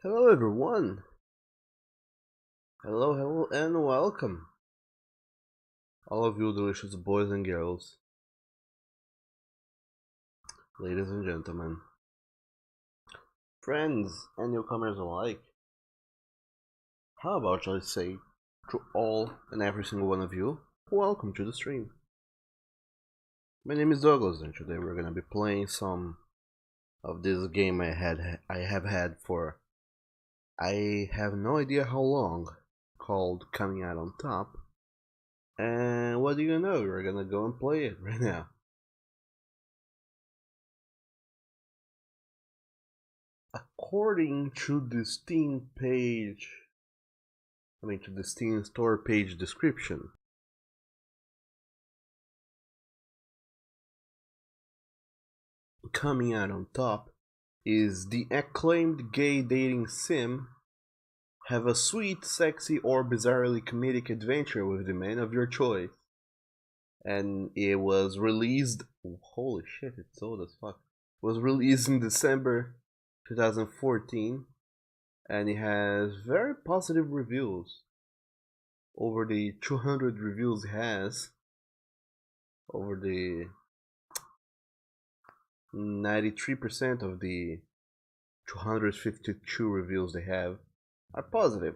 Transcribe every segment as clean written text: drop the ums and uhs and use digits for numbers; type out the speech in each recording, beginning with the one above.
Hello everyone. Hello and welcome. All of you delicious boys and girls, ladies and gentlemen, friends and newcomers alike. How about I say to all and every single one of you, welcome to the stream. My name is Douglas and today we're gonna be playing some of this game I have had for I have no idea how long, called Coming Out on Top. And what do you know? We're gonna go and play it right now. According to the Steam page, to the Steam store page description, Coming Out on Top is the acclaimed gay dating sim. Have a sweet, sexy, or bizarrely comedic adventure with the man of your choice. And it was released. Holy shit, it's old as fuck. It was released in December 2014, and it has very positive reviews. Over the 200 reviews it has. Over the 93% of the 252 reviews they have are positive.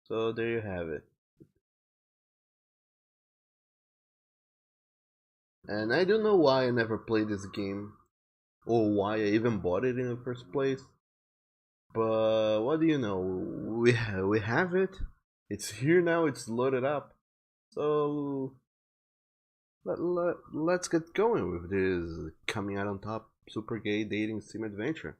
So there you have it. And I don't know why I never played this game, or why I even bought it in the first place. But what do you know? We have it. It's here now. It's loaded up. So let's get going with this Coming Out on Top super gay dating sim adventure.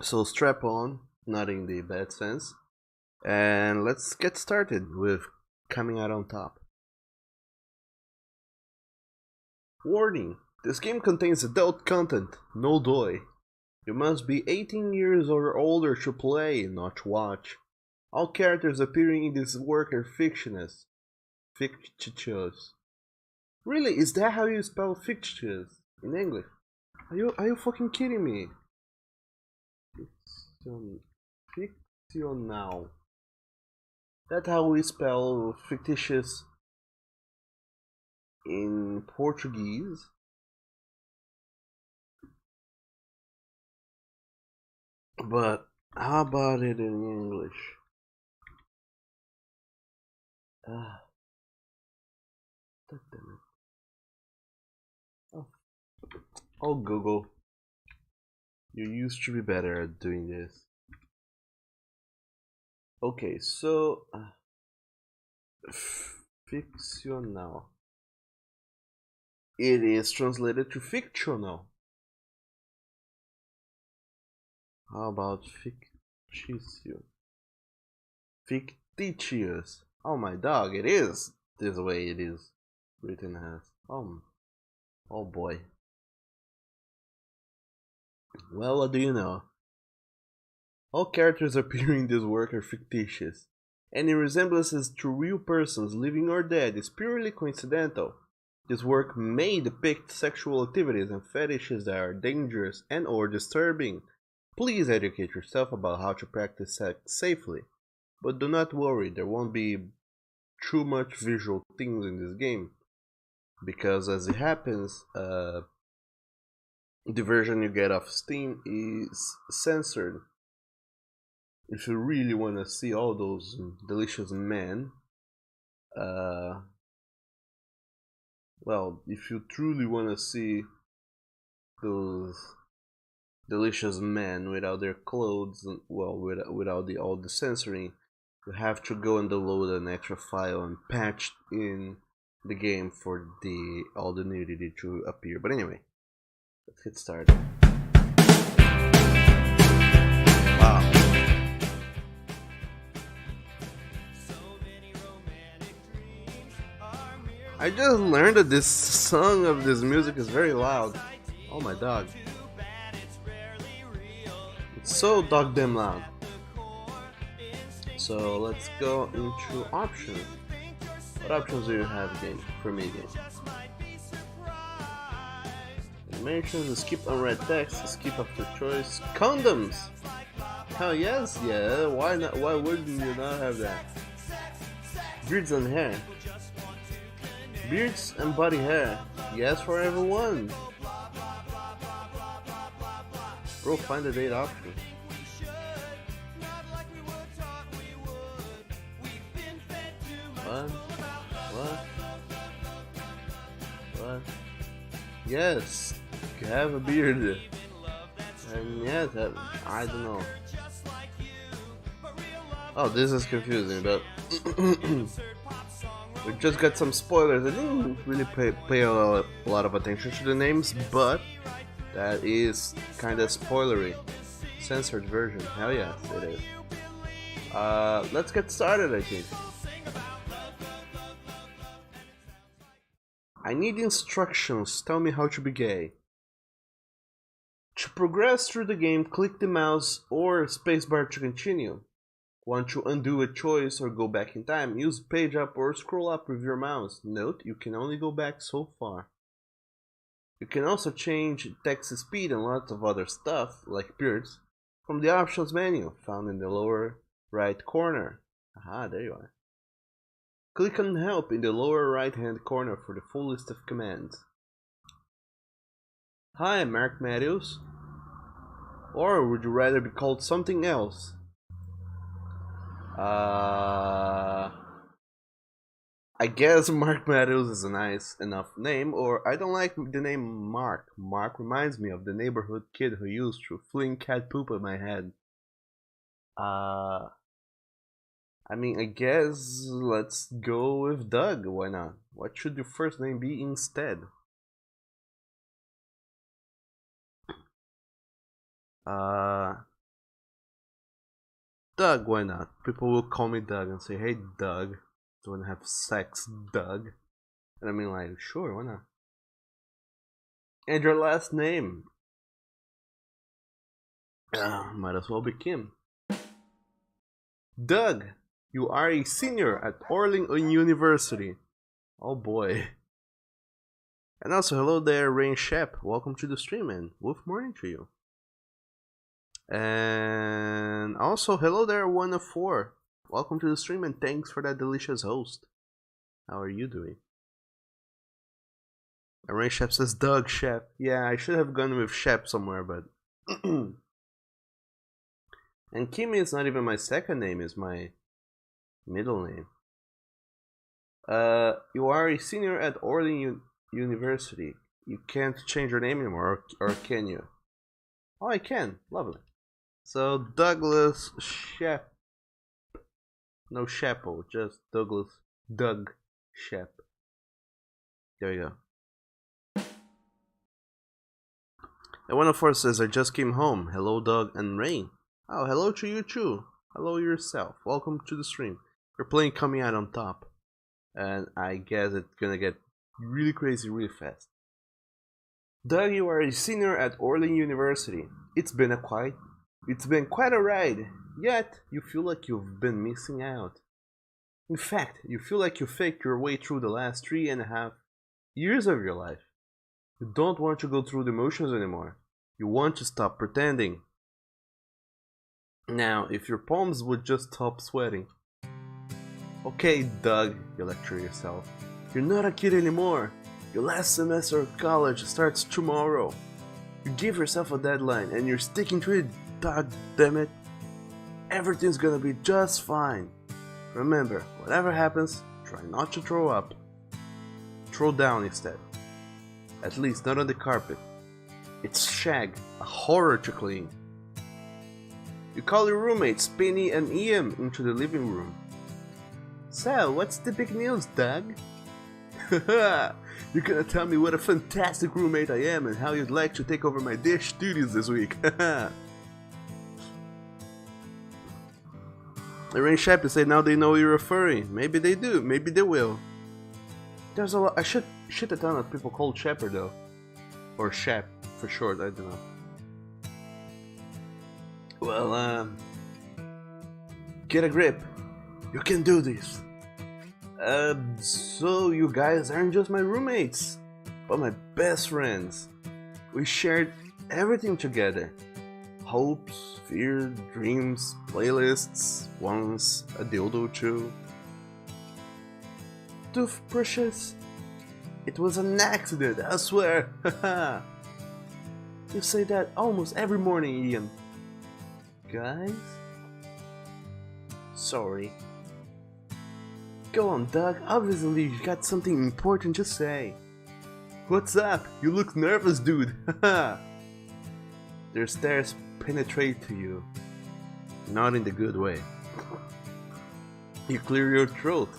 So strap on, not in the bad sense, and let's get started with Coming Out on Top. Warning: this game contains adult content, no doi. You must be 18 years or older to play, not to watch. All characters appearing in this work are fictitious. Fictitious. Really, is that how you spell fictitious in English? Are you fucking kidding me? Fictional. That's how we spell fictitious in Portuguese. But how about it in English? Ah, damn it. Oh, Google. You used to be better at doing this. Okay, so fictional. It is translated to fictional. How about fictitious? Fictitious. Oh my dog, it is this way it is written as. Oh boy. Well, what do you know? All characters appearing in this work are fictitious. Any resemblances to real persons, living or dead, is purely coincidental. This work may depict sexual activities and fetishes that are dangerous and or disturbing. Please educate yourself about how to practice sex safely. But do not worry, there won't be too much visual things in this game. Because as it happens, the version you get off Steam is censored. If you really want to see all those delicious men, well, if you truly want to see those delicious men without their clothes, well, without all the censoring, you have to go and download an extra file and patch in the game for all the nudity to appear. But anyway, let's get started. Wow. I just learned that this song of this music is very loud. Oh my dog. It's so dog damn loud. So let's go into options. What options do you have for me game? Animations, skip unread text, skip after choice, condoms! Hell yes, yeah, why not? Why wouldn't you not have that? Beards and hair. Beards and body hair. Yes for everyone. Bro, find the date option. What? Yes, you have a beard. And yes, I don't know. Oh, this is confusing, but we just got some spoilers. I didn't really pay a lot of attention to the names, but that is kinda spoilery. Censored version. Hell yes, it is. Let's get started, I think. I need instructions. Tell me how to be gay. To progress through the game, click the mouse or spacebar to continue. Want to undo a choice or go back in time? Use page up or scroll up with your mouse. Note, you can only go back so far. You can also change text speed and lots of other stuff, like beards, from the options menu, found in the lower right corner. Aha, there you are. Click on help in the lower right hand corner for the full list of commands. Hi, Mark Matthews. Or would you rather be called something else? I guess Mark Matthews is a nice enough name, or I don't like the name Mark. Mark reminds me of the neighborhood kid who used to fling cat poop at my head. I mean, I guess let's go with Doug, why not? What should your first name be instead? Doug, why not? People will call me Doug and say, hey Doug, do you wanna have sex, Doug? And I mean like, sure, why not? And your last name? Might as well be Kim. Doug, you are a senior at Arlington University. Oh boy. And also, hello there, Rain Shep. Welcome to the stream, and wolf morning to you. And also, hello there, 1 of 4. Welcome to the stream, and thanks for that delicious host. How are you doing? And Rain Shep says Doug Shep. Yeah, I should have gone with Shep somewhere, but... And Kim is not even my second name, it's my middle name. You are a senior at Arlington University. You can't change your name anymore, or can you? Oh, I can. Lovely. So, Douglas Shep. No Sheppel, just Douglas. Doug Shep. There you go. And 1 of 4 says, I just came home. Hello, Doug and Rain. Oh, hello to you too. Hello yourself. Welcome to the stream. We're playing Coming Out on Top. And I guess it's gonna get really crazy really fast. Doug, you are a senior at Arlington University. It's been quite a ride. Yet, you feel like you've been missing out. In fact, you feel like you faked your way through the last 3.5 years of your life. You don't want to go through the motions anymore. You want to stop pretending. Now, if your palms would just stop sweating. Okay, Doug, you lecture yourself. You're not a kid anymore. Your last semester of college starts tomorrow. You give yourself a deadline and you're sticking to it, Doug, damn it. Everything's gonna be just fine. Remember, whatever happens, try not to throw up. Throw down instead. At least not on the carpet. It's shag, a horror to clean. You call your roommates, Penny and Ian, into the living room. So, what's the big news, Doug? You're gonna tell me what a fantastic roommate I am and how you'd like to take over my dish duties this week. Rain Shep said now they know you're a furry. Maybe they do, maybe they will. There's a shit a ton of people called Shepherd though. Or Shep for short, I don't know. Well, get a grip. You can do this. So you guys aren't just my roommates, but my best friends. We shared everything together. Hopes, fears, dreams, playlists, once a dildo too. Toothbrushes. It was an accident, I swear. You say that almost every morning, Ian. Guys? Sorry. Go on, Doug. Obviously you got something important to say. What's up? You look nervous, dude. Their stares penetrate to you. Not in the good way. You clear your throat.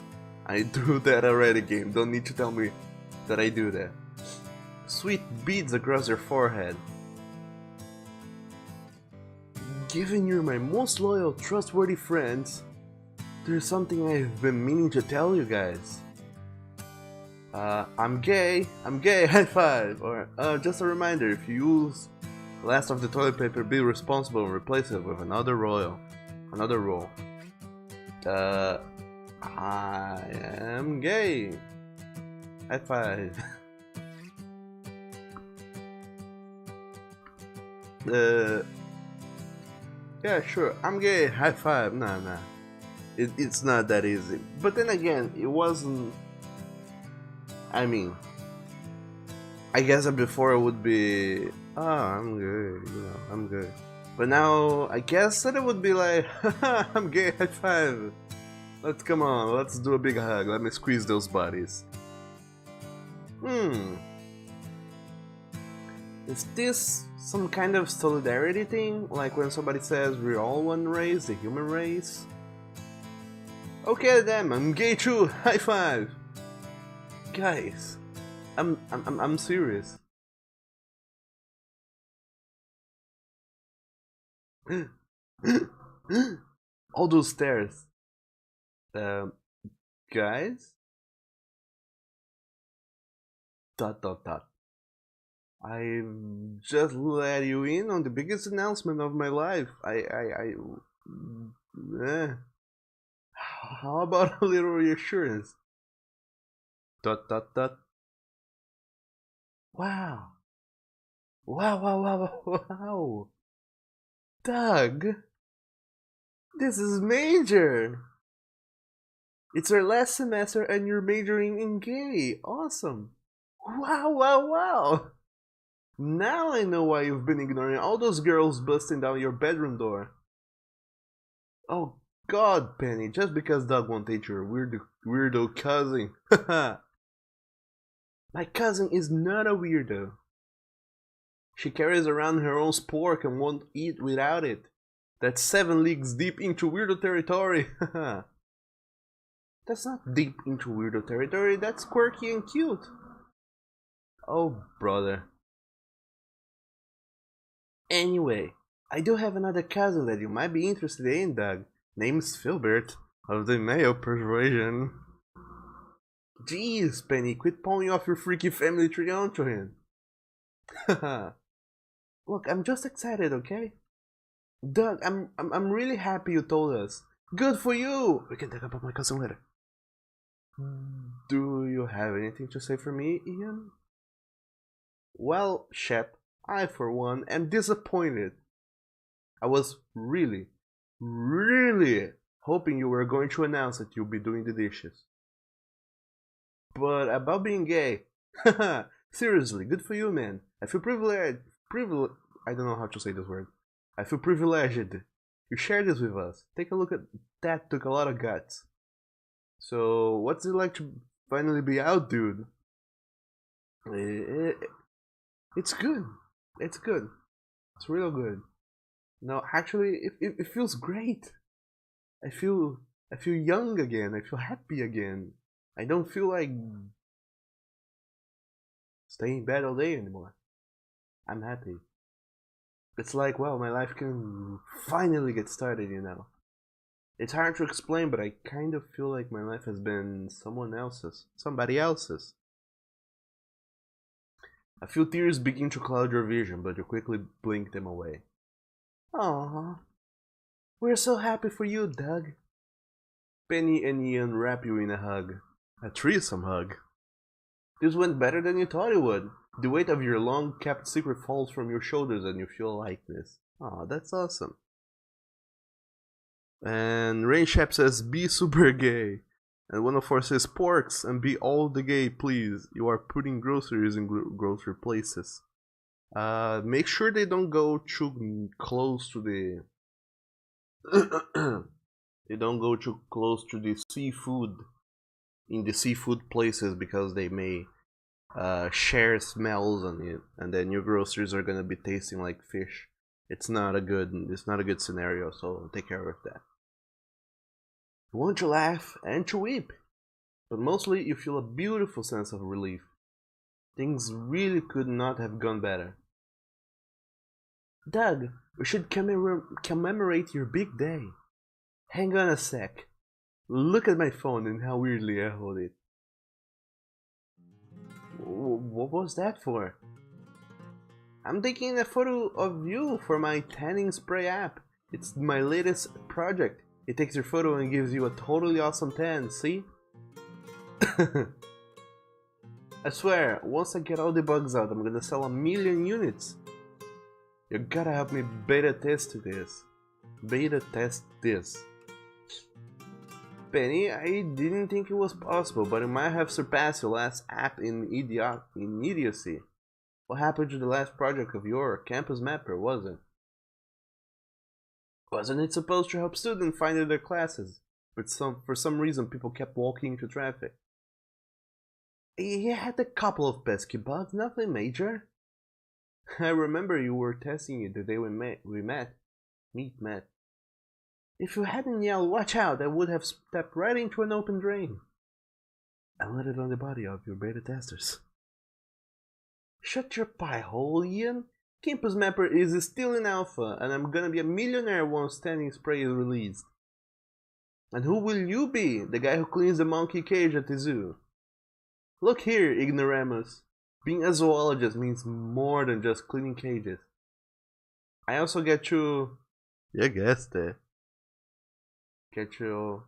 I do that already, game. Don't need to tell me that I do that. Sweat beads across your forehead. Given you're my most loyal, trustworthy friends, there's something I've been meaning to tell you guys. I'm gay, high five! Or, just a reminder, if you use the last of the toilet paper, be responsible and replace it with another roll. I am gay. High five. Yeah, sure, I'm gay, high five. Nah. It's not that easy. But then again, it wasn't. I mean, I guess that before it would be, I'm gay, I'm gay. But now, I guess that it would be like, I'm gay, high five. Let's come on, let's do a big hug. Let me squeeze those bodies. Is this some kind of solidarity thing? Like when somebody says we're all one race, the human race? Okay then, I'm gay too, high five! Guys, I'm serious. All those stares. Guys? ... I just let you in on the biggest announcement of my life. How about a little reassurance? ... Wow. Wow. Doug, this is major. It's our last semester and you're majoring in gay. Awesome. Wow. Now I know why you've been ignoring all those girls busting down your bedroom door. Oh God, Penny, just because Doug won't date your weirdo cousin. My cousin is not a weirdo. She carries around her own spork and won't eat without it. That's 7 leagues deep into weirdo territory. That's not deep into weirdo territory, that's quirky and cute. Oh, brother. Anyway, I do have another cousin that you might be interested in, Doug. Name's Filbert, of the male persuasion. Jeez, Penny, quit pulling off your freaky family tree onto him. Look, I'm just excited, okay? Doug, I'm really happy you told us. Good for you! We can talk about my cousin later. Do you have anything to say for me, Ian? Well, Shep, I for one am disappointed. I was really hoping you were going to announce that you'll be doing the dishes. But about being gay, seriously, good for you, man. I feel privileged. I don't know how to say this word. I feel privileged. You share this with us. Take a look at that. Took a lot of guts. So, what's it like to finally be out, dude? It's good. It's good. It's real good. No, actually, it feels great. I feel young again. I feel happy again. I don't feel like staying in bed all day anymore. I'm happy. It's like, well, my life can finally get started, It's hard to explain, but I kind of feel like my life has been somebody else's. A few tears begin to cloud your vision, but you quickly blink them away. Aww. We're so happy for you, Doug. Penny and Ian wrap you in a hug. A threesome hug. This went better than you thought it would. The weight of your long-kept secret falls from your shoulders and you feel lightness. Aw, that's awesome. And Rainshap says, be super gay. And 104 says, porks and be all the gay, please. You are putting groceries in grocery places. Make sure they don't go too close to the... they don't go too close to the seafood. In the seafood places, because they may share smells on it. And then your groceries are gonna be tasting like fish. It's not a good scenario, so take care of that. You want to laugh and to weep, but mostly you feel a beautiful sense of relief. Things really could not have gone better. Doug, we should commemorate your big day. Hang on a sec. Look at my phone and how weirdly I hold it. What was that for? I'm taking a photo of you for my tanning spray app. It's my latest project. It takes your photo and gives you a totally awesome tan, see? I swear, once I get all the bugs out, I'm gonna sell 1 million units. You gotta help me beta test this. Penny, I didn't think it was possible, but it might have surpassed your last app in idiocy. What happened to the last project of your campus mapper, was it? Wasn't it supposed to help students find their classes? But for some reason people kept walking into traffic. He had a couple of pesky bugs, nothing major. I remember you were testing it the day we met. If you hadn't yelled, watch out, I would have stepped right into an open drain. I landed on the body of your beta testers. Shut your pie hole, Ian. Campus Mapper is still in alpha, and I'm gonna be a millionaire once Tanning Spray is released. And who will you be? The guy who cleans the monkey cage at the zoo? Look here, ignoramus. Being a zoologist means more than just cleaning cages. I also get to... You guessed it. Get you...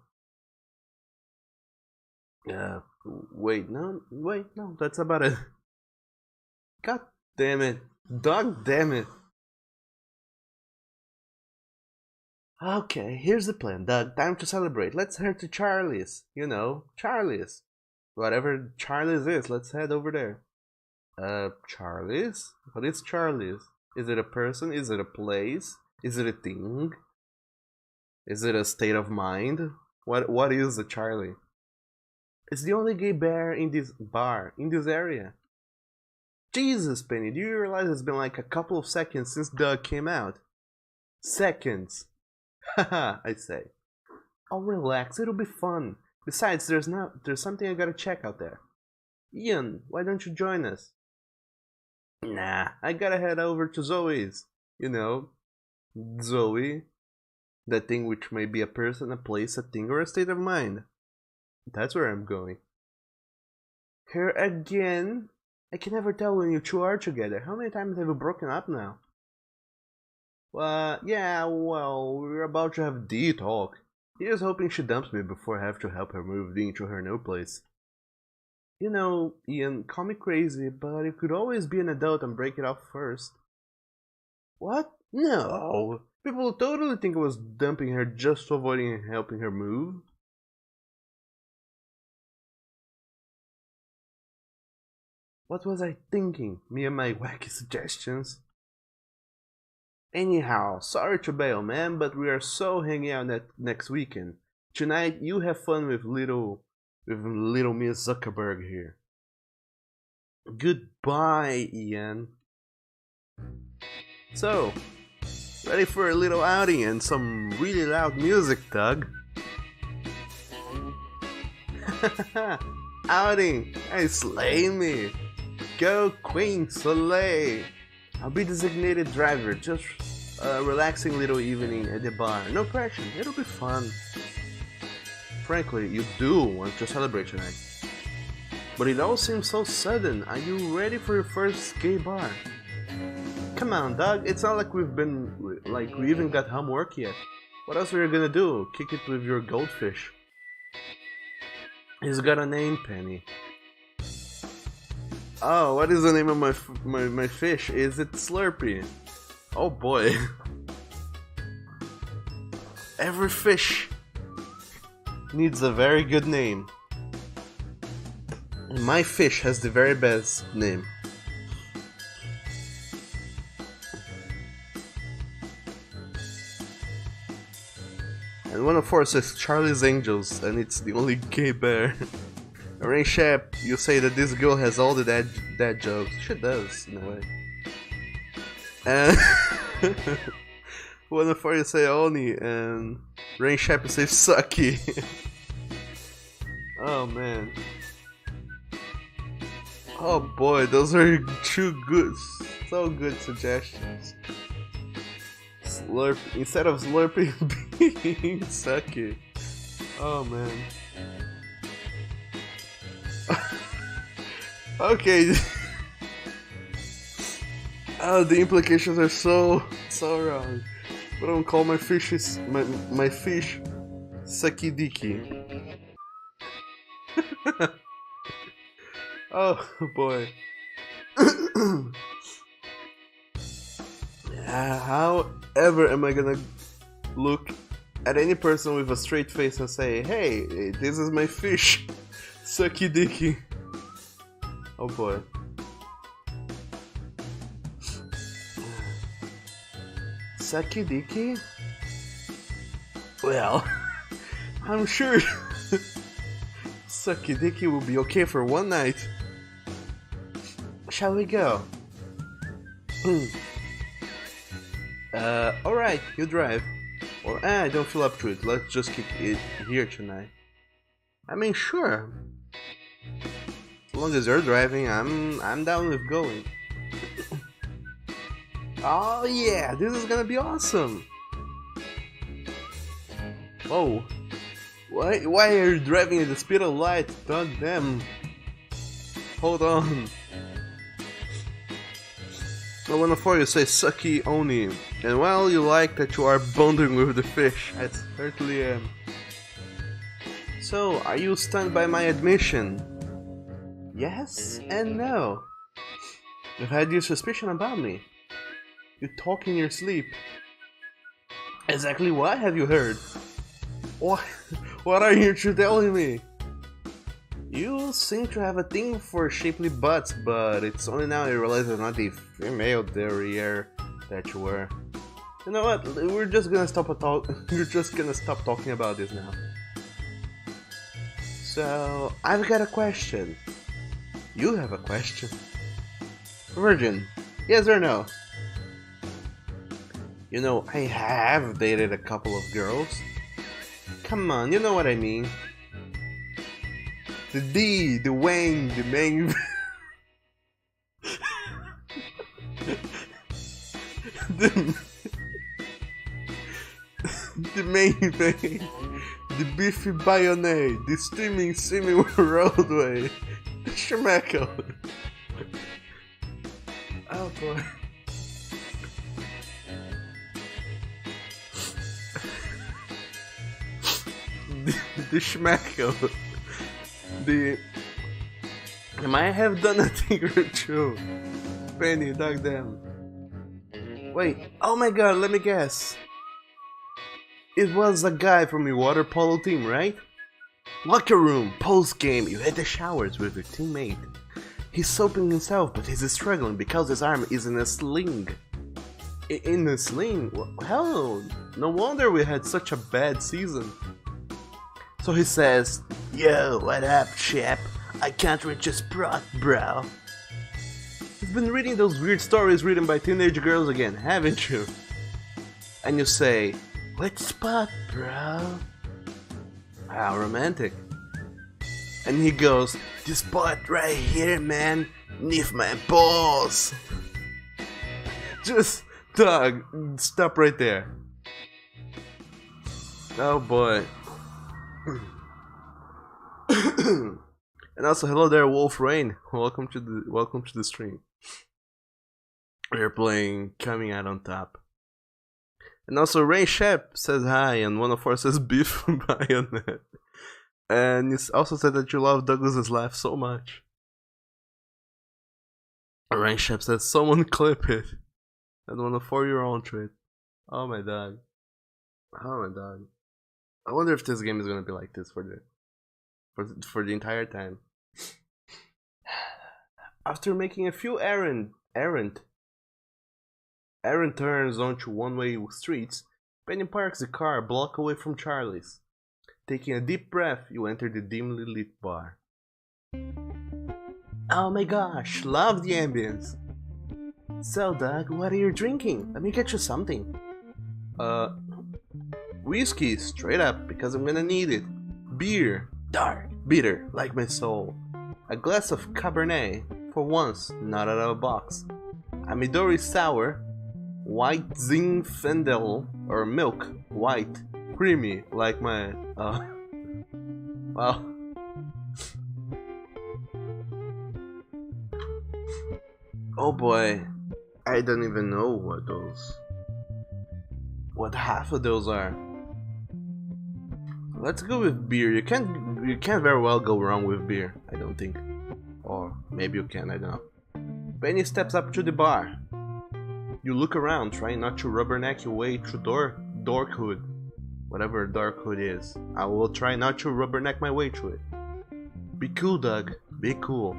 wait, no, that's about it. God damn it. Dog damn it. Okay, here's the plan, Doug. Time to celebrate. Let's head to Charlie's. You know, Charlie's. Whatever Charlie's is, let's head over there. Charlie's? What is Charlie's? Is it a person? Is it a place? Is it a thing? Is it a state of mind? What is a Charlie? It's the only gay bar in this area. Jesus, Penny, do you realize it's been like a couple of seconds since Doug came out? Seconds. Haha, I say. Oh, relax, it'll be fun. Besides, there's something I gotta check out there. Ian, why don't you join us? Nah, I gotta head over to Zoe's. You know, Zoe. That thing which may be a person, a place, a thing, or a state of mind. That's where I'm going. Here again? I can never tell when you two are together. How many times have you broken up now? Yeah, well, we're about to have the talk. Here's hoping she dumps me before I have to help her move into her new place. You know, Ian, call me crazy, but you could always be an adult and break it off first. What? No! People totally think I was dumping her just to avoid helping her move. What was I thinking? Me and my wacky suggestions. Anyhow, sorry to bail, man, but we are so hanging out next weekend. Tonight, you have fun with little Miss Zuckerberg here. Goodbye, Ian. So, ready for a little outing and some really loud music, Doug? Outing! Hey, slay me! Go Queen Soleil! I'll be designated driver, just a relaxing little evening at the bar. No pressure, it'll be fun. Frankly, you do want to celebrate tonight. But it all seems so sudden. Are you ready for your first gay bar? Come on, dog. It's not like we even got homework yet. What else are you gonna do? Kick it with your goldfish? He's got a name, Penny. Oh, what is the name of my fish? Is it Slurpee? Oh boy. Every fish needs a very good name. And my fish has the very best name. And 104 says Charlie's Angels, and it's the only gay bear. Rain Shep, you say that this girl has all the dad jokes. She does, in a way. And 104 you say Oni, and Rain Shep you say Sucky. Oh man. Oh boy, those are so good suggestions. Slurp instead of Slurpee being Sucky. Oh man. Okay. Oh, the implications are so wrong. But I don't call my fish Sucky Dicky. Oh boy. However am I gonna look at any person with a straight face and say, hey, this is my fish, Sucky Dicky? Oh boy. Sucky Dicky? Well, I'm sure Sucky Dicky will be okay for one night. Shall we go? Alright, you drive. Or I don't feel up to it, let's just keep it here tonight. I mean, sure. As long as you're driving, I'm down with going. Oh yeah, this is gonna be awesome. Whoa. Why are you driving at the speed of light? God damn. Hold on. So 104 you say Sucky Oni. And while you like that you are bonding with the fish, I certainly am. So, are you stunned by my admission? Yes and no. You've had your suspicion about me. You talk in your sleep. Exactly what have you heard? What are you telling me? You seem to have a thing for shapely butts, but it's only now you realize it's not the female derriere that you were. You know what? We're just gonna stop talking about this now. So, I've got a question. You have a question. Virgin, yes or no? You know, I have dated a couple of girls. Come on, you know what I mean. The D, the Wang, the Meng. The main thing. The beefy bayonet, the streaming roadway, the Schmeckel. Oh boy. The Schmeckel. I might have done a thing or two. Penny, dog damn. Wait, oh my god, let me guess. It was a guy from your water polo team, right? Locker room, post game, you hit the showers with your teammate. He's soaping himself, but he's struggling because his arm is in a sling. In a sling? Hell, no wonder we had such a bad season. So he says, yo, what up, chap? I can't reach a spot, bro. You've been reading those weird stories written by teenage girls again, haven't you? And you say, which spot, bro? How romantic. And he goes, this spot right here, man, neath my balls. Just Dog, stop right there. Oh boy. And also, hello there, Wolf Rain. Welcome to the stream. We're playing Coming Out on Top. And also, Ray Shep says hi, and 104 says beef bayonet. And you also said that you love Douglas's laugh so much. Ray Shep says, someone clip it. And 104 your own tweet. Oh my dog. Oh my dog. I wonder if this game is gonna be like this for the entire time. After making a few errand turns onto one-way streets, Penny parks the car a block away from Charlie's. Taking a deep breath, you enter the dimly lit bar. Oh my gosh, love the ambience. So, Doug, what are you drinking? Let me get you something. Whiskey, straight up, because I'm gonna need it. Beer, dark, bitter, like my soul. A glass of Cabernet, for once, not out of a box. A Midori sour, white Zinfandel, or milk, white, creamy, like my, well. Oh boy, I don't even know what half of those are. Let's go with beer. You can't very well go wrong with beer, I don't think. Or maybe you can, I don't know. Penny steps up to the bar. You look around, trying not to rubberneck your way through Dorkhood. Whatever Dorkhood is. I will try not to rubberneck my way through it. Be cool, Doug. Be cool.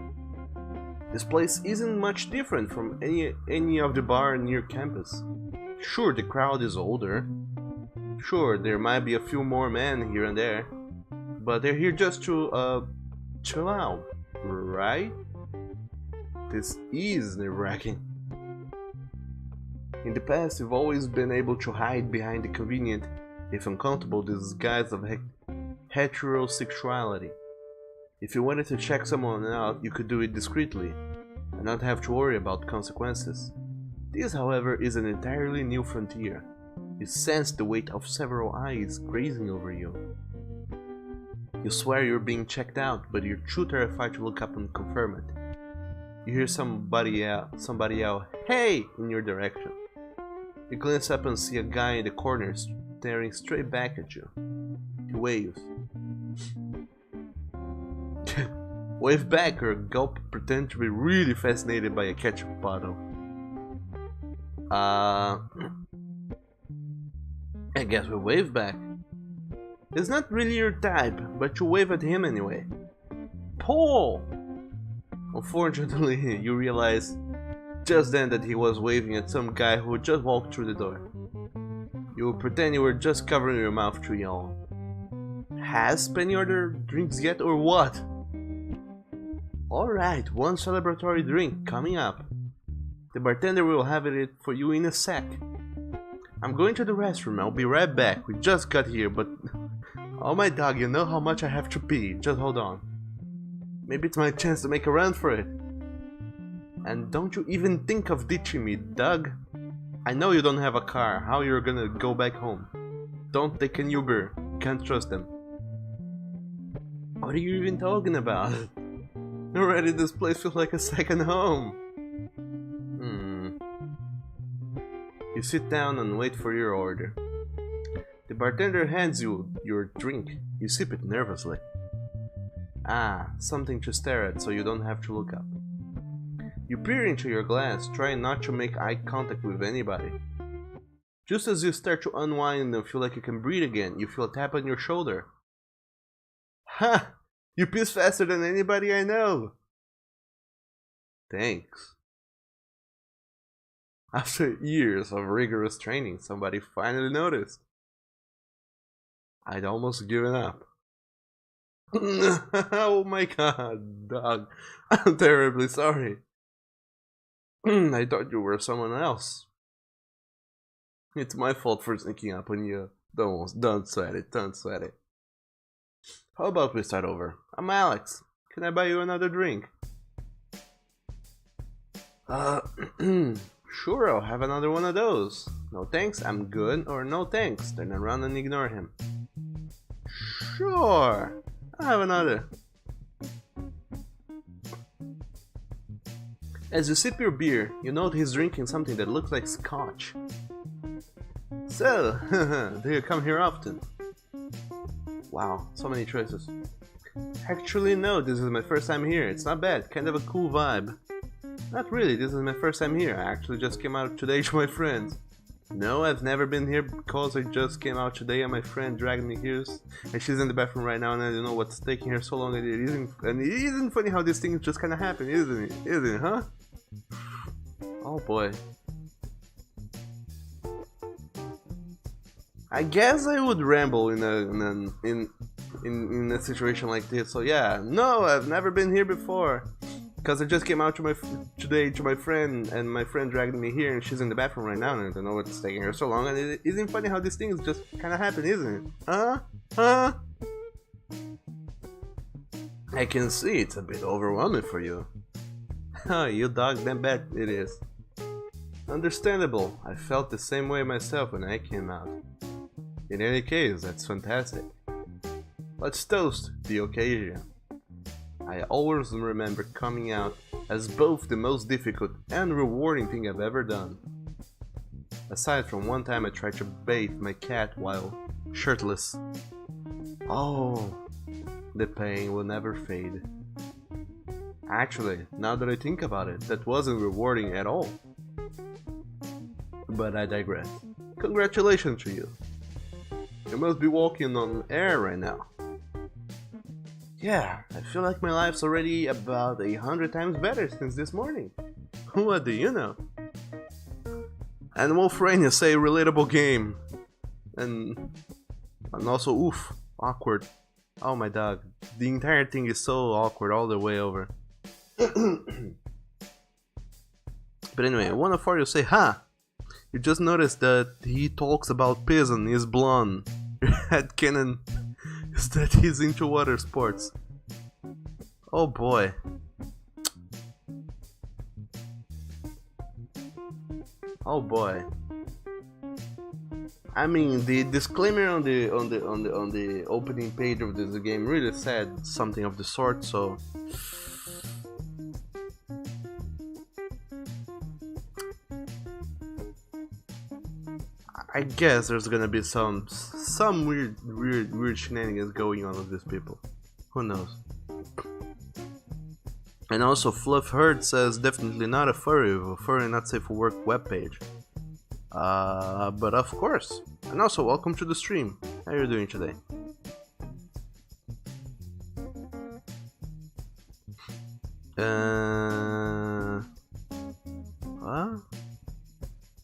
This place isn't much different from any of the bar near campus. Sure, the crowd is older. Sure, there might be a few more men here and there. But they're here just to, chill out, right? This is nerve-wracking. In the past, you've always been able to hide behind the convenient, if uncomfortable, disguise of heterosexuality. If you wanted to check someone out, you could do it discreetly, and not have to worry about consequences. This, however, is an entirely new frontier. You sense the weight of several eyes grazing over you. You swear you're being checked out, but you're too terrified to look up and confirm it. You hear somebody yell, "Hey!" in your direction. You glance up and see a guy in the corner staring straight back at you. He waves. Wave back or gulp, pretend to be really fascinated by a ketchup bottle. I guess we wave back. It's not really your type, but you wave at him anyway. Paul! Unfortunately, you realize just then that he was waving at some guy who just walked through the door. You pretend you were just covering your mouth to yawn. Has Penny ordered drinks yet or what? Alright, one celebratory drink coming up. The bartender will have it for you in a sec. I'm going to the restroom, I'll be right back. We just got here, but... Oh my dog, you know how much I have to pee. Just hold on. Maybe it's my chance to make a run for it. And don't you even think of ditching me, Doug. I know you don't have a car. How you're gonna go back home? Don't take an Uber. Can't trust them. What are you even talking about? Already this place feels like a second home. You sit down and wait for your order. The bartender hands you your drink. You sip it nervously. Ah, something to stare at so you don't have to look up. You peer into your glass, trying not to make eye contact with anybody. Just as you start to unwind and feel like you can breathe again, you feel a tap on your shoulder. Ha! You piss faster than anybody I know! Thanks. After years of rigorous training, somebody finally noticed. I'd almost given up. Oh my god, dog. I'm terribly sorry. I thought you were someone else. It's my fault for sneaking up on you. Don't sweat it, don't sweat it. How about we start over? I'm Alex. Can I buy you another drink? Sure, I'll have another one of those. No thanks, I'm good, or no thanks. Turn around and ignore him. Sure, I'll have another. As you sip your beer, you note he's drinking something that looks like scotch. So, do you come here often? Wow, so many choices. Actually, no, this is my first time here. It's not bad, kind of a cool vibe. Not really, this is my first time here. I actually just came out today to my friends. No, I've never been here because I just came out today and my friend dragged me here. And she's in the bathroom right now and I don't know what's taking her so long. And it isn't funny how these things just kind of happen, isn't it? Isn't it, huh? Oh boy. I guess I would ramble in a situation like this. So yeah, no, I've never been here before. Because I just came out today to my friend, and my friend dragged me here, and she's in the bathroom right now, and I don't know what's taking her so long. And it isn't funny how these things just kind of happen, isn't it? Huh? I can see it's a bit overwhelming for you. Huh, you dog, then bet it is. Understandable. I felt the same way myself when I came out. In any case, that's fantastic. Let's toast the occasion. I always remember coming out as both the most difficult and rewarding thing I've ever done. Aside from one time I tried to bathe my cat while shirtless. Oh, the pain will never fade. Actually, now that I think about it, that wasn't rewarding at all. But I digress. Congratulations to you. You must be walking on air right now. Yeah, I feel like my life's already about 100 times better since this morning. What do you know? Animal Friend, you say relatable game. And also, oof, awkward. Oh my dog, the entire thing is so awkward all the way over. But anyway, one of you say, ha! You just noticed that he talks about piss and he's blonde. Your headcanon is that he's into water sports. Oh boy. Oh boy. I mean, the disclaimer on the opening page of this game really said something of the sort, so I guess there's gonna be some weird shenanigans going on with these people. Who knows? And also, Fluff Herd says definitely not a furry not safe for work webpage. But of course. And also, welcome to the stream. How are you doing today?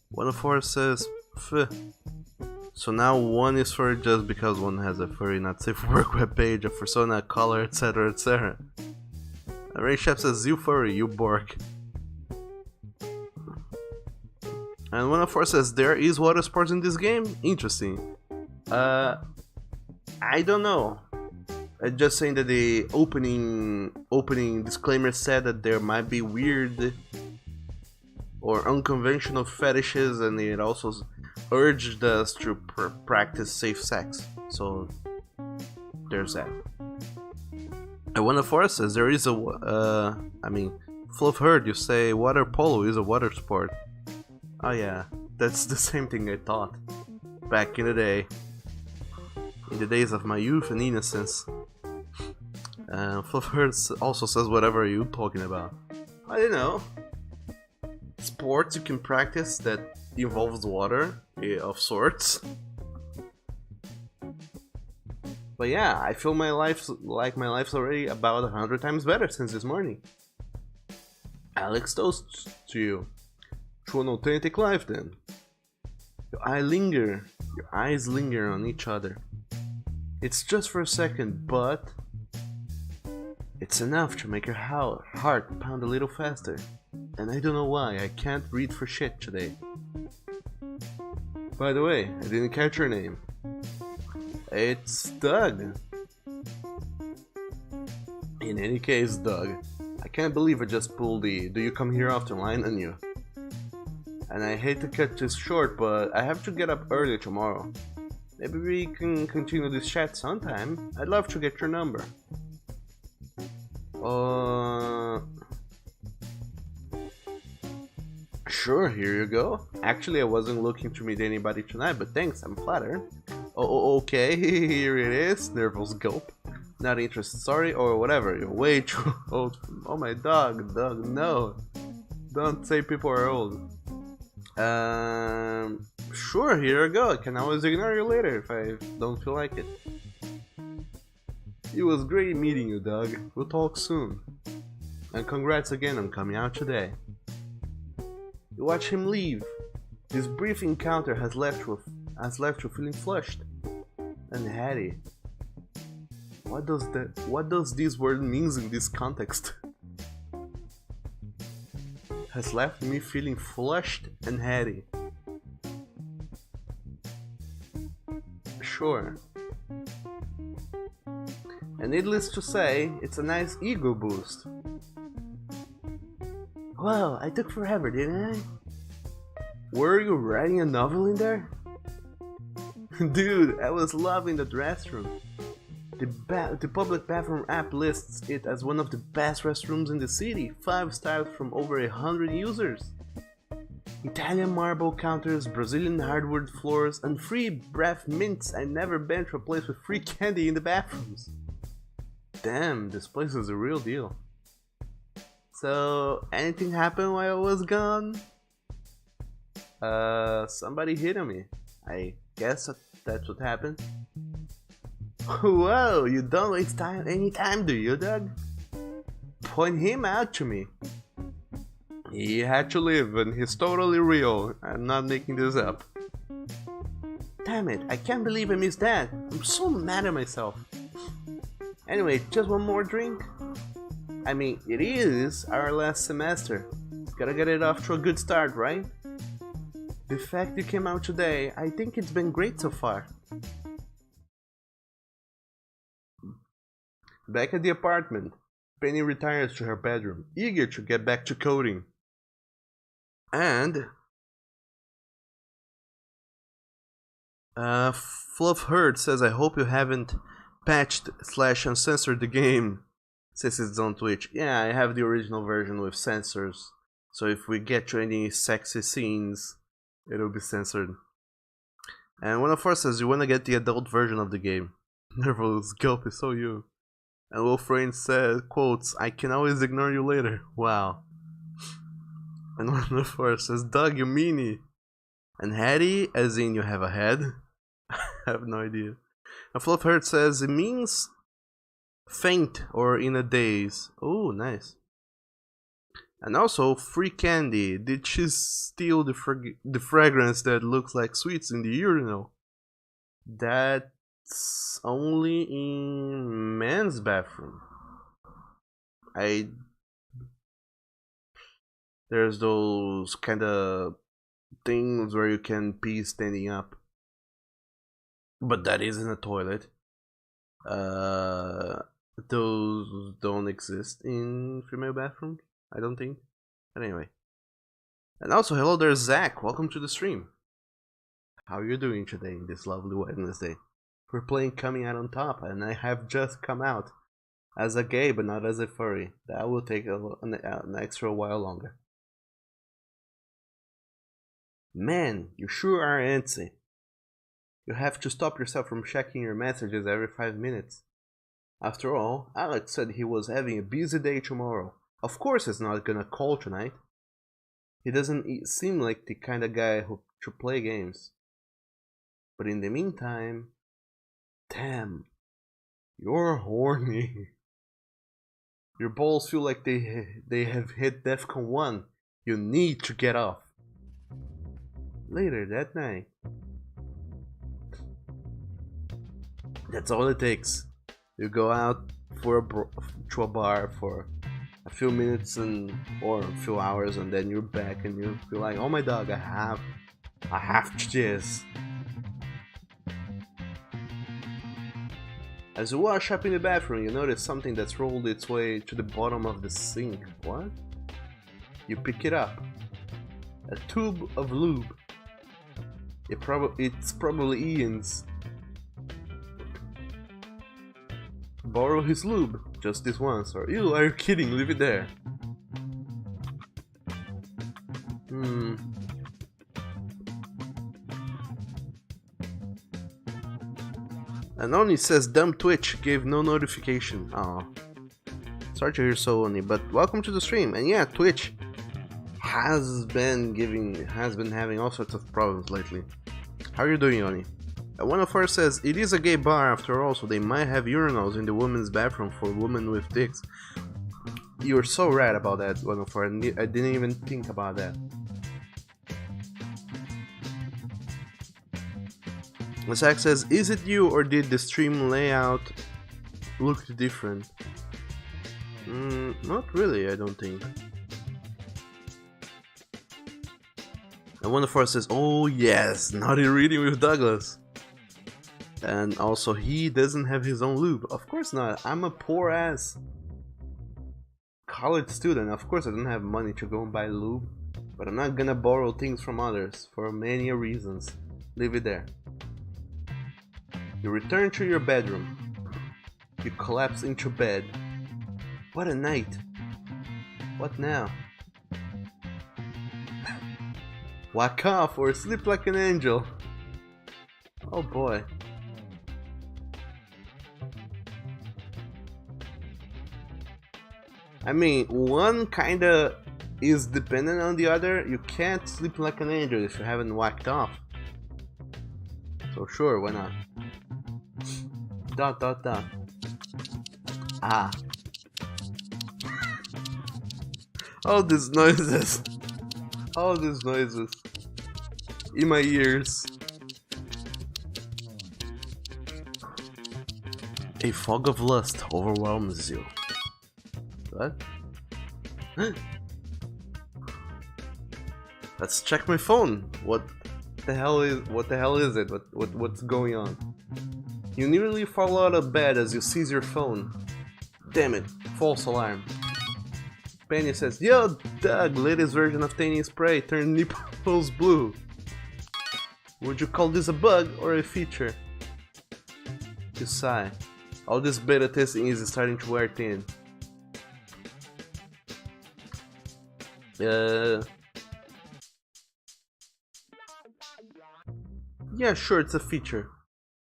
One of ours says, Ph. So now one is furry just because one has a furry not safe for work webpage, a persona, color, etc, etc. Ray Chef says, you furry, you bork. And one of ours says, there is water sports in this game? Interesting. I don't know. I'm just saying that the opening disclaimer said that there might be weird or unconventional fetishes, and it also urged us to practice safe sex. So there's that. And one of ours says there is a Fluff Herd, you say water polo is a water sport. Oh yeah, that's the same thing I thought back in the day. In the days of my youth and innocence. Fluff Herd also says, whatever are you talking about? I don't know. Sports you can practice that involves water, of sorts. But yeah, I feel my life's already about 100 times better since this morning. Alex toasts to you. To an authentic life then. Your eyes linger on each other. It's just for a second, but it's enough to make your heart pound a little faster. And I don't know why, I can't read for shit today. By the way, I didn't catch your name. It's Doug. In any case, Doug, I can't believe I just pulled the "do you come here often" line on you. And I hate to cut this short, but I have to get up early tomorrow. Maybe we can continue this chat sometime. I'd love to get your number. Sure, here you go. Actually, I wasn't looking to meet anybody tonight, but thanks, I'm flattered. Oh, okay, here it is. Nervous gulp. Not interested, sorry, or whatever. You're way too old. Oh, my dog, no. Don't say people are old. Sure, here you go. I can always ignore you later if I don't feel like it. It was great meeting you, Doug. We'll talk soon. And congrats again on coming out today. You watch him leave. This brief encounter has left you feeling flushed and heady. What does this word means in this context? Has left me feeling flushed and heady. Sure. And needless to say, it's a nice ego boost. Well, I took forever, didn't I? Were you writing a novel in there? Dude, I was loving that restroom. The public bathroom app lists it as one of the best restrooms in the city, 5 stars from over 100 users. Italian marble counters, Brazilian hardwood floors, and free breath mints. I never been to a place with free candy in the bathrooms. Damn, this place is a real deal. So, anything happened while I was gone? Somebody hit on me. I guess that's what happened. Whoa, you don't waste any time, do you, Doug? Point him out to me. He had to live, and he's totally real. I'm not making this up. Damn it, I can't believe I missed that. I'm so mad at myself. Anyway, just one more drink? I mean, it is our last semester. Gotta get it off to a good start, right? The fact you came out today, I think it's been great so far. Back at the apartment, Penny retires to her bedroom, eager to get back to coding. And Fluff Hurt says, I hope you haven't patched / uncensored the game since it's on Twitch. Yeah, I have the original version with censors, so if we get to any sexy scenes, it'll be censored. And one of us says, you wanna get the adult version of the game. Nervous gulp is so you. And Wolf Rain says, quotes, I can always ignore you later. Wow. And one of us says, Doug, you meanie. And Hattie, as in you have a head? I have no idea. And Fluff Hurt says, it means faint or in a daze. Oh, nice. And also, free candy. Did she steal the fragrance that looks like sweets in the urinal? That's only in men's bathroom. There's those kind of things where you can pee standing up. But that isn't a toilet. Those don't exist in female bathrooms, I don't think. But anyway. And also, hello there, Zach. Welcome to the stream. How are you doing today, this lovely Wednesday? We're playing Coming Out on Top, and I have just come out as a gay, but not as a furry. That will take an extra while longer. Man, you sure are antsy. You have to stop yourself from checking your messages every 5 minutes. After all, Alex said he was having a busy day tomorrow. Of course he's not gonna call tonight. He doesn't seem like the kind of guy who should play games. But in the meantime, damn, you're horny. Your balls feel like they have hit DEFCON 1. You need to get off. Later that night. That's all it takes. You go out to a bar for a few minutes or a few hours, and then you're back and you feel like, oh my dog, I have to jizz. As you wash up in the bathroom, you notice something that's rolled its way to the bottom of the sink. What? You pick it up. A tube of lube. It's probably Ian's. Borrow his lube, just this once, or ew, are you kidding? Leave it there. Anoni says dumb Twitch gave no notification. Oh, sorry to hear so, Oni, but welcome to the stream. And yeah, Twitch has been having all sorts of problems lately. How are you doing, Oni? One of us says it is a gay bar after all, so they might have urinals in the women's bathroom for women with dicks. You're so right about that, one of us. I didn't even think about that. Zach says, is it you or did the stream layout look different? Not really, I don't think. And one of us says, oh yes, naughty reading with Douglas. And also, he doesn't have his own lube. Of course not. I'm a poor ass college student. Of course I don't have money to go and buy lube. But I'm not gonna borrow things from others for many reasons. Leave it there. You return to your bedroom. You collapse into bed. What a night. What now? Whack off or sleep like an angel. Oh boy. I mean, one kinda is dependent on the other. You can't sleep like an angel if you haven't whacked off. So sure, why not? Dot dot dot. Ah. All these noises. All these noises. In my ears. A fog of lust overwhelms you. What? Let's check my phone. What the hell is it? What's going on? You nearly fall out of bed as you seize your phone. Damn it, false alarm. Penny says, yo Doug, latest version of Tanny Spray turned nipples blue. Would you call this a bug or a feature? You sigh. All this beta testing is starting to wear thin. Yeah, sure, it's a feature.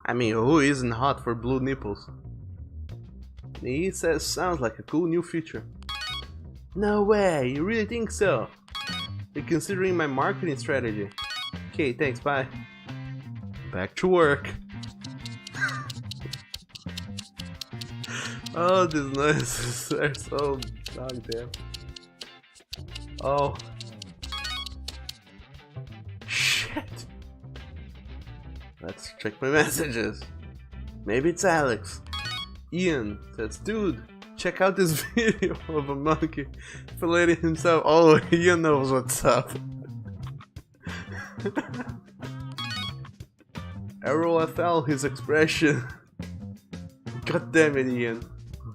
I mean, who isn't hot for blue nipples? He says, sounds like a cool new feature. No way, you really think so? You're considering my marketing strategy. Okay, thanks, bye. Back to work. Oh, these noises are so goddamn. Oh. Shit. Let's check my messages. Maybe it's Alex. Ian says, dude, check out this video of a monkey filleting himself. Oh, Ian knows what's up. ROFL, his expression. God damn it, Ian.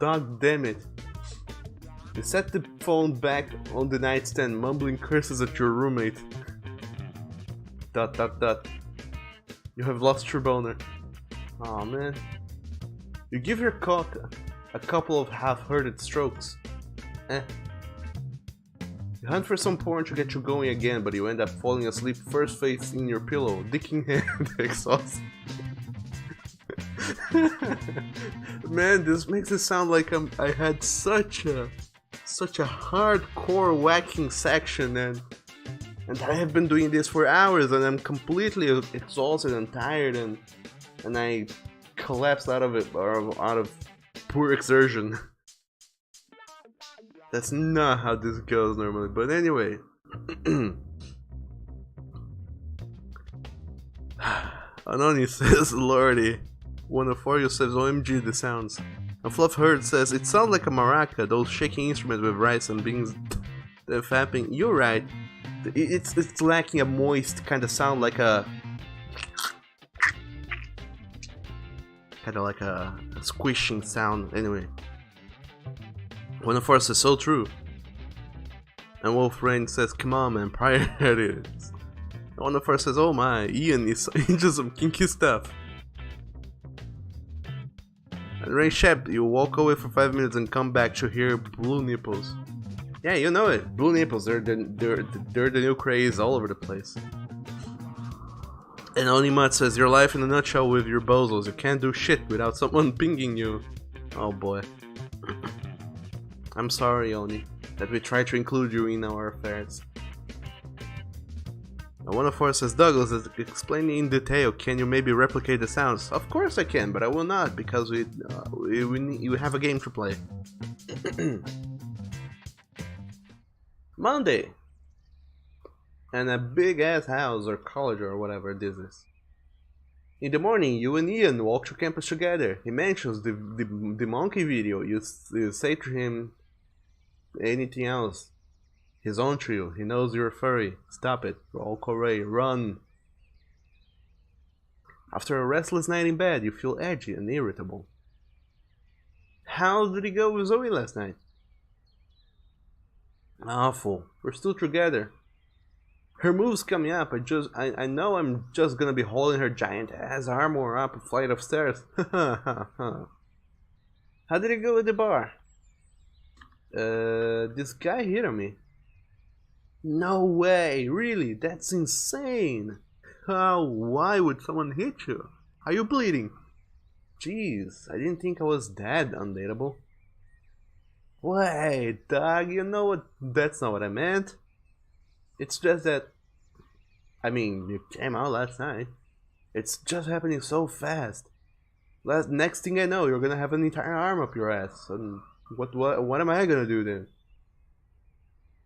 Dog damn it. You set the phone back on the nightstand, mumbling curses at your roommate. Dot dot dot. You have lost your boner. Aw, man. You give your cock a couple of half-hearted strokes. You hunt for some porn to get you going again, but you end up falling asleep first face in your pillow, dicking hand exhausted. Man, this makes it sound like I had such a hardcore whacking section, and I have been doing this for hours, and I'm completely exhausted and tired, and I collapsed out of it, or out of poor exertion. That's not how this goes normally, but anyway. Anony says, Lordy. One of you says, OMG, the sounds. And Fluff Herd says, it sounds like a maraca, those shaking instruments with rice and beans fapping. You're right. It's lacking a moist kind of sound, like a... kind of like a squishing sound. Anyway. One of us is so true. And Wolf Rain says, come on man, priorities. And one of first says, oh my, Ian is into some kinky stuff. And Rain Shep, you walk away for 5 minutes and come back to hear blue nipples. Yeah, you know it. Blue nipples, they're the new craze all over the place. And Onimat says, your life in a nutshell with your bozos. You can't do shit without someone pinging you. Oh boy. I'm sorry, Oni, that we try to include you in our affairs. And one of us says, Douglas, explain in detail, can you maybe replicate the sounds? Of course I can, but I will not, because we have a game to play. Monday! And a big ass house or college or whatever this is. In the morning, you and Ian walk to campus together. He mentions the monkey video. You say to him anything else. He's on to you. He knows you're a furry. Stop it. Roll Corey. Run. After a restless night in bed, you feel edgy and irritable. How did it go with Zoe last night? Awful. We're still together. Her moves coming up. I know I'm just gonna be holding her giant ass armor up a flight of stairs. How did it go at the bar? This guy hit on me. No way, really? That's insane. Why would someone hit you? Are you bleeding? Jeez, I didn't think I was that undateable. Wait, dog, you know what? That's not what I meant. It's just that, I mean, you came out last night. It's just happening so fast. Next thing I know, you're gonna have an entire arm up your ass. And what am I gonna do then?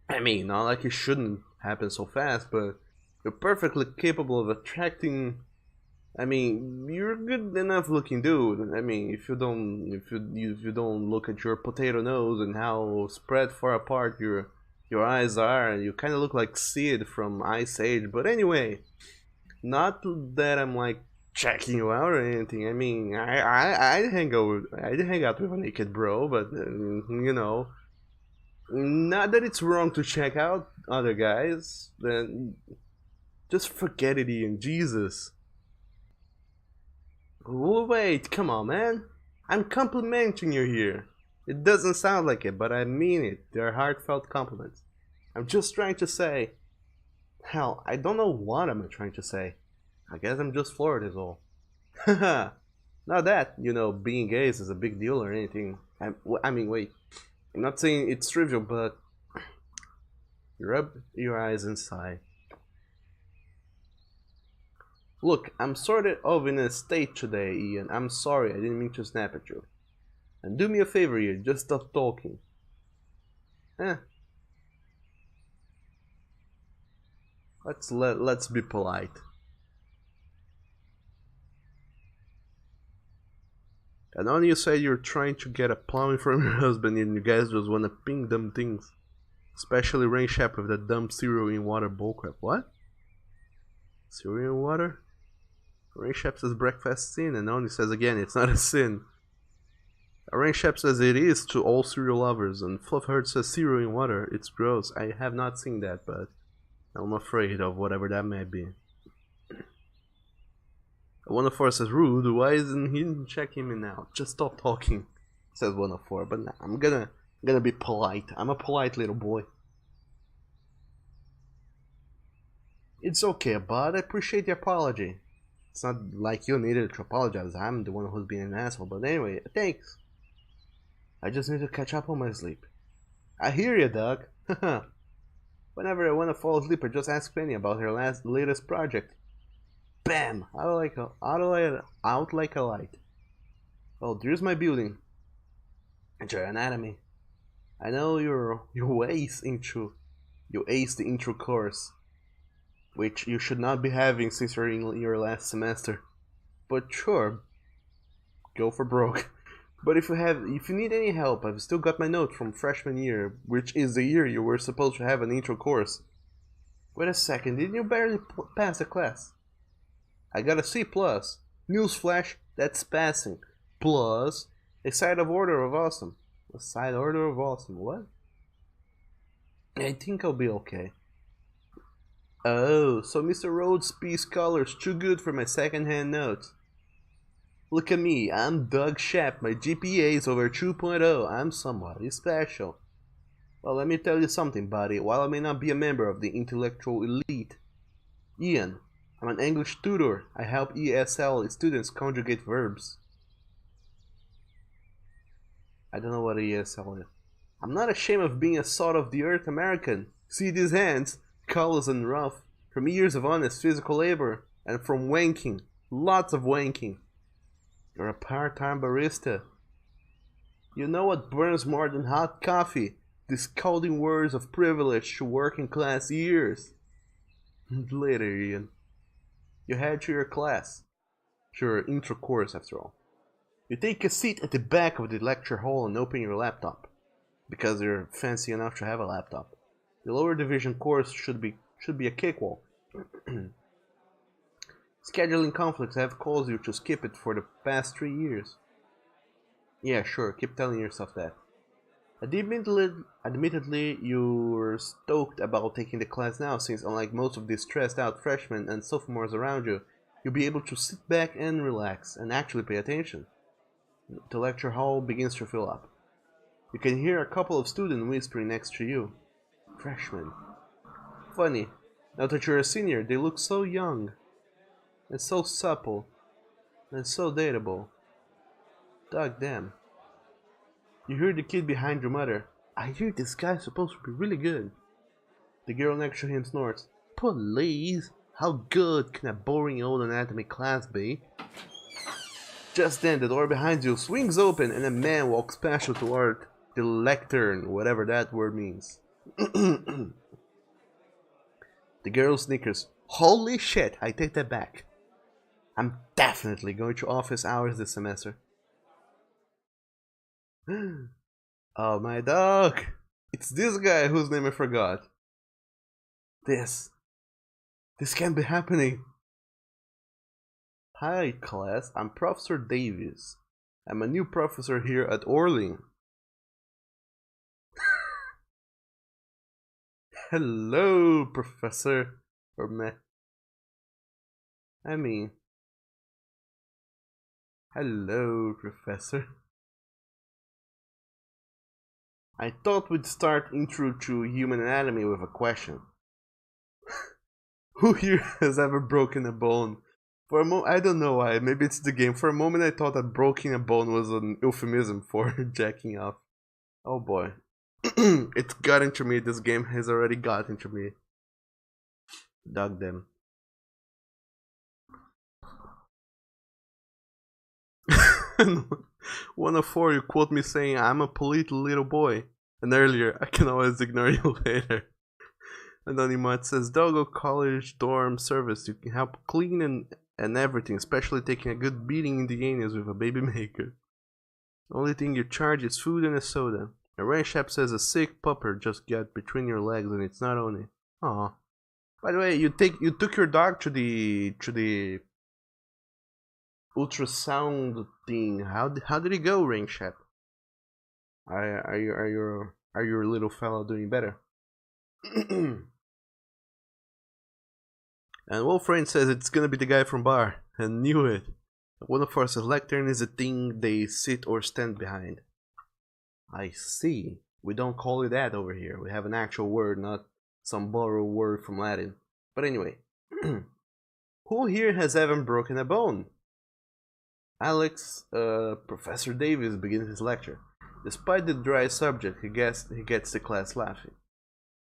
I mean, not like it shouldn't happen so fast, but you're perfectly capable of attracting. I mean, you're a good enough looking dude. I mean, if you don't look at your potato nose and how spread far apart your eyes are, you kind of look like Sid from Ice Age. But anyway, not that I'm like checking you out or anything. I mean, I hang out with a naked bro, but you know. Not that it's wrong to check out other guys, then just forget it, Ian. Jesus. Wait, come on, man. I'm complimenting you here. It doesn't sound like it, but I mean it. They're heartfelt compliments. I'm just trying to say. Hell, I don't know what I'm trying to say. I guess I'm just floored is all. Haha. Not that, you know, being gay is a big deal or anything. I mean, wait. I'm not saying it's trivial, but you rub your eyes and sigh. Look, I'm sort of in a state today, Ian. I'm sorry, I didn't mean to snap at you. And do me a favor here, just stop talking. Let's be polite. And only you say you're trying to get a plumbing from your husband and you guys just wanna ping dumb things. Especially Rain Shep with that dumb cereal in water bullcrap. What? Cereal in water? Rain Shep says breakfast sin and only says again it's not a sin. Rain Shep says it is to all cereal lovers and Fluffheart says cereal in water. It's gross. I have not seen that, but I'm afraid of whatever that may be. One of four says, rude, why isn't he checking me now? Just stop talking, says one of four. But nah, I'm gonna be polite. I'm a polite little boy. It's okay, bud. I appreciate the apology. It's not like you needed to apologize. I'm the one who's being an asshole. But anyway, thanks. I just need to catch up on my sleep. I hear you, Doug. Whenever I want to fall asleep, I just ask Penny about her latest project. Bam! Out like a light. Oh, there's my building. Enjoy anatomy. I know you aced the intro course, which you should not be having since you're in your last semester. But sure, go for broke. But if you need any help, I've still got my note from freshman year, which is the year you were supposed to have an intro course. Wait a second, didn't you barely pass the class? I got a C+. Newsflash, that's passing. Plus, a side order of awesome. A side order of awesome, what? I think I'll be okay. Oh, so Mr. Rhodes' Peace Color's too good for my second-hand notes. Look at me, I'm Doug Shep, my GPA is over 2.0, I'm somebody special. Well, let me tell you something, buddy, while I may not be a member of the intellectual elite, Ian, I'm an English tutor, I help ESL students conjugate verbs. I don't know what ESL is. I'm not ashamed of being a salt-of-the-earth American. See these hands, callous and rough, from years of honest physical labor, and from wanking, lots of wanking. You're a part-time barista. You know what burns more than hot coffee? The scalding words of privilege to working-class ears. Later, Ian. You head to your class. Your intro course, after all. You take a seat at the back of the lecture hall and open your laptop, because you're fancy enough to have a laptop. The lower division course should be a cakewalk. Scheduling conflicts have caused you to skip it for the past 3 years. Yeah, sure, keep telling yourself that. Admittedly, you're stoked about taking the class now, since unlike most of the stressed out freshmen and sophomores around you, you'll be able to sit back and relax and actually pay attention. The lecture hall begins to fill up. You can hear a couple of students whispering next to you. Freshmen. Funny, now that you're a senior, they look so young, and so supple, and so dateable. Dog damn. You hear the kid behind your mother. I hear this guy's supposed to be really good. The girl next to him snorts. Please, how good can a boring old anatomy class be? Just then, the door behind you swings open and a man walks past you toward the lectern, whatever that word means. The girl snickers. Holy shit, I take that back. I'm definitely going to office hours this semester. Oh, my dog! It's this guy whose name I forgot. This can't be happening. Hi, class. I'm Professor Davis. I'm a new professor here at Orling. Hello, Professor. Or me. I mean, hello, Professor. I thought we'd start intro to human anatomy with a question. Who here has ever broken a bone? For a moment, I don't know why, maybe it's the game. For a moment I thought that breaking a bone was an euphemism for jacking off. Oh boy. It's got into me, this game has already got into me. Dog them. One of four, you quote me saying I'm a polite little boy. And earlier, I can always ignore you later. Anonymous says, Doggo College dorm service. You can help clean and everything, especially taking a good beating in the anus with a baby maker. The only thing you charge is food and a soda. A Ray Shep says a sick pupper just got between your legs and it's not on it. Aw. By the way, you took your dog to the ultrasound thing. How did it go, Ring Shep? Are your little fellow doing better? And Wolfrain says it's gonna be the guy from bar. I knew it. One of our lectern is a thing they sit or stand behind. I see. We don't call it that over here. We have an actual word, not some borrowed word from Latin. But anyway. Who here has ever broken a bone? Professor Davis begins his lecture. Despite the dry subject, he gets the class laughing.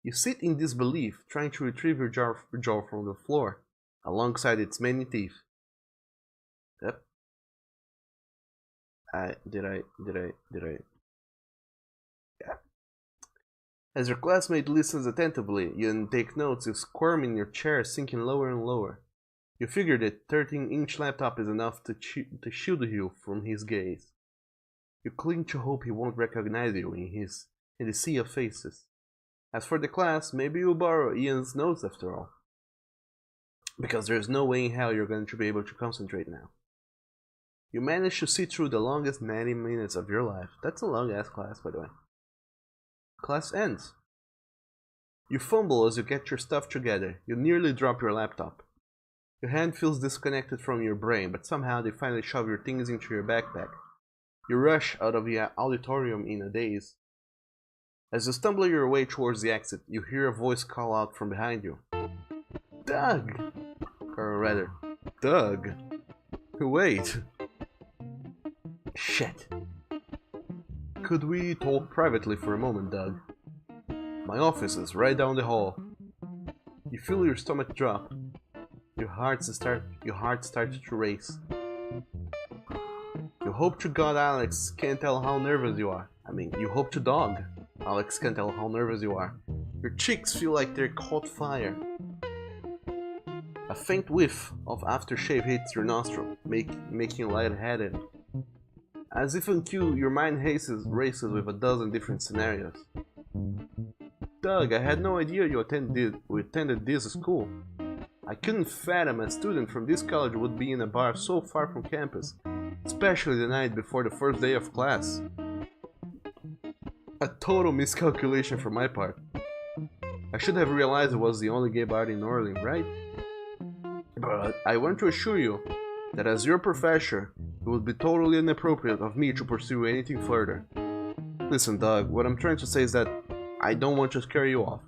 You sit in disbelief, trying to retrieve your jaw from the floor, alongside its many teeth. Yep. Did I? Yeah. As your classmate listens attentively, you take notes, you squirm in your chair, sinking lower and lower. You figure that 13-inch laptop is enough to shield you from his gaze. You cling to hope he won't recognize you in the sea of faces. As for the class, maybe you'll borrow Ian's notes after all. Because there's no way in hell you're going to be able to concentrate now. You manage to sit through the longest 90 minutes of your life. That's a long ass class, by the way. Class ends. You fumble as you get your stuff together. You nearly drop your laptop. Your hand feels disconnected from your brain, but somehow they finally shove your things into your backpack. You rush out of the auditorium in a daze. As you stumble your way towards the exit, you hear a voice call out from behind you. Doug! Or rather, Doug. Wait. Shit. Could we talk privately for a moment, Doug? My office is right down the hall. You feel your stomach drop. Your heart starts to race. You hope to God Alex can't tell how nervous you are. You hope to dog Alex can't tell how nervous you are. Your cheeks feel like they're caught fire. A faint whiff of aftershave hits your nostril, making you lightheaded. As if on cue, your mind races with a dozen different scenarios. Doug, I had no idea you attended this school. I couldn't fathom a student from this college would be in a bar so far from campus, especially the night before the first day of class. A total miscalculation from my part. I should have realized it was the only gay bar in Orleans, right? But I want to assure you that as your professor, it would be totally inappropriate of me to pursue anything further. Listen, Doug, what I'm trying to say is that I don't want to scare you off.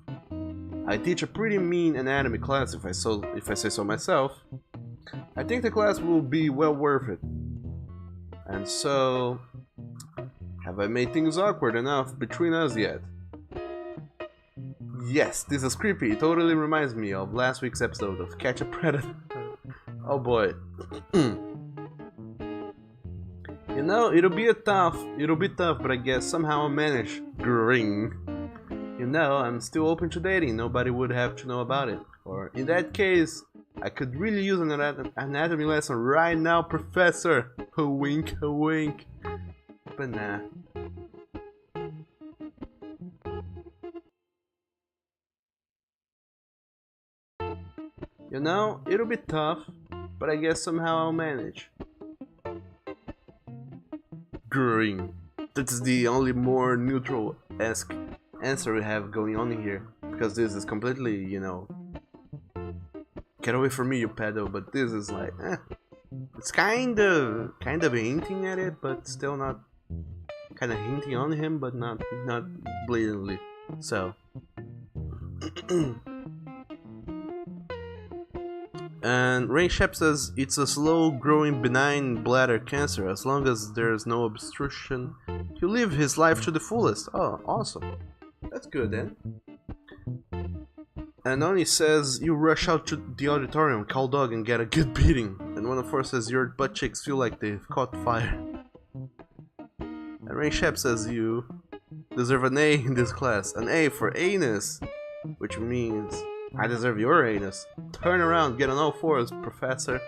I teach a pretty mean anatomy class if I say so myself. I think the class will be well worth it. And so, have I made things awkward enough between us yet? Yes, this is creepy. It totally reminds me of last week's episode of Catch a Predator. Oh boy. You know, it'll be tough, but I guess somehow I'll manage. Gring. You know, I'm still open to dating, nobody would have to know about it. Or, in that case, I could really use an anatomy lesson right now, Professor! A wink, a wink. But nah. You know, it'll be tough, but I guess somehow I'll manage. Green. That's the only more neutral-esque answer we have going on here, because this is completely, you know, get away from me, you pedo. But this is like, it's kind of hinting at it, but still not, kind of hinting on him, but not blatantly. So, and Rain Shep says it's a slow-growing benign bladder cancer. As long as there's no obstruction, he'll live his life to the fullest. Oh, awesome. That's good then. And Oni says you rush out to the auditorium, call Dog, and get a good beating. And 104 says your butt cheeks feel like they've caught fire. And Rain Shep says you deserve an A in this class. An A for anus, which means I deserve your anus. Turn around, get on all fours, Professor.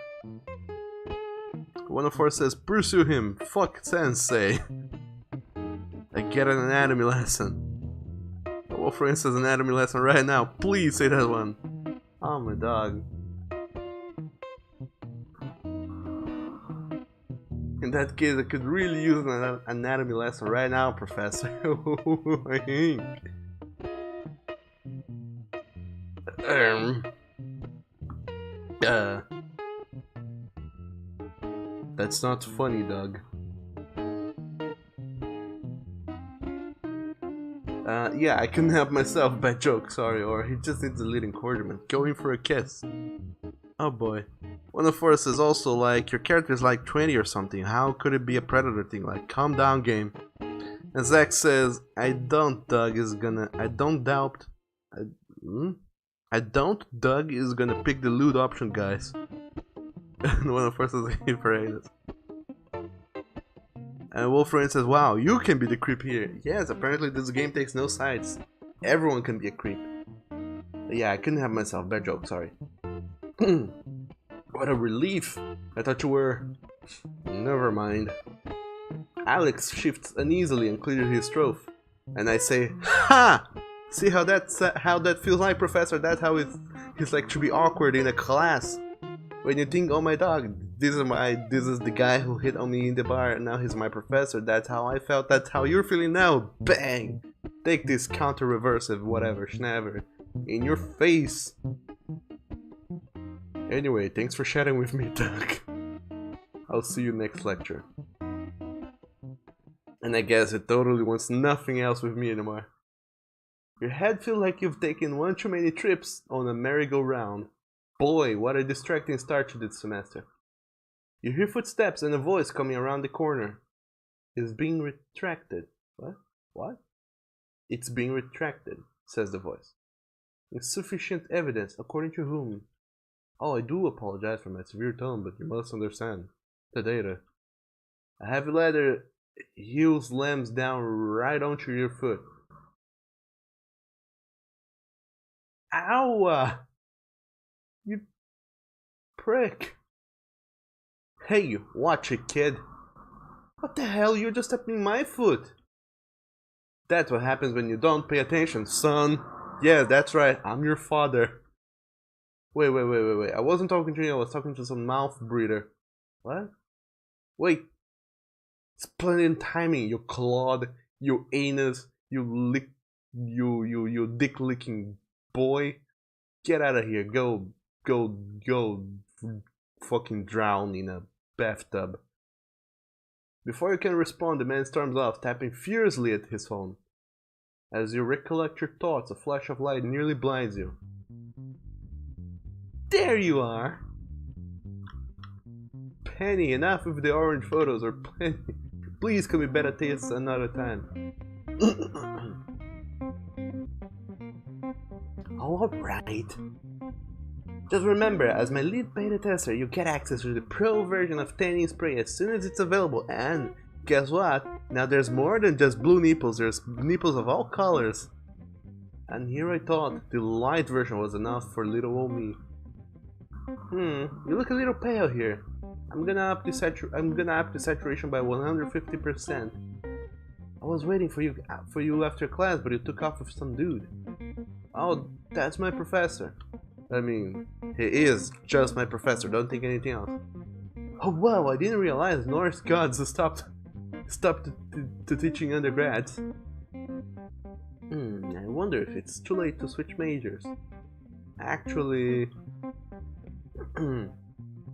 104 says pursue him, fuck sensei. I get an anatomy lesson. Well, for instance, anatomy lesson right now. Please say that one. Oh my dog. In that case, I could really use an anatomy lesson right now, Professor. That's not funny, Doug. Yeah, I couldn't help myself. Bad joke, sorry. Or he just needs a little encouragement. Going for a kiss. Oh boy. 104 says also, like, your character is like 20 or something. How could it be a predator thing? Like, calm down, game. And Zach says, I don't Doug is gonna pick the loot option, guys. And 104 says, he parades. And Wolfrain says, wow, you can be the creep here. Yes, apparently this game takes no sides. Everyone can be a creep. Yeah, I couldn't have myself. Bad joke, sorry. What a relief. I thought you were... Never mind. Alex shifts uneasily and clears his throat. And I say, ha! See how that feels like, Professor? That's how it's like to be awkward in a class. When you think, oh my dog, this is the guy who hit on me in the bar, and now he's my professor. That's how I felt. That's how you're feeling now. Bang! Take this counter reversive, whatever, schnever. In your face. Anyway, thanks for chatting with me, Doug. I'll see you next lecture. And I guess it totally wants nothing else with me anymore. Your head feels like you've taken one too many trips on a merry-go-round. Boy, what a distracting start to this semester. You hear footsteps and a voice coming around the corner. It's being retracted. What? What? It's being retracted, says the voice. Insufficient evidence, according to whom? Oh, I do apologize for my severe tone, but you must understand the data. A heavy leather heel slams down right onto your foot. Ow! You prick! Hey, watch it, kid. What the hell? You're just tapping my foot. That's what happens when you don't pay attention, son. Yeah, that's right. I'm your father. Wait. I wasn't talking to you. I was talking to some mouth breather. What? Wait. Splendid timing, you clod, you anus, you dick licking boy. Get out of here. Go fucking drown in a bathtub. Before you can respond, the man storms off, tapping furiously at his phone. As you recollect your thoughts, a flash of light nearly blinds you. There you are! Penny, enough with the orange photos, or Penny. Please come with better taste another time. Alright. Just remember, as my lead beta tester, you get access to the pro version of tanning spray as soon as it's available, and guess what? Now there's more than just blue nipples, there's nipples of all colors. And here I thought the light version was enough for little old me. You look a little pale here. I'm gonna up the saturation by 150%. I was waiting for you after class, but you took off with some dude. Oh, that's my professor. I mean, he is just my professor, don't think anything else. Oh wow, I didn't realize Norse gods stopped to teaching undergrads. I wonder if it's too late to switch majors. Actually,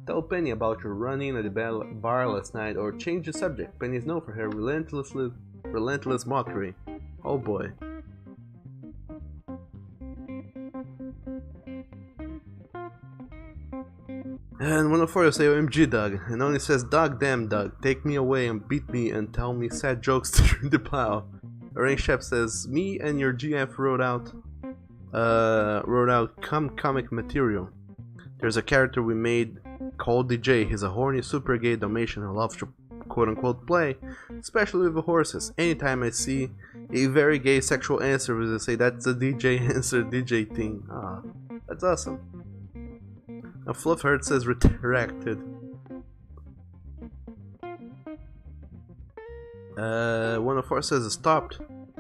tell Penny about your run-in at the bar last night, or change the subject. Penny is known for her relentless mockery. Oh boy. And 104 will say OMG Doug, and only says Doug, damn Doug, take me away and beat me and tell me sad jokes through the plow. Rain Shep says, me and your GF wrote out comic material. There's a character we made called DJ. He's a horny, super gay Dalmatian who loves to quote-unquote play, especially with the horses. Anytime I see a very gay sexual answer, we say that's a DJ answer, DJ thing. Ah, that's awesome. A Fluffheart says retracted. 104 says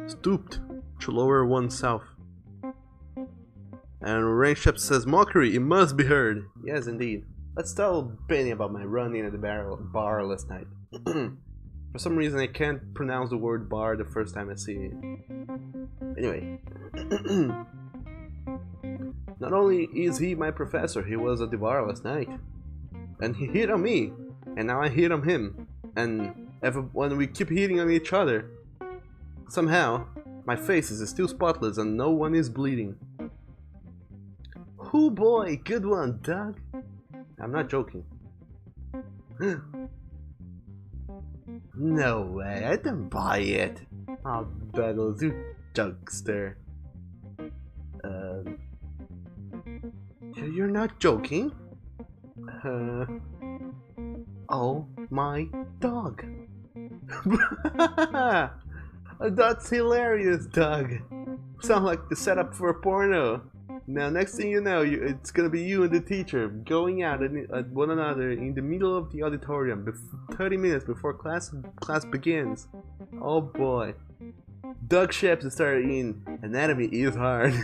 stooped to lower oneself. And Rainshep says mockery, it must be heard. Yes, indeed. Let's tell Penny about my run-in at the bar last night. For some reason I can't pronounce the word bar the first time I see it. Anyway. Not only is he my professor, he was at the bar last night. And he hit on me. And now I hit on him. And when we keep hitting on each other, somehow, my face is still spotless and no one is bleeding. Oh boy, good one, Doug. I'm not joking. No way, I don't buy it. Oh, Buggles, you jokester. You're not joking? Oh my dog. That's hilarious, Doug. Sound like the setup for a porno. Now, next thing you know, it's gonna be you and the teacher going out at one another in the middle of the auditorium 30 minutes before class begins. Oh boy. Doug Sheps started in Anatomy is Hard.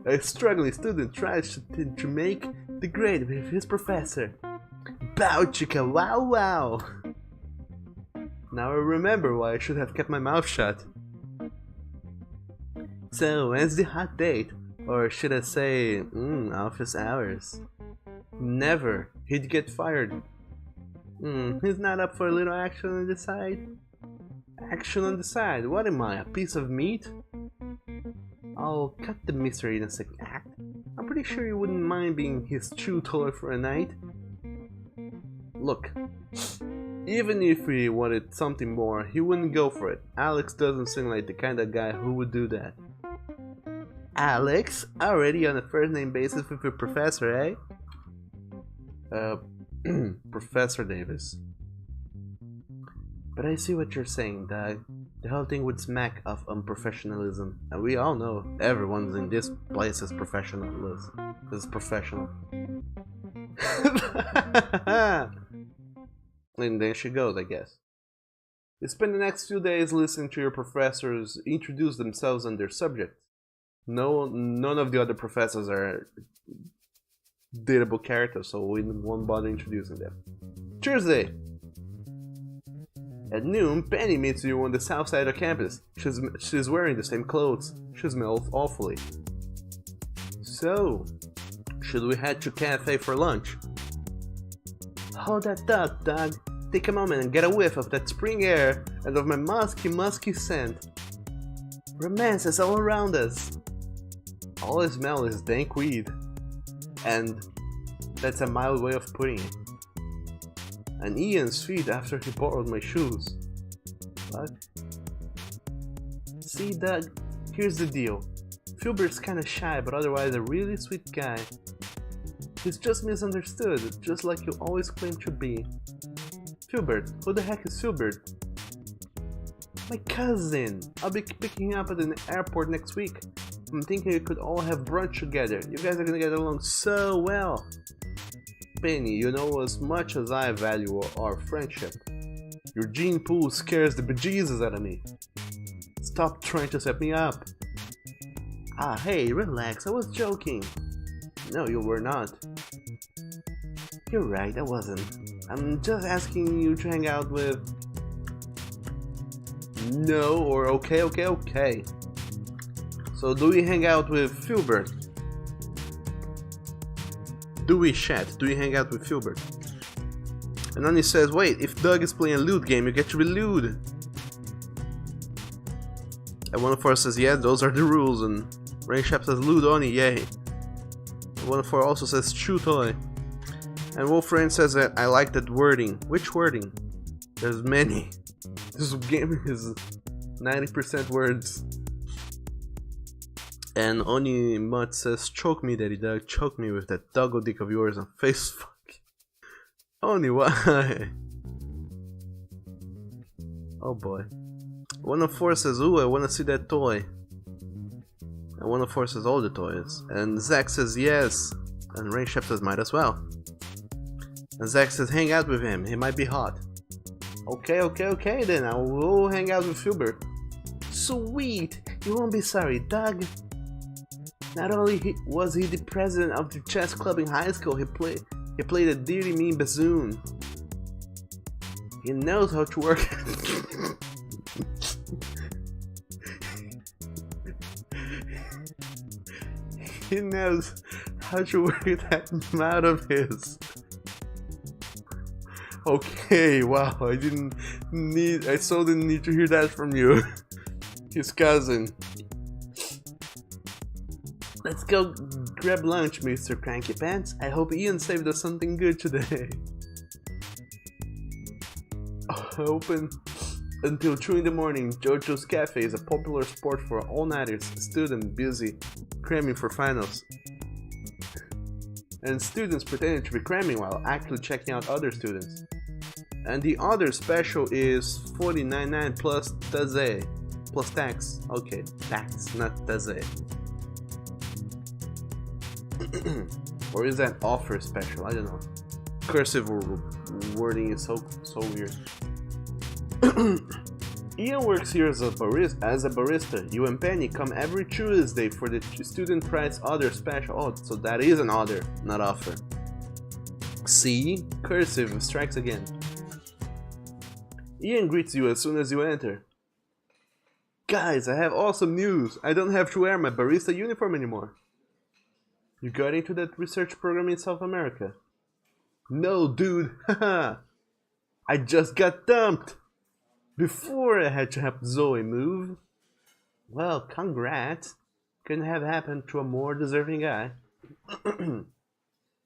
A struggling student tries to make the grade with his professor. Bow chicka wow wow. Now I remember why I should have kept my mouth shut. So, when's the hot date? Or should I say, office hours. Never. He'd get fired. He's not up for a little action on the side? Action on the side? What am I, a piece of meat? I'll cut the mystery in a second act. I'm pretty sure you wouldn't mind being his tutor for a night. Look, even if he wanted something more, he wouldn't go for it. Alex doesn't seem like the kind of guy who would do that. Alex? Already on a first name basis with your professor, eh? Professor Davis. But I see what you're saying, Doug. The whole thing would smack of unprofessionalism. And we all know everyone in this place is professional. Is professional. And then she goes, I guess. You spend the next few days listening to your professors introduce themselves and their subjects. None of the other professors are dateable characters, so we won't bother introducing them. Tuesday! At noon, Penny meets you on the south side of campus. She's wearing the same clothes. She smells awfully. So, should we head to cafe for lunch? Hold that thought, Doug. Take a moment and get a whiff of that spring air and of my musky scent. Romance is all around us. All I smell is dank weed. And that's a mild way of putting it. And Ian's feet after he borrowed my shoes. What? See, Doug, here's the deal. Filbert's kinda shy, but otherwise a really sweet guy. He's just misunderstood, just like you always claim to be. Filbert? Who the heck is Filbert? My cousin! I'll be picking him up at an airport next week. I'm thinking we could all have brunch together. You guys are gonna get along so well. Penny, you know as much as I value our friendship. Your gene pool scares the bejesus out of me. Stop trying to set me up. Ah, hey, relax, I was joking. No, you were not. You're right, I wasn't. I'm just asking you to hang out with... No, or okay. So do we hang out with Filbert? Do we chat? Do we hang out with Filbert? And then he says, wait, if Doug is playing a lewd game, you get to be lewd. And one of us says, yeah, those are the rules. And Rainshap says, lewd only, yay. And one of us also says, chew toy. And Wolfrain says that I like that wording. Which wording? There's many. This game is 90% words. And Oni Mutt says, choke me, Daddy Doug, choke me with that doggo dick of yours and face fuck. Oni, why? Oh boy. One of four says, ooh, I wanna see that toy. And one of four says, all the toys. And Zach says, yes. And Rainshap says, might as well. And Zach says, hang out with him, he might be hot. Okay, then I will hang out with Filbert. Sweet, you won't be sorry, Doug. Not only was he the president of the chess club in high school, he played a dirty mean bassoon. He knows how to work. He knows how to work that mouth of his. Okay, wow, I so didn't need to hear that from you. His cousin. Let's go grab lunch, Mr. Cranky Pants. I hope Ian saved us something good today. Open until 2 in the morning. Jojo's Cafe is a popular spot for all-nighters, students busy cramming for finals. And students pretending to be cramming while actually checking out other students. And the other special is $49.99 plus taxe. Plus tax. Okay, tax, not taxe. Or is that offer special? I don't know. Cursive wording is so weird. Ian works here as a barista. You and Penny come every Tuesday for the student price other special. Oh, so that is an other, not offer. See? Cursive strikes again. Ian greets you as soon as you enter. Guys, I have awesome news. I don't have to wear my barista uniform anymore. You got into that research program in South America? No, dude, haha! I just got dumped! Before I had to help Zoe move. Well, congrats. Couldn't have happened to a more deserving guy.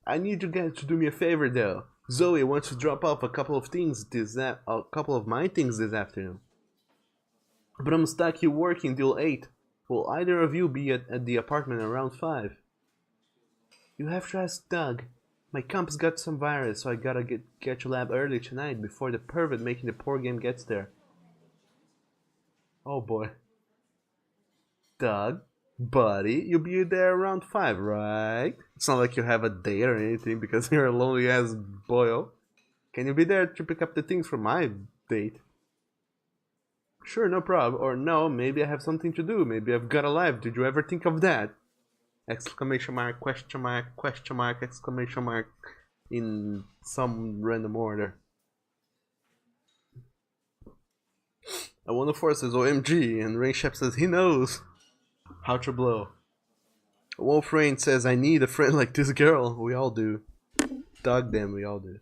I need you guys to do me a favor though. Zoe wants to drop off a couple of my things this afternoon. But I'm stuck here working till 8. Will either of you be at the apartment around 5? You have to ask Doug. My comp's got some virus, so I gotta get to lab early tonight before the pervert making the poor game gets there. Oh boy. Doug, buddy, you'll be there around 5, right? It's not like you have a date or anything because you're a lonely ass boyo. Can you be there to pick up the things for my date? Sure, no problem. Or no, maybe I have something to do. Maybe I've got a life. Did you ever think of that? Exclamation mark, question mark, exclamation mark in some random order. I wanna force says OMG and Rainshep says he knows how to blow. Wolf Rain says I need a friend like this girl. We all do. Dog them, we all do.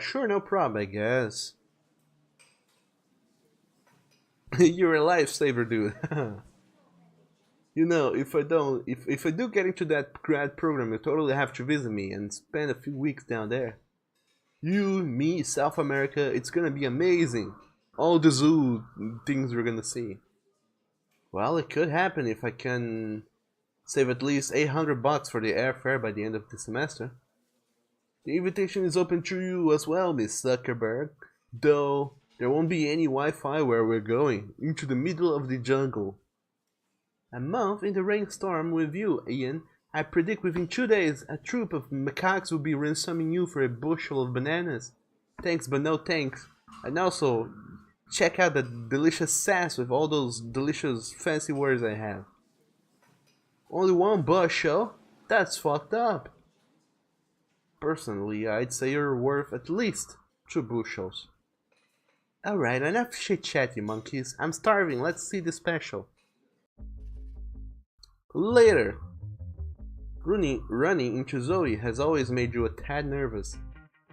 Sure, no problem, I guess. You're a lifesaver, dude. You know, if I do get into that grad program, you totally have to visit me and spend a few weeks down there. You, me, South America, it's gonna be amazing. All the zoo things we're gonna see. Well, it could happen if I can save at least $800 for the airfare by the end of the semester. The invitation is open to you as well, Miss Zuckerberg. Though there won't be any Wi-Fi where we're going, into the middle of the jungle. A month in the rainstorm with you, Ian. I predict within 2 days a troop of macaques will be ransoming you for a bushel of bananas. Thanks, but no thanks. And also, check out the delicious sass with all those delicious fancy words I have. Only one bushel? That's fucked up. Personally, I'd say you're worth at least 2 bushels. Alright, enough shit chat, you monkeys. I'm starving, let's see the special. Later. Running into Zoe has always made you a tad nervous.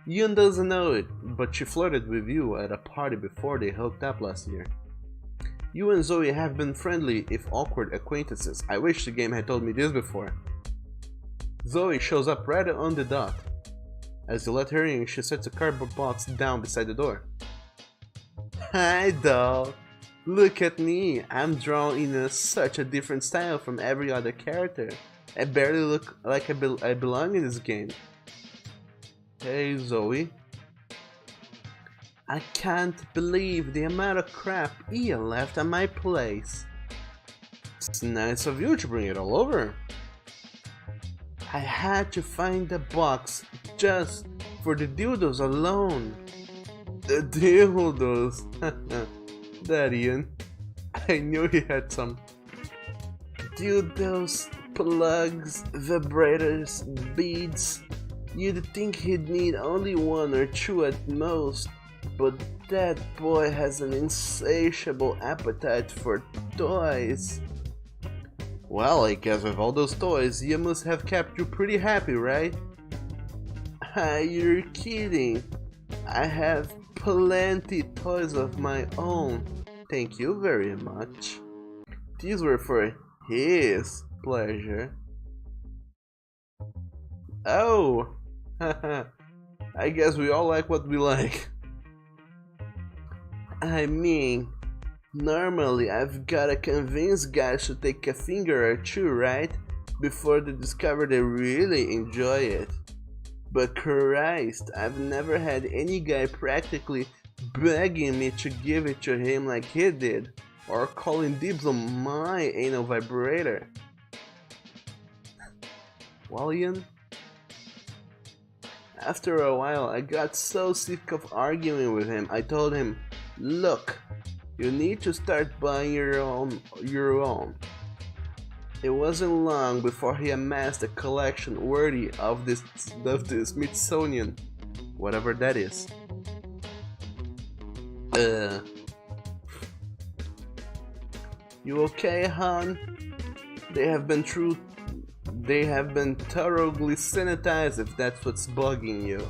Ian doesn't know it, but she flirted with you at a party before they hooked up last year. You and Zoe have been friendly, if awkward, acquaintances. I wish the game had told me this before. Zoe shows up right on the dot. As you let her in, she sets a cardboard box down beside the door. Hi, doll. Look at me. I'm drawn in such a different style from every other character. I barely look like I belong in this game. Hey, Zoe. I can't believe the amount of crap Ian left at my place. It's nice of you to bring it all over. I had to find the box just for the dildos alone. The dildos. That Ian. I knew he had some. Dildos, plugs, vibrators, beads. You'd think he'd need only 1 or 2 at most, but that boy has an insatiable appetite for toys. Well, I guess with all those toys, you must have kept you pretty happy, right? You're kidding. I have plenty toys of my own. Thank you very much. These were for his pleasure. Oh, I guess we all like what we like. I mean, normally I've gotta convince guys to take a finger or 2, right? Before they discover they really enjoy it. But Christ, I've never had any guy practically begging me to give it to him like he did, or calling dibs on my anal vibrator. Well, Ian, after a while I got so sick of arguing with him, I told him, look, you need to start buying your own. It wasn't long before he amassed a collection worthy of the Smithsonian, whatever that is. You okay, hon? They have been through They have been thoroughly sanitized if that's what's bugging you.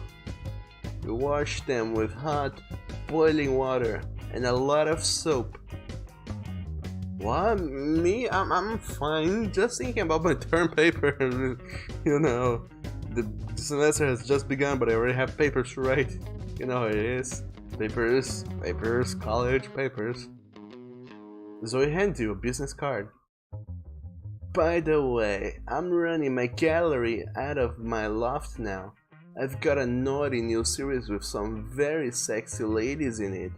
You wash them with hot, boiling water and a lot of soap. What? Me? I'm fine. Just thinking about my term paper. You know, the semester has just begun, but I already have papers to write. You know how it is. Papers, college papers. Zoe hands you a business card. By the way, I'm running my gallery out of my loft now. I've got a naughty new series with some very sexy ladies in it.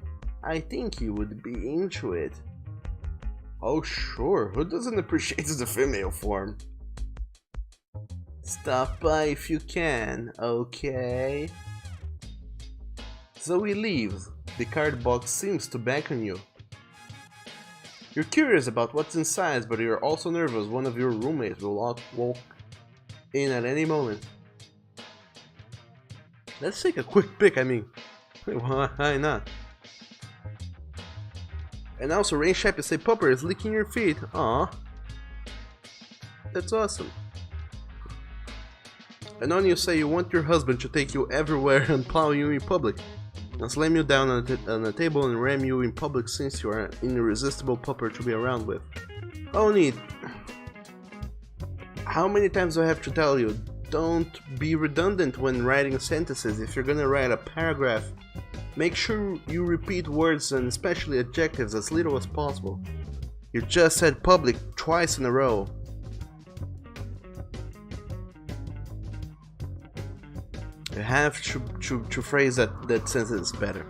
I think you would be into it. Oh sure, who doesn't appreciate the female form? Stop by if you can, okay? Zoe leaves. The card box seems to beckon you. You're curious about what's inside, but you're also nervous one of your roommates will walk in at any moment. Let's take a quick pic, I mean, why not? And also, Rain Shape say Popper is licking your feet. Aww. That's awesome. And on you say you want your husband to take you everywhere and plow you in public. And slam you down on a table and ram you in public since you are an irresistible pupper to be around with. Oh neat. How many times do I have to tell you? Don't be redundant when writing sentences. If you're gonna write a paragraph, make sure you repeat words and especially adjectives as little as possible. You just said public twice in a row. You have to phrase that sentence better.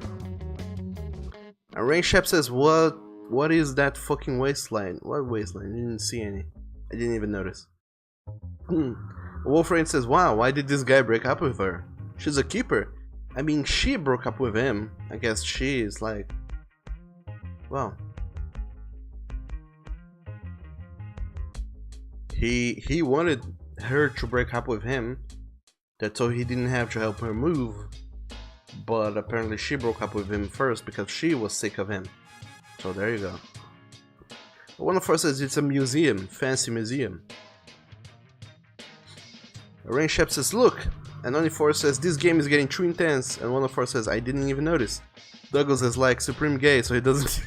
And Rain Shep says, what is that fucking waistline? What waistline? I didn't see any. I didn't even notice. Wolfrain says, wow, why did this guy break up with her? She's a keeper. I mean, she broke up with him. I guess she is like... Well... He wanted her to break up with him. That's so he didn't have to help her move. But apparently she broke up with him first because she was sick of him. So there you go. One of us says it's a museum. Fancy museum. Rain Shep says, look! And Only Four says, this game is getting too intense. And one of Four says, I didn't even notice. Douglas is like supreme gay, so he doesn't...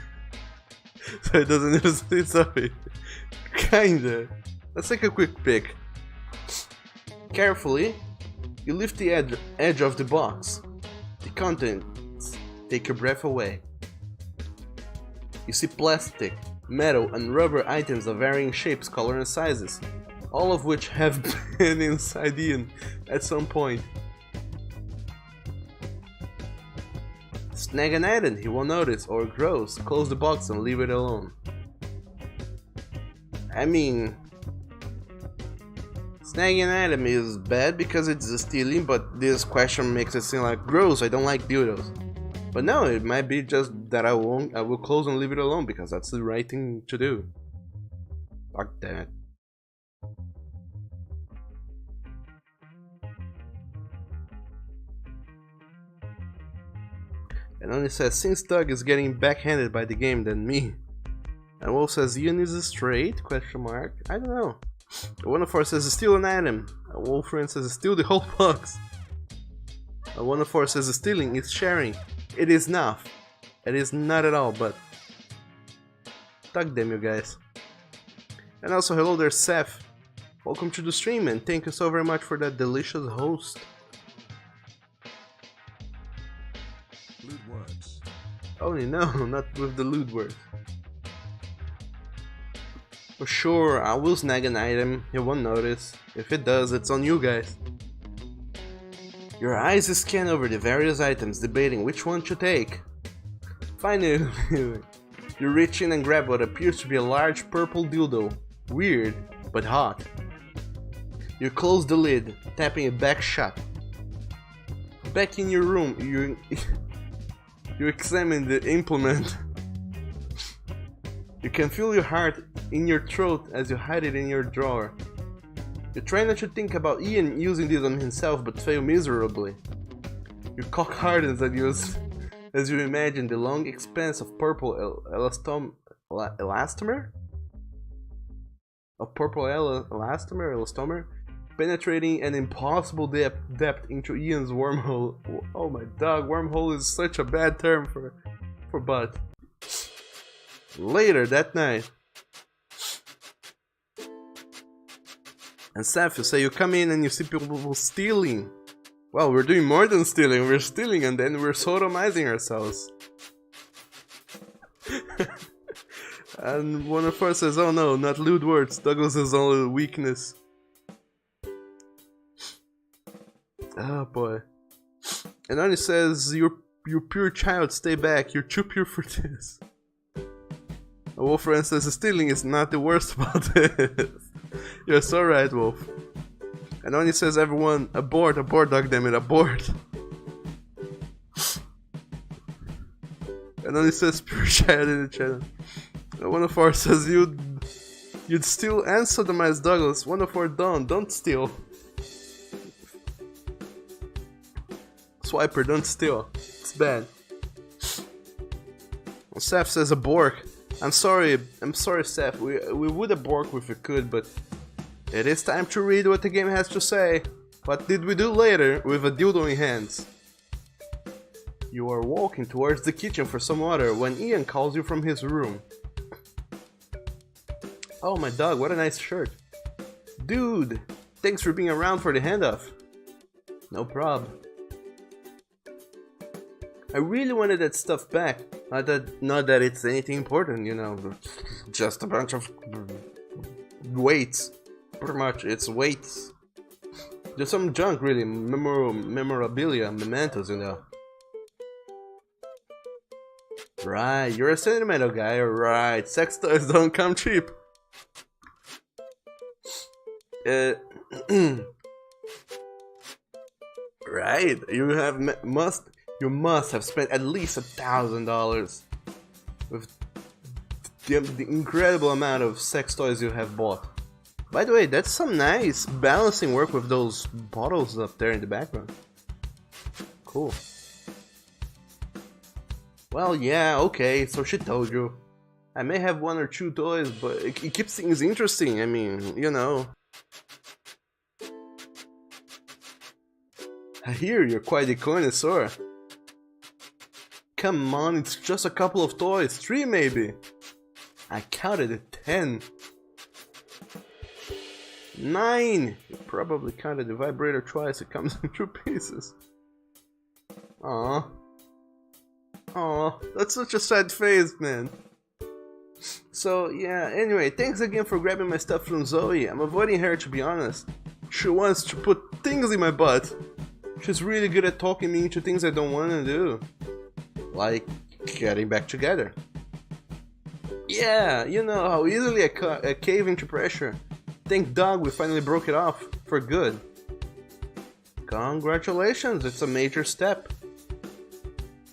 so he doesn't notice it, sorry. Kinda. Let's take a quick pic. Carefully, you lift the edge of the box. The contents take your breath away. You see plastic, metal, and rubber items of varying shapes, color, and sizes. All of which have been inside Ian at some point. Snag an item he won't notice or gross, close the box and leave it alone. I mean, snagging an item is bad because it's stealing, but this question makes it seem like gross, I don't like dildos. But no, it might be just that I will close and leave it alone because that's the right thing to do. Fuck that. And Only says, since Doug is getting backhanded by the game than me. And Wolf says, Ian is straight? Question mark. I don't know. One of Four says, steal an item. And Wolfriend says, steal the whole box. And One of Four says, stealing is sharing. It is not. It is not at all, but... Fuck them, you guys. And also, hello there, Seth. Welcome to the stream, and thank you so very much for that delicious host. Lewd words. Oh no, not with the lewd words. For sure, I will snag an item, he won't notice. If it does, it's on you guys. Your eyes scan over the various items, debating which one to take. Finally, you reach in and grab what appears to be a large purple dildo. Weird, but hot. You close the lid, tapping it back shut. Back in your room, you examine the implement. You can feel your heart in your throat as you hide it in your drawer. You try not to think about Ian using this on himself, but fail miserably. You cock hardens as you imagine the long expanse of purple elastomer? Of purple elastomer penetrating an impossible depth into Ian's wormhole. Oh my dog, wormhole is such a bad term for butt. Later that night. And Seth, you say you come in and you see people stealing. Well, we're doing more than stealing, we're stealing and then we're sodomizing ourselves. And one of us says, oh no, not lewd words, Douglas's only weakness. Oh boy. And then he says, you pure child, stay back, you're too pure for this. A wolf friend says, stealing is not the worst about this. You're so right, Wolf. And then he says, everyone, abort, dogdammit, abort. And then he says, pure child in the channel. And one of ours says, you'd steal and sodomize Douglas. One of our don't steal. Swiper, don't steal. It's bad. Seth says, abort. I'm sorry, Seth. We would abort if we could, but it is time to read what the game has to say. What did we do later with a dildo in hands? You are walking towards the kitchen for some water when Ian calls you from his room. Oh my dog, what a nice shirt. Dude, thanks for being around for the handoff. No prob. I really wanted that stuff back. Not that it's anything important, you know. Just a bunch of weights. Pretty much, it's weights. There's some junk, really. Memorabilia, mementos, you know. Right, you're a sentimental guy, right. Sex toys don't come cheap. Right, you must have spent at least $1,000 with the incredible amount of sex toys you have bought. By the way, that's some nice balancing work with those bottles up there in the background. Cool. Well, yeah, okay, so she told you. I may have one or two toys, but it keeps things interesting, I mean, you know. I hear you're quite a connoisseur. Come on, it's just a couple of toys, 3 maybe. I counted at 10. 9! You probably counted the vibrator twice, it comes in 2 pieces. Aww. Aw, that's such a sad face, man. So, yeah, anyway, thanks again for grabbing my stuff from Zoe. I'm avoiding her, to be honest. She wants to put things in my butt. She's really good at talking me into things I don't want to do. Like, getting back together. Yeah, you know how easily I cave into pressure. Thank Doug we finally broke it off, for good. Congratulations, it's a major step.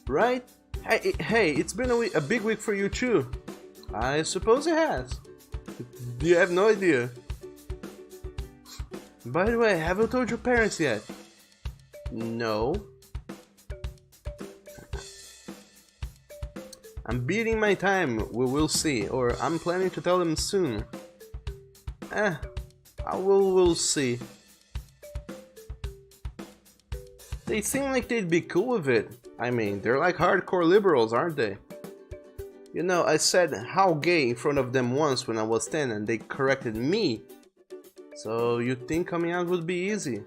Right? Hey, it's been a big week for you too. I suppose it has. You have no idea. By the way, haven't told your parents yet? No. I'm beating my time, we will see, or I'm planning to tell them soon. We'll see. They seem like they'd be cool with it. I mean, they're like hardcore liberals, aren't they? You know, I said how gay in front of them once when I was 10 and they corrected me. So you'd think coming out would be easy.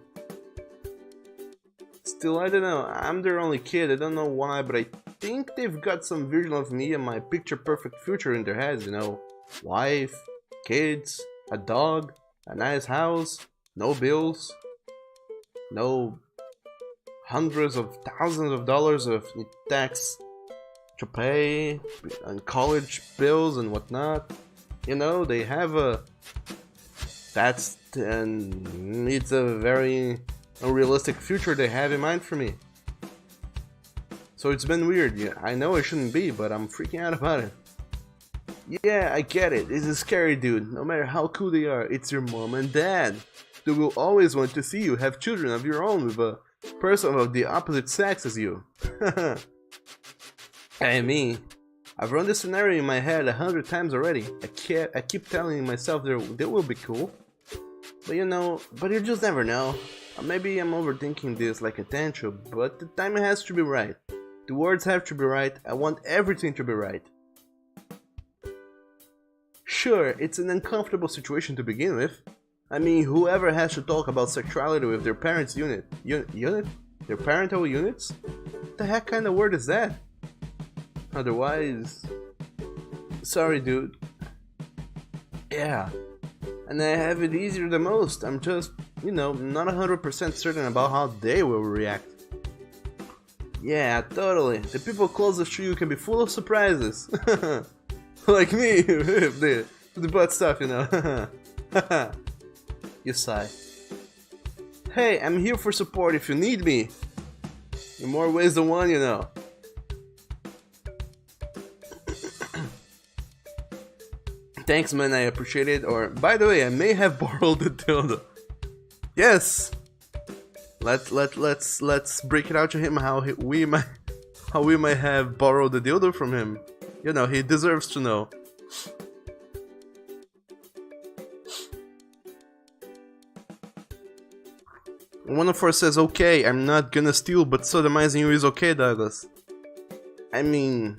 Still, I don't know, I'm their only kid, I don't know why, but I think they've got some vision of me and my picture perfect future in their heads, you know. Wife, kids, a dog, a nice house, no bills, no hundreds of thousands of dollars of tax to pay and college bills and whatnot. You know, they have and it's a very unrealistic future they have in mind for me. So it's been weird. Yeah, I know it shouldn't be, but I'm freaking out about it. Yeah, I get it. It's a scary, dude. No matter how cool they are, it's your mom and dad. They will always want to see you have children of your own with a person of the opposite sex as you. I mean, I've run this scenario in my head 100 times already. I keep telling myself they will be cool. But you just never know. Maybe I'm overthinking this like a tantrum, but the timing has to be right. The words have to be right. I want everything to be right. Sure, it's an uncomfortable situation to begin with. I mean, whoever has to talk about sexuality with their parents' unit? Their parental units? What the heck kind of word is that? Otherwise... Sorry, dude. Yeah. And I have it easier than most. I'm just, not 100% certain about how they will react. Yeah, totally. The people closest to you can be full of surprises. Like me, with the butt stuff, You sigh. Hey, I'm here for support if you need me. In more ways than one, Thanks, man, I appreciate it. Or, by the way, I may have borrowed the dildo. Yes. Let's break it out to him how we might have borrowed the dildo from him. He deserves to know. One of us says, okay, I'm not gonna steal, but sodomizing you is okay, Douglas. I mean...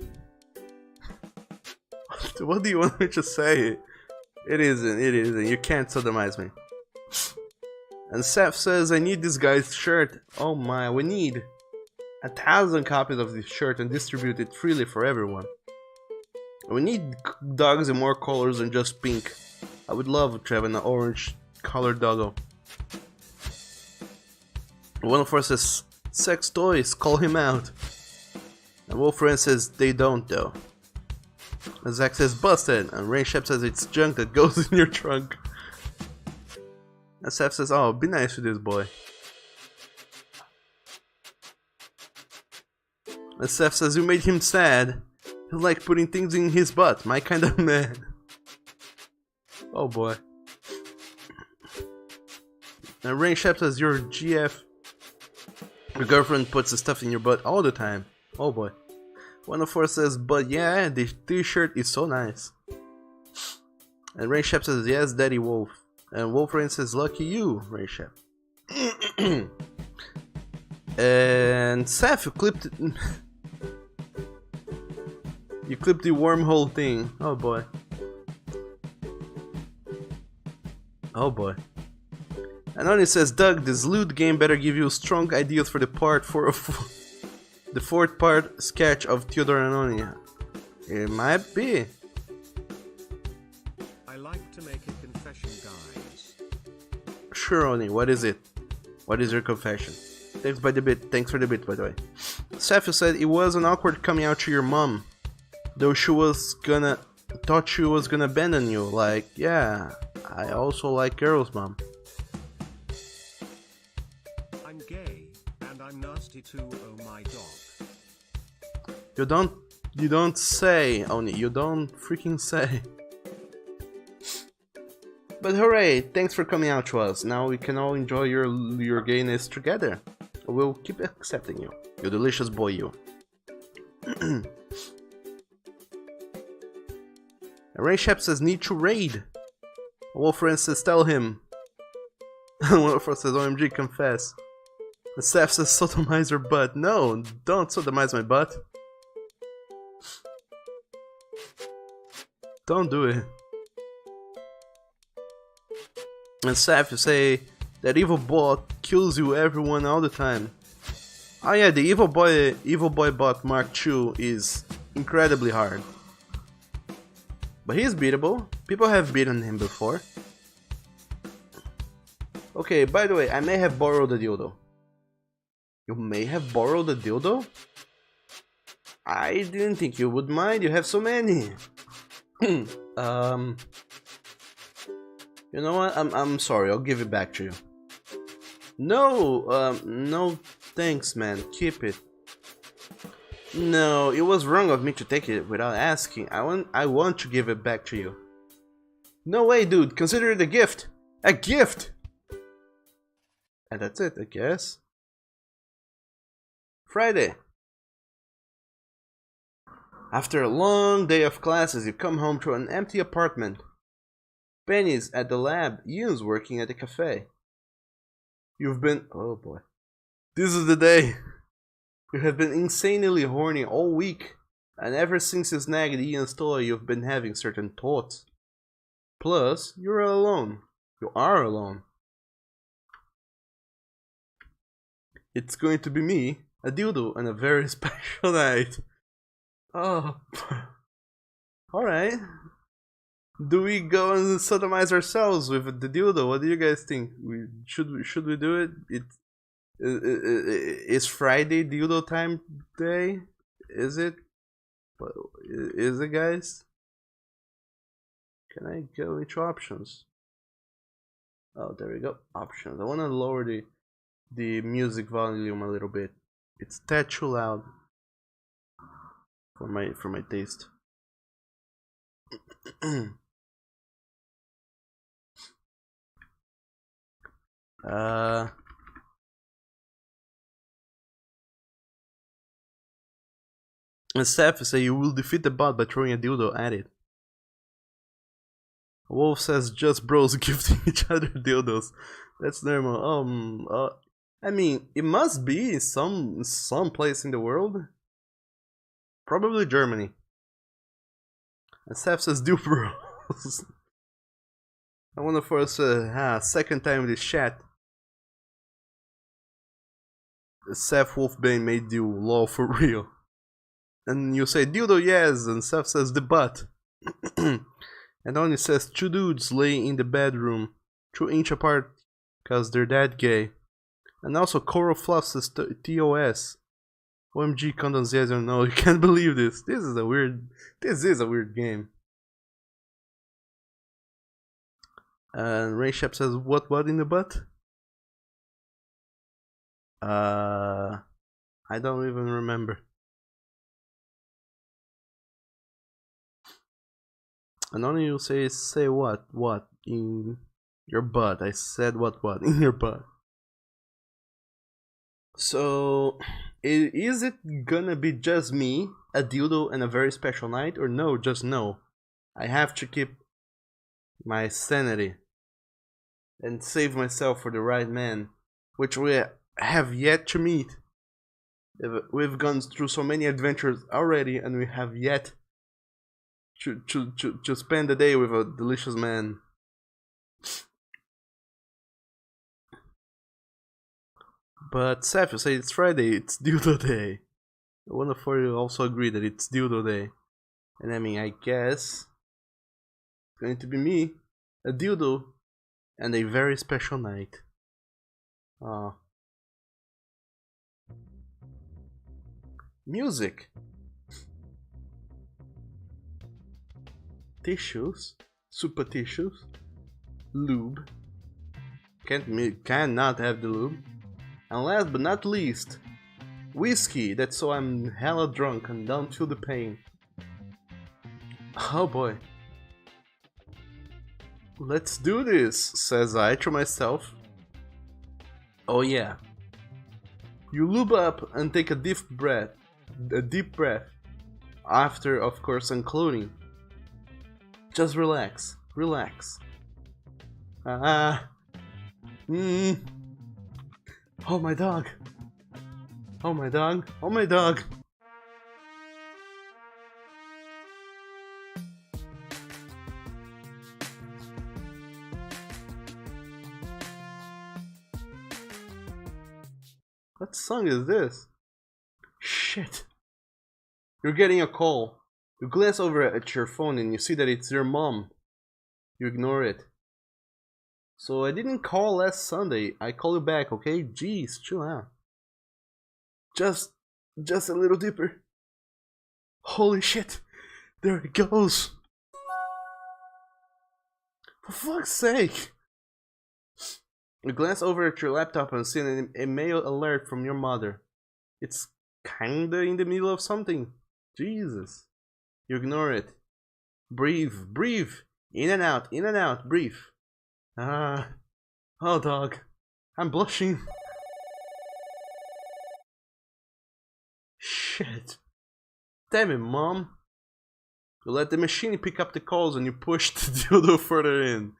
What do you want me to say? It isn't. You can't sodomize me. And Seth says, I need this guy's shirt. Oh my, we need 1,000 copies of this shirt and distribute it freely for everyone. We need dogs in more colors than just pink. I would love to have an orange colored doggo. One of us says, sex toys, call him out. And Wolfram says, they don't though. And Zach says, busted. And Rain Shep says, it's junk that goes in your trunk. And Seth says, oh, be nice to this boy. And Seth says, you made him sad. He's like putting things in his butt, my kind of man. Oh boy. And Rain Shep says, you're GF. Your girlfriend puts the stuff in your butt all the time. Oh boy. One of us says, but yeah, the t-shirt is so nice. And Rain Shep says, yes, Daddy Wolf. And Wolfrain says, lucky you, Rain Shep. And Seth, you clipped you clipped the wormhole thing. Oh boy. Oh boy. And Oni says, Doug, this loot game better give you strong ideas for the the fourth part sketch of Theodore and Oni. It might be. I like to make a confession, guys. Sure, Oni, what is it? What is your confession? Thanks for the bit, by the way. Seth said it was an awkward coming out to your mom. Though thought she was gonna abandon you. Like, yeah, I also like girls, mom. I'm gay, and I'm nasty too, oh my dog. You don't say, Oni, you don't freaking say. But hooray, thanks for coming out to us. Now we can all enjoy your gayness together. We'll keep accepting you. You delicious boy, you. Ray Shep says, need to raid. Wolfram says, tell him. Wolfram says, OMG, confess. And Seth says, sodomize your butt. No, don't sodomize my butt. Don't do it. And Seth, you say, that evil bot kills you everyone all the time. Oh yeah, the evil boy bot Mark II is incredibly hard. But he's beatable. People have beaten him before. Okay, by the way, I may have borrowed a dildo. You may have borrowed a dildo? I didn't think you would mind, you have so many. You know what? I'm sorry, I'll give it back to you. No, no thanks, man. Keep it. No, it was wrong of me to take it without asking. I want to give it back to you. No way, dude. Consider it a gift. A gift! And that's it, I guess. Friday. After a long day of classes, you come home to an empty apartment. Penny's at the lab, Ian's working at the cafe. You've been... oh boy. This is the day. You have been insanely horny all week, and ever since you snagged Ian's toy you've been having certain thoughts. Plus, you're alone. You are alone. It's going to be me, a dildo, and a very special night. Oh... alright. Do we go and sodomize ourselves with the dildo? What do you guys think? Should we do it? It's Friday dildo time day? Is it? Is it, guys? Can I go into options? Oh, there we go. Options. I want to lower the music volume a little bit. It's that too loud for my taste. And Seth says you will defeat the bot by throwing a dildo at it. Wolf says just bros gifting each other dildos. That's normal. I mean, it must be some place in the world. Probably Germany. And Seth says do bros. I wonder for us second time in this chat. Seth Wolfbane made you lol for real. And you say dildo yes, and Seth says the butt. And only says two dudes lay in the bedroom 2 inch apart cause they're that gay. And also Coral Fluff says TOS. OMG condoms yes or no, you can't believe this. This is a weird game. And Ray Shep says what in the butt? I don't even remember. And only you say what in your butt. I said what in your butt. So is it gonna be just me, a dildo, and a very special night, or no? Just no. I have to keep my sanity and save myself for the right man, which we have yet to meet. We've gone through so many adventures already, and we have yet to spend the day with a delicious man. But Seth, you say it's Friday, it's dildo day. I wonder if you also agree that it's dildo day. And I mean, I guess it's going to be me, a dildo, and a very special night. Music. Tissues, super tissues, lube. Cannot have the lube. And last but not least, whiskey. That's so I'm hella drunk and don't feel the pain. Oh boy. Let's do this, says I to myself. Oh yeah. You lube up and take a deep breath. After, of course, unclothing. Just relax. Oh my dog. What song is this? Shit. You're getting a call. You glance over at your phone and you see that it's your mom. You ignore it. So I didn't call last Sunday. I call you back, okay? Jeez, chill out. Just a little deeper. Holy shit. There it goes. For fuck's sake. You glance over at your laptop and see a mail alert from your mother. It's kinda in the middle of something. Jesus. You ignore it. Breathe. In and out, breathe. Oh dog. I'm blushing. Shit. Damn it, mom. You let the machine pick up the calls and you push the dildo further in.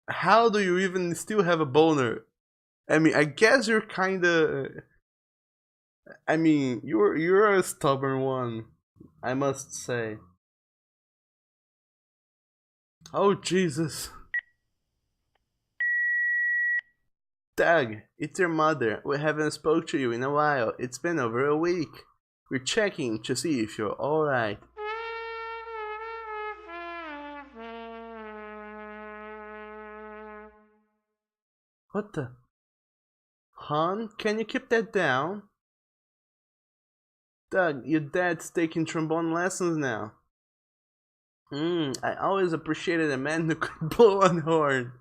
How do you even still have a boner? I mean, I guess you're kinda... I mean, you're a stubborn one, I must say. Oh, Jesus. Doug, it's your mother. We haven't spoke to you in a while. It's been over a week. We're checking to see if you're alright. What the? Hon, can you keep that down? Doug, your dad's taking trombone lessons now. I always appreciated a man who could blow on horn.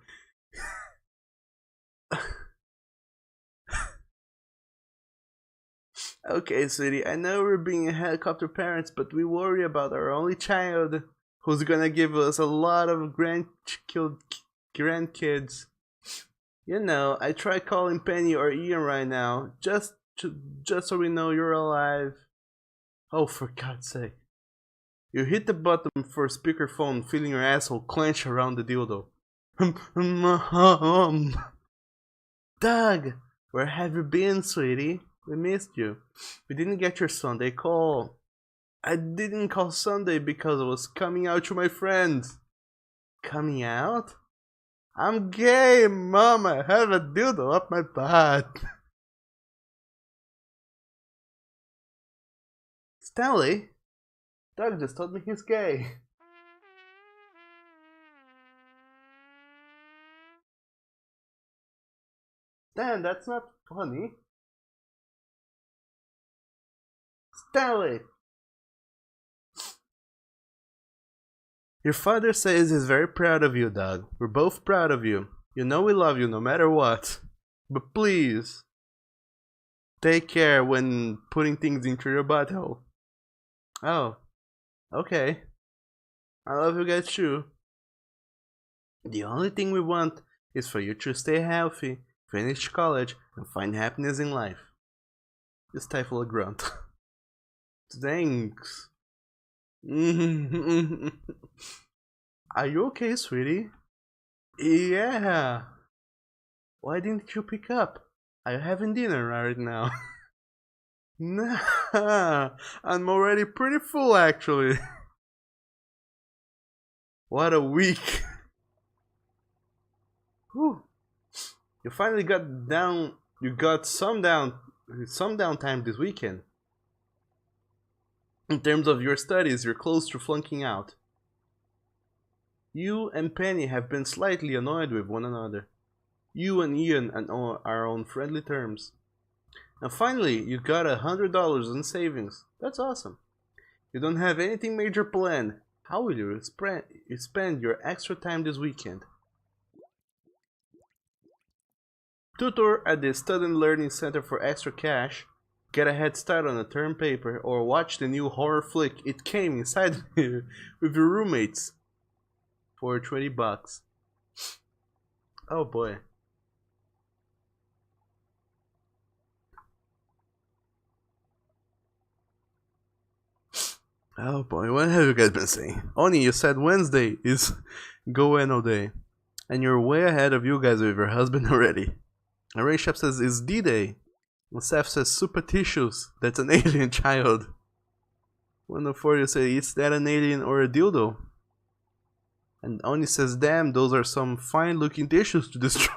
Okay, sweetie, I know we're being helicopter parents, but we worry about our only child who's gonna give us a lot of grandkids. You know, I try calling Penny or Ian right now, just so we know you're alive. Oh, for God's sake. You hit the button for speakerphone, feeling your asshole clench around the dildo. Doug, where have you been, sweetie? We missed you. We didn't get your Sunday call. I didn't call Sunday because I was coming out to my friends. Coming out? I'm gay, Mom. I have a dildo up my butt. Stanley? Doug just told me he's gay. Dan, that's not funny. Stanley! Your father says he's very proud of you, Doug. We're both proud of you. You know we love you no matter what. But please, take care when putting things into your butthole. Oh, okay. I love you guys too. The only thing we want is for you to stay healthy, finish college, and find happiness in life. Just stifle a grunt. Thanks. Are you okay, sweetie? Yeah. Why didn't you pick up? I'm having dinner right now. Nah, I'm already pretty full actually. What a week. Whew. You finally got some downtime this weekend. In terms of your studies, you're close to flunking out. You and Penny have been slightly annoyed with one another. You and Ian are on friendly terms. And finally, you got $100 in savings. That's awesome. You don't have anything major planned. How will you spend your extra time this weekend? Tutor at the Student Learning Center for extra cash. Get a head start on a term paper, or watch the new horror flick It Came Inside with your roommates for $20. Oh boy. Oh boy, what have you guys been saying? Oni, you said Wednesday is Goeno Day, and you're way ahead of you guys with your husband already. And Ray Shep says it's D-Day. And Seth says super tissues. That's an alien child. 104 you say, is that an alien or a dildo? And Oni says, damn, those are some fine looking tissues to destroy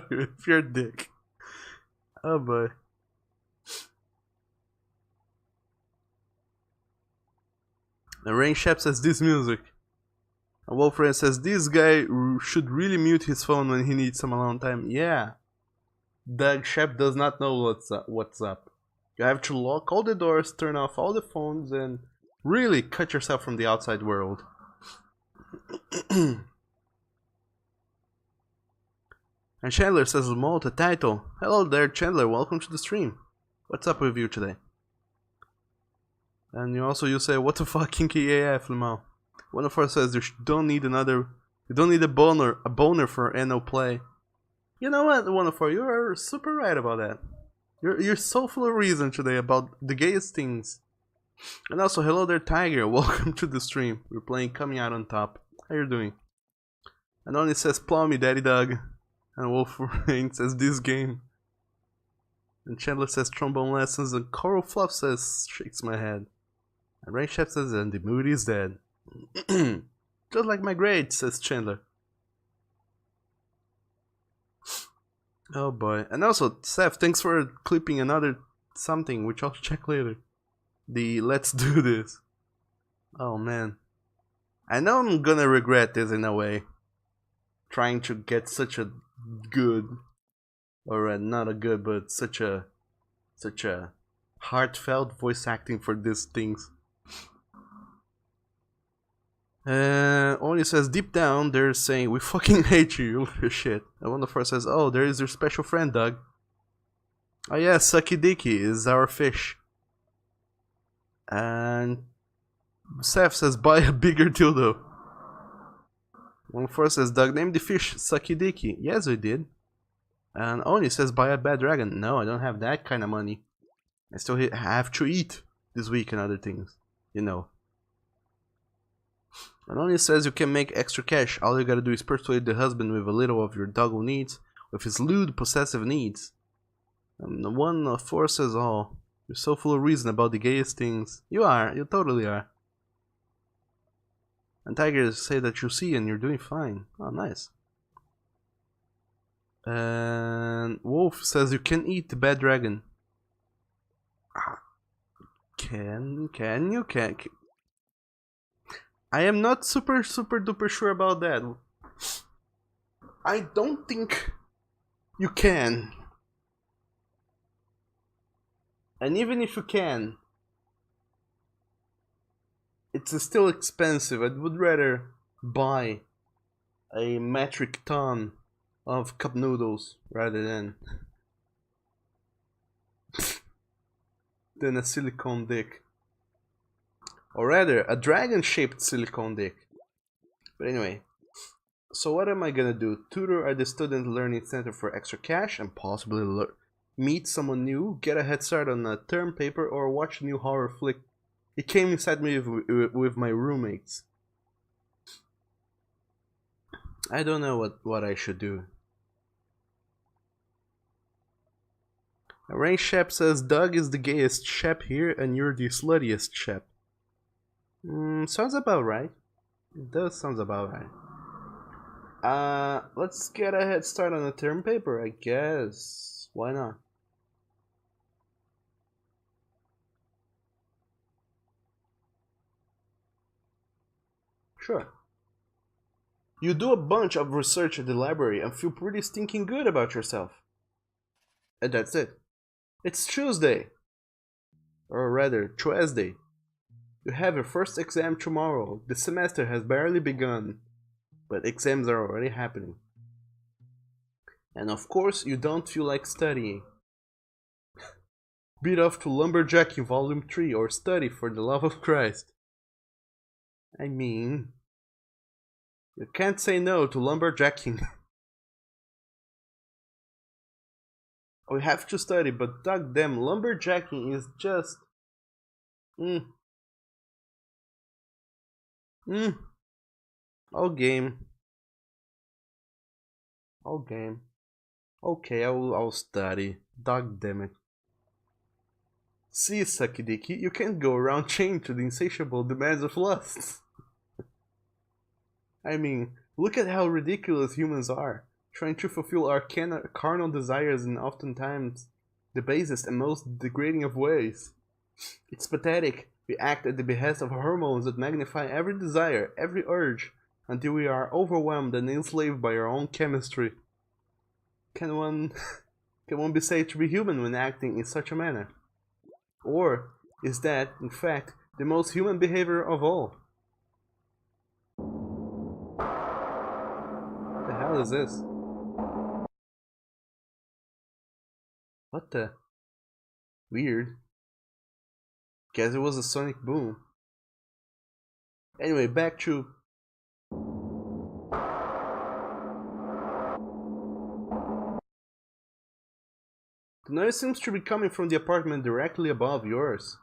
with your dick. Oh boy. And Rain Shep says this music. And Wolfram says this guy should really mute his phone when he needs some alone time. Yeah. Doug Shep does not know what's up. You have to lock all the doors, turn off all the phones, and really cut yourself from the outside world. And Chandler says, Remote, a title. Hello there, Chandler. Welcome to the stream. What's up with you today? And you say, what the fuck, kinky AF, Lamau. 104 says, you don't need a boner for NO play. You know what, 104, you are super right about that. You're so full of reason today about the gayest things. And also, hello there, Tiger. Welcome to the stream. We're playing Coming Out on Top. How you doing? And only says plow me, Daddy Dog. And Wolf Rain says this game. And Chandler says trombone lessons. And Coral Fluff says shakes my head. And Rain Chef says and the mood is dead. Just like my grades, says Chandler. Oh boy. And also, Seth, thanks for clipping another something, which I'll check later. The let's do this. Oh man. I know I'm gonna regret this in a way. Trying to get such a good, or not a good, but such a heartfelt voice acting for these things. Only says deep down they're saying we fucking hate you, you little shit. And one of us says, oh, there is your special friend, Doug. Oh yeah, Sucky Dicky is our fish. And Seth says buy a bigger dildo. One first says Doug named the fish Sucky Dicky. Yes, we did. And Oni says buy a bad dragon. No, I don't have that kind of money. I still have to eat this week and other things, you know. And Oni says you can make extra cash. All you gotta do is persuade the husband with a little of your doggo needs, with his lewd possessive needs. And the one forces all. You're so full of reason about the gayest things. You are. You totally are. And tigers say that you see and you're doing fine. Oh, nice. And Wolf says you can eat the bad dragon. Can you? I am not super duper sure about that. I don't think you can. And even if you can, it's still expensive. I would rather buy a metric ton of cup noodles rather than a silicone dick. Or rather, a dragon-shaped silicone dick. But anyway, so what am I gonna do? Tutor at the Student Learning Center for extra cash and possibly meet someone new, get a head start on a term paper, or watch a new horror flick. It came inside me with my roommates. I don't know what I should do. Rain Shep says Doug is the gayest Shep here and you're the sluttiest Shep. Sounds about right. It does sounds about right. Let's get a head start on a term paper, I guess. Why not? Sure. You do a bunch of research at the library and feel pretty stinking good about yourself. And that's it. It's Tuesday. Or rather, Tuesday. You have your first exam tomorrow. The semester has barely begun, but exams are already happening. And of course, you don't feel like studying. Beat off to Lumberjacking Volume 3 or study for the love of Christ. I mean, you can't say no to lumberjacking. We have to study, but goddamn, lumberjacking is just... All game. Okay, I'll study. Dog damn it. See, Sucky Dicky, you can't go around chained to the insatiable demands of lust. I mean, look at how ridiculous humans are, trying to fulfill our carnal desires in oftentimes the basest and most degrading of ways. It's pathetic. We act at the behest of hormones that magnify every desire, every urge, until we are overwhelmed and enslaved by our own chemistry. Can one be said to be human when acting in such a manner? Or is that, in fact, the most human behavior of all? What the hell is this? What the? Weird. Guess it was a sonic boom. Anyway, back to... The noise seems to be coming from the apartment directly above yours.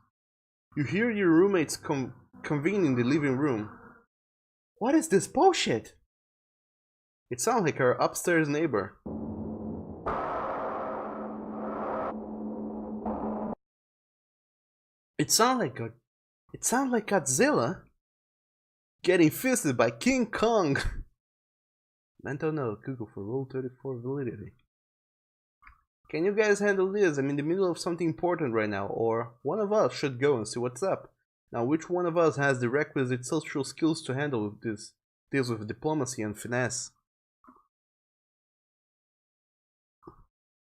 You hear your roommates convene in the living room. What is this bullshit? It sounds like our upstairs neighbor. It sounds like Godzilla getting fisted by King Kong. Mental note, Google for Rule 34 validity. Can you guys handle this? I'm in the middle of something important right now, or one of us should go and see what's up. Now, which one of us has the requisite social skills to handle this with diplomacy and finesse?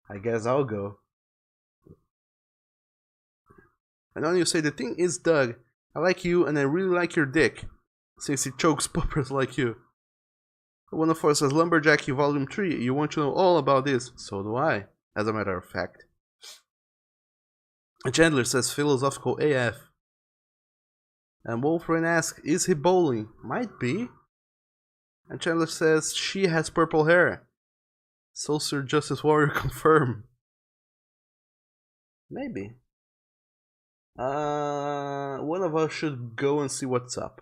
I guess I'll go. And then you say, the thing is, Doug, I like you and I really like your dick, since he chokes puppers like you. One of us has Lumberjacky Volume 3, you want to know all about this. So do I, as a matter of fact. Chandler says philosophical AF. And Wolfram asks, is he bowling? Might be. And Chandler says, she has purple hair. Social Justice Warrior confirm. Maybe. One of us should go and see what's up.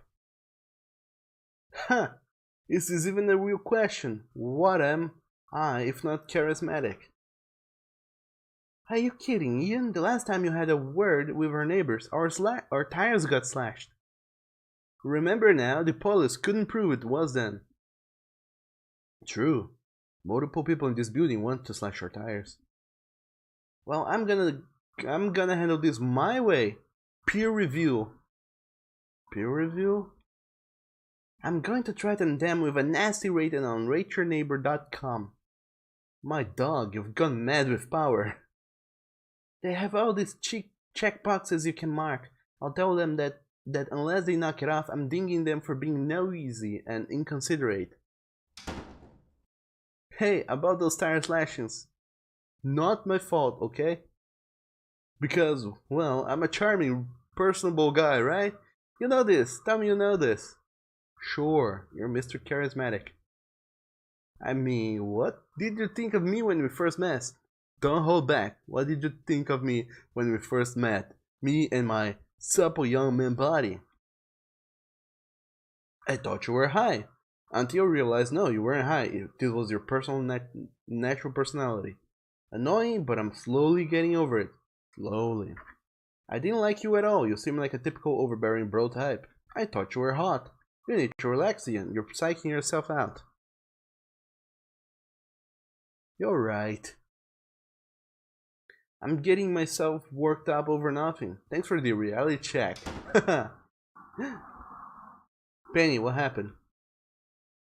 Huh. Is this even a real question? What am I, if not charismatic? Are you kidding, Ian? The last time you had a word with our neighbors, our tires got slashed. Remember now, the police couldn't prove it was then. True. Multiple people in this building want to slash our tires. Well, I'm gonna handle this my way. Peer review. Peer review? I'm going to threaten them with a nasty rating on rateyourneighbor.com. My dog, you've gone mad with power. They have all these check boxes you can mark. I'll tell them that unless they knock it off, I'm dinging them for being noisy and inconsiderate. Hey, about those tire slashings. Not my fault, okay? Because, well, I'm a charming, personable guy, right? You know this. Tell me you know this. Sure, you're Mr. Charismatic. I mean, what did you think of me when we first met? Don't hold back. What did you think of me when we first met? Me and my supple young man body. I thought you were high. Until you realized, no, you weren't high. This was your personal natural personality. Annoying, but I'm slowly getting over it. Slowly. I didn't like you at all. You seem like a typical overbearing bro type. I thought you were hot. You need to relax, Ian. You're psyching yourself out. You're right. I'm getting myself worked up over nothing. Thanks for the reality check. Penny, what happened?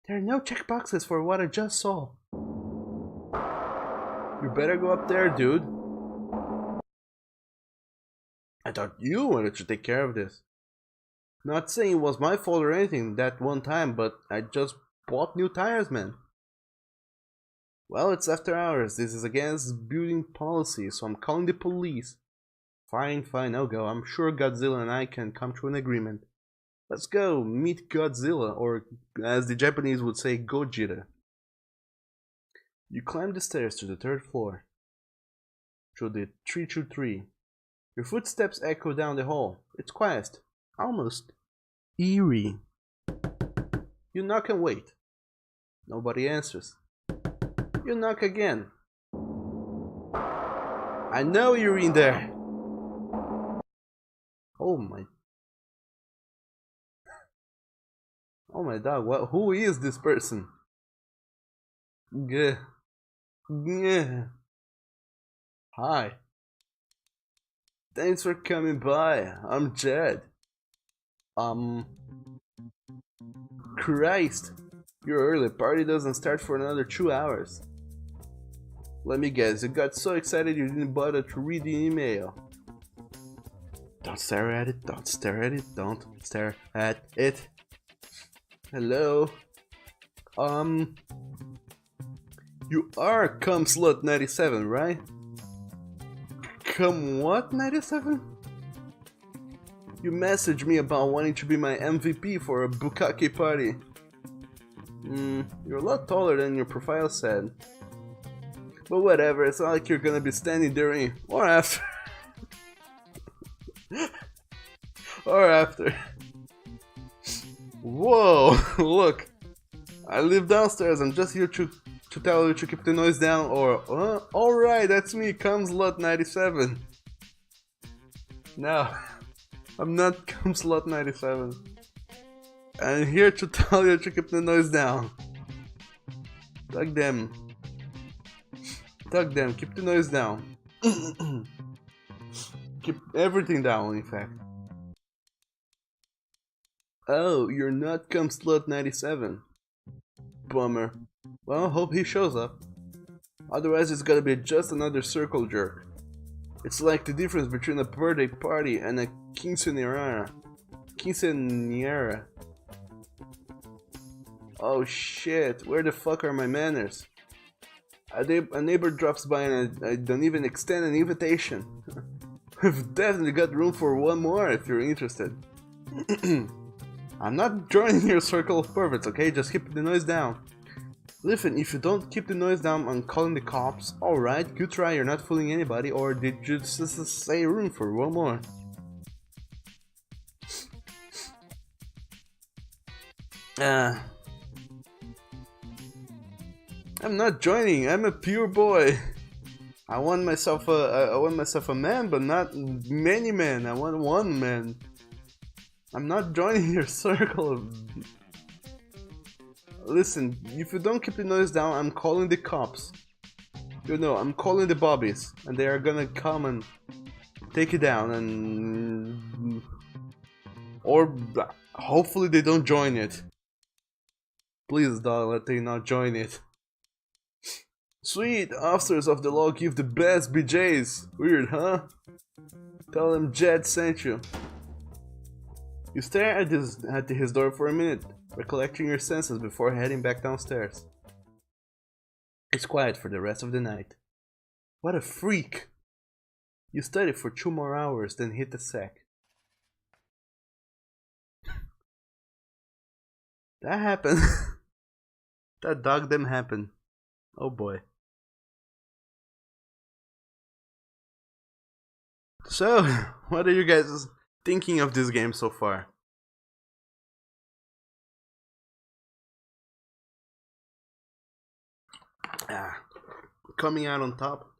There are no checkboxes for what I just saw. You better go up there, dude. I thought you wanted to take care of this. Not saying it was my fault or anything that one time, but I just bought new tires, man. Well, it's after hours. This is against building policy, so I'm calling the police. Fine, I'll go. I'm sure Godzilla and I can come to an agreement. Let's go meet Godzilla, or as the Japanese would say, Gojira. You climb the stairs to the 3rd floor. Through the 323. Your footsteps echo down the hall. It's quiet. Almost eerie. You knock and wait. Nobody answers. You knock again. I know you're in there. Oh my dog, who is this person? Gah. Hi. Thanks for coming by. I'm Jed. Christ. You're early. Party doesn't start for another 2 hours. Let me guess, you got so excited you didn't bother to read the email. Don't stare at it, don't stare at it, don't stare at it. Hello? You are Cum Slut 97, right? Cum what 97? You messaged me about wanting to be my MVP for a bukkake party. You're a lot taller than your profile said. But whatever, it's not like you're gonna be standing during or after. or after. Whoa, look. I live downstairs. I'm just here to tell you to keep the noise down or... alright, that's me, Cumslot97. No, I'm not Cumslot97. I'm here to tell you to keep the noise down. Tug them. Tug them, keep the noise down. Keep everything down, in fact. Oh, you're not Cumslot97. Bummer. Well, hope he shows up. Otherwise it's gonna be just another circle jerk. It's like the difference between a birthday party and a quinceañera. Quinceañera. Oh shit, where the fuck are my manners? A neighbor drops by and I don't even extend an invitation. We've definitely got room for one more if you're interested. I'm not joining your circle of perverts, okay? Just keep the noise down. Listen, if you don't keep the noise down, I'm calling the cops. Alright, good try, you're not fooling anybody, or did you just say room for one more? I'm not joining, I'm a pure boy. I want myself a man, but not many men. I want one man. I'm not joining your circle of... Listen, if you don't keep the noise down, I'm calling the cops. You know, I'm calling the bobbies, and they are gonna come and take it down, and... Or hopefully they don't join it. Please don't let them not join it. Sweet, officers of the law give the best BJs. Weird, huh? Tell them Jed sent you. You stare at his door for a minute, recollecting your senses before heading back downstairs. It's quiet for the rest of the night. What a freak! You study for 2 more hours, then hit the sack. That happened. That dog them happened. Oh boy. So, what are you guys thinking of this game so far? Coming out on top,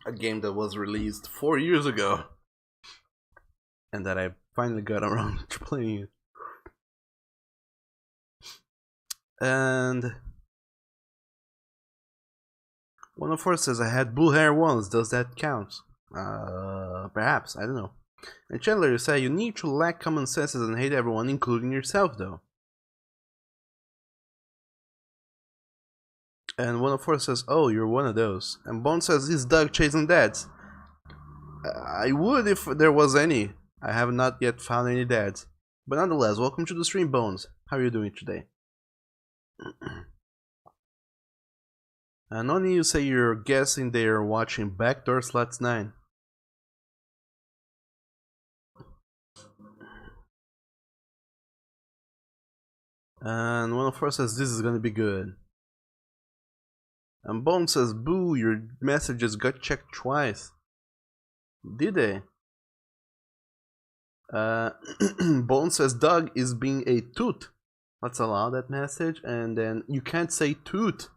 a game that was released 4 years ago, and that I finally got around to playing it. And one of us says I had blue hair once. Does that count? Perhaps, I don't know. And Chandler, you say you need to lack common senses and hate everyone, including yourself, though. And one of us says, oh, you're one of those. And Bone says, is Doug chasing dads? I would if there was any. I have not yet found any dads. But nonetheless, welcome to the stream, Bones. How are you doing today? And only you say you're guessing they're watching Backdoor Sluts 9. And one of us says this is gonna be good. And Bone says, boo, your messages got checked twice. Did they? Bone says Doug is being a toot. Let's allow that message. And then you can't say toot.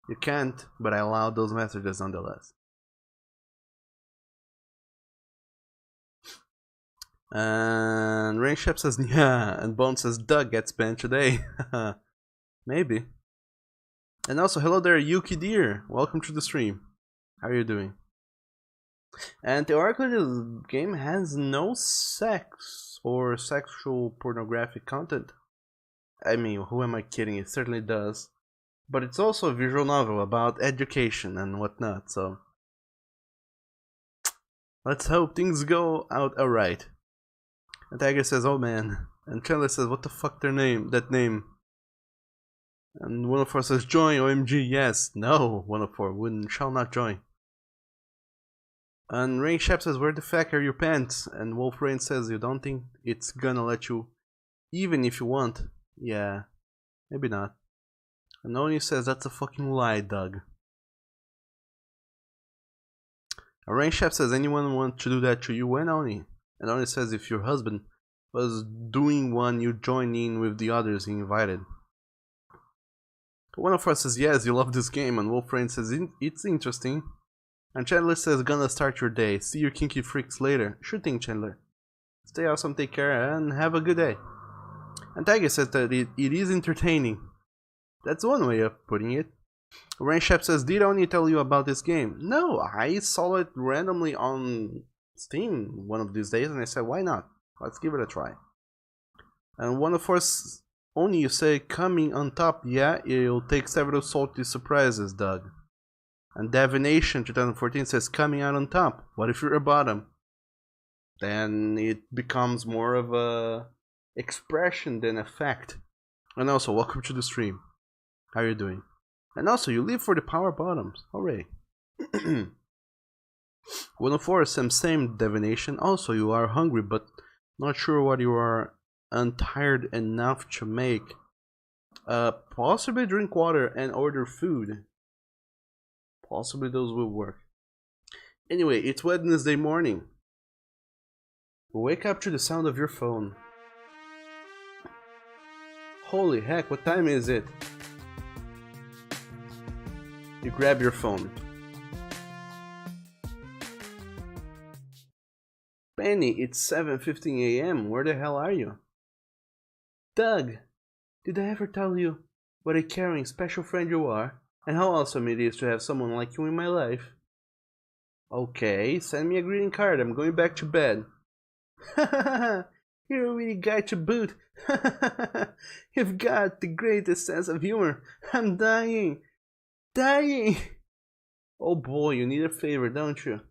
You can't, but I allowed those messages nonetheless. And Rainshep says, yeah. And Bone says, Doug gets banned today. Maybe. And also, hello there, Yuki Deer. Welcome to the stream. How are you doing? And theoretically, this game has no sex or sexual pornographic content. I mean, who am I kidding? It certainly does. But it's also a visual novel about education and whatnot, so... let's hope things go out alright. And Tiger says, oh man. And Chandler says, what the fuck that name? And 104 says, join, OMG, yes. No, 104, shall not join. And Rain Shep says, where the fuck are your pants? And Wolf Rain says, you don't think it's gonna let you, even if you want? Yeah, maybe not. And Oni says, that's a fucking lie, Doug. And Rain Shep says, anyone want to do that to you and Oni? And only says if your husband was doing one, you join in with the others he invited. One of us says yes, you love this game, and Wolfrain says it's interesting. And Chandler says gonna start your day. See you kinky freaks later. Sure thing, Chandler. Stay awesome, take care, and have a good day. And Tiger says that it is entertaining. That's one way of putting it. Rainshap says, did Oni tell you about this game? No, I saw it randomly on Steam one of these days and I said, why not? Let's give it a try. And one of us, Oni, you say, coming on top, yeah, it'll take several salty surprises, Doug. And Divination 2014 says, coming out on top. What if you're a bottom? Then it becomes more of a expression than a fact. And also, welcome to the stream. How are you doing? And also, you live for the power bottoms. Hooray. 104, same divination. Also, you are hungry, but not sure what you are untired enough to make. Possibly drink water and order food. Possibly those will work. Anyway, it's Wednesday morning. Wake up to the sound of your phone. Holy heck, what time is it? You grab your phone. Penny, it's 7:15 a.m. Where the hell are you? Doug, did I ever tell you what a caring, special friend you are? And how awesome it is to have someone like you in my life? Okay, send me a greeting card. I'm going back to bed. You're a witty guy to boot. You've got the greatest sense of humor. I'm dying. Dying! Oh boy, you need a favor, don't you?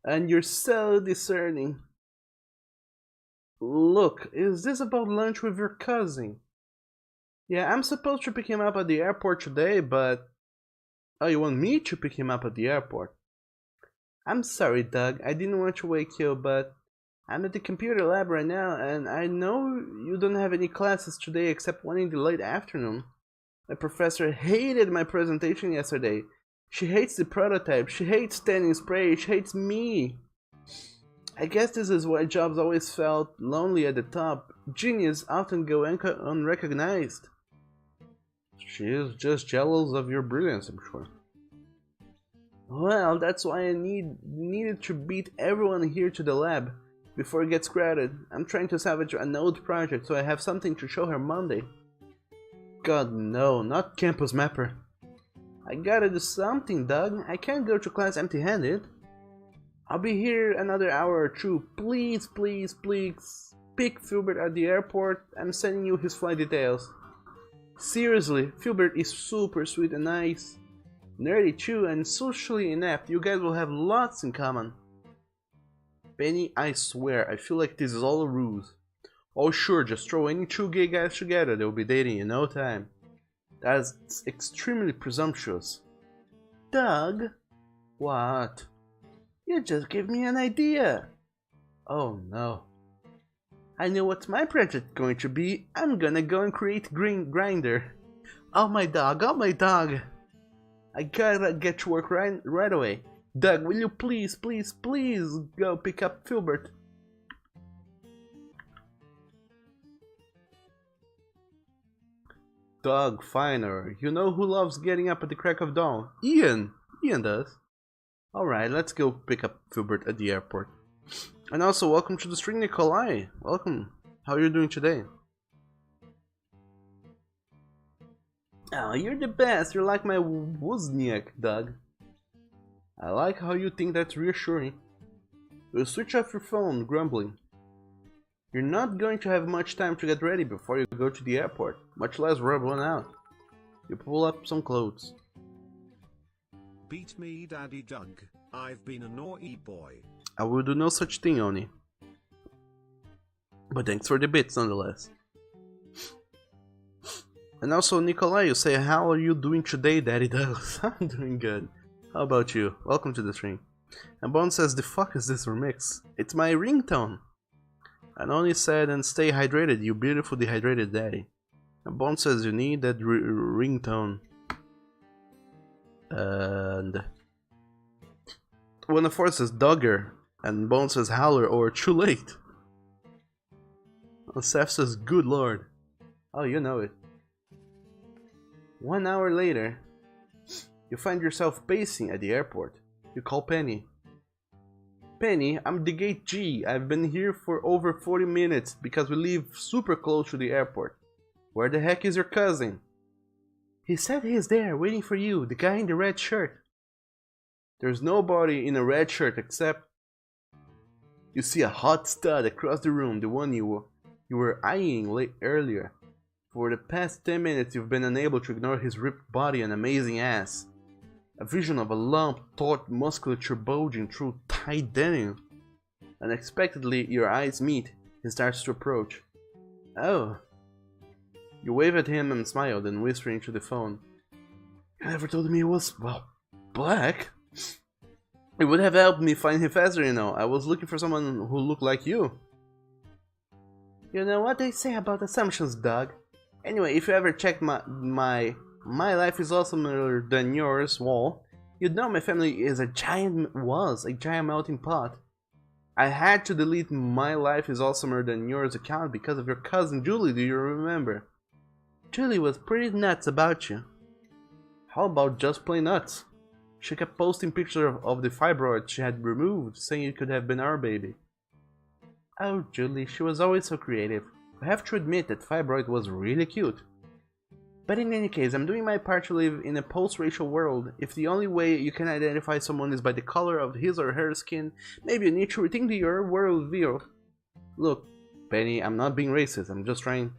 And you're so discerning. Look, is this about lunch with your cousin? Yeah, I'm supposed to pick him up at the airport today, but... Oh, you want me to pick him up at the airport? I'm sorry, Doug, I didn't want to wake you, but... I'm at the computer lab right now, and I know you don't have any classes today except one in the late afternoon. My professor hated my presentation yesterday. She hates the prototype, she hates standing spray, she hates me. I guess this is why Jobs always felt lonely at the top. Genius often go unrecognized. She is just jealous of your brilliance, I'm sure. Well, that's why I needed to beat everyone here to the lab before it gets crowded. I'm trying to salvage a node project so I have something to show her Monday. God no, not Campus Mapper. I gotta do something, Doug. I can't go to class empty-handed. I'll be here another hour or two. Please, please, please. Pick Filbert at the airport. I'm sending you his flight details. Seriously, Filbert is super sweet and nice. Nerdy too and socially inept. You guys will have lots in common. Penny, I swear, I feel like this is all a ruse. Oh sure, just throw any two gay guys together, they'll be dating in no time. That's extremely presumptuous. Doug? What? You just gave me an idea. Oh no. I know what my project going to be. I'm gonna go and create Grinder. Oh my dog, oh my dog. I gotta get to work right away. Doug, will you please, please, please go pick up Filbert? Doug Finer, you know who loves getting up at the crack of dawn? Ian! Ian does. Alright, let's go pick up Filbert at the airport. And also, welcome to the stream, Nikolai. Welcome. How are you doing today? Oh, you're the best. You're like my Wozniak, Doug. I like how you think that's reassuring. You switch off your phone, grumbling. You're not going to have much time to get ready before you go to the airport, much less rub one out. You pull up some clothes. Beat me, Daddy Doug. I've been a naughty boy. I will do no such thing, Oni. But thanks for the bits, nonetheless. And also, Nikolai, you say, how are you doing today, Daddy Douglas? I'm doing good. How about you? Welcome to the stream. And Bone says, the fuck is this remix? It's my ringtone. And Oni said, and stay hydrated, you beautiful dehydrated daddy. And Bone says, you need that ringtone. And... One of four says, Dogger. And Bone says howler or too late. And Seth says good lord. Oh, you know it. 1 hour later, you find yourself pacing at the airport. You call Penny. Penny, I'm the gate G. I've been here for over 40 minutes because we live super close to the airport. Where the heck is your cousin? He said he's there, waiting for you, the guy in the red shirt. There's nobody in a red shirt except... You see a hot stud across the room, the one you were eyeing earlier. For the past 10 minutes you've been unable to ignore his ripped body and amazing ass. A vision of a lump, taut musculature bulging through tight denim. Unexpectedly, your eyes meet. He starts to approach. Oh. You wave at him and smile, then whisper into the phone. You never told me he was, well, black. It would have helped me find him faster, you know. I was looking for someone who looked like you. You know what they say about assumptions, dog. Anyway, if you ever check my life is awesomer than yours wall, you'd know my family was a giant melting pot. I had to delete my life is awesomer than yours account because of your cousin Julie, do you remember? Julie was pretty nuts about you. How about just plain nuts? She kept posting pictures of the fibroid she had removed, saying it could have been our baby. Oh, Julie, she was always so creative. I have to admit that fibroid was really cute. But in any case, I'm doing my part to live in a post-racial world. If the only way you can identify someone is by the color of his or her skin, maybe you need to rethink your worldview. Look, Penny, I'm not being racist, I'm just trying...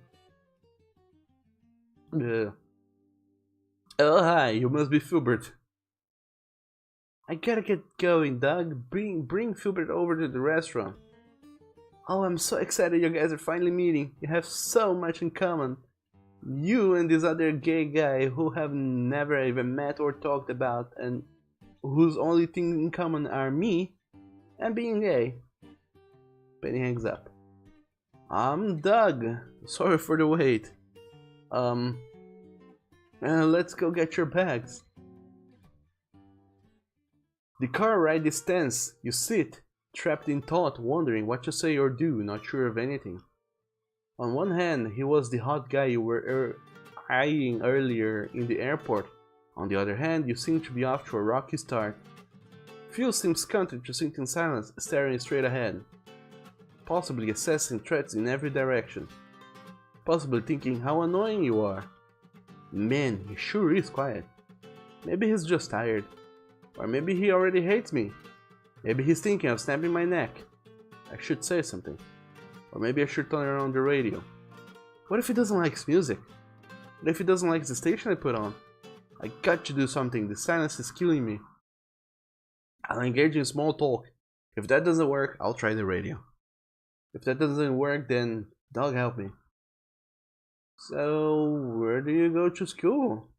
Oh hi, you must be Filbert. I gotta get going, Doug. Bring Filbert over to the restaurant. Oh, I'm so excited you guys are finally meeting. You have so much in common. You and this other gay guy who have never even met or talked about and whose only thing in common are me and being gay. Penny hangs up. I'm Doug. Sorry for the wait. Let's go get your bags. The car ride is tense. You sit, trapped in thought, wondering what to say or do, not sure of anything. On one hand, he was the hot guy you were eyeing earlier in the airport. On the other hand, you seem to be off to a rocky start. Phil seems content to sit in silence, staring straight ahead. Possibly assessing threats in every direction. Possibly thinking how annoying you are. Man, he sure is quiet. Maybe he's just tired. Or maybe he already hates me. Maybe he's thinking of snapping my neck. I should say something. Or maybe I should turn on the radio. What if he doesn't like music? What if he doesn't like the station I put on? I got to do something, the silence is killing me. I'll engage in small talk. If that doesn't work, I'll try the radio. If that doesn't work, then Doug help me. So, where do you go to school?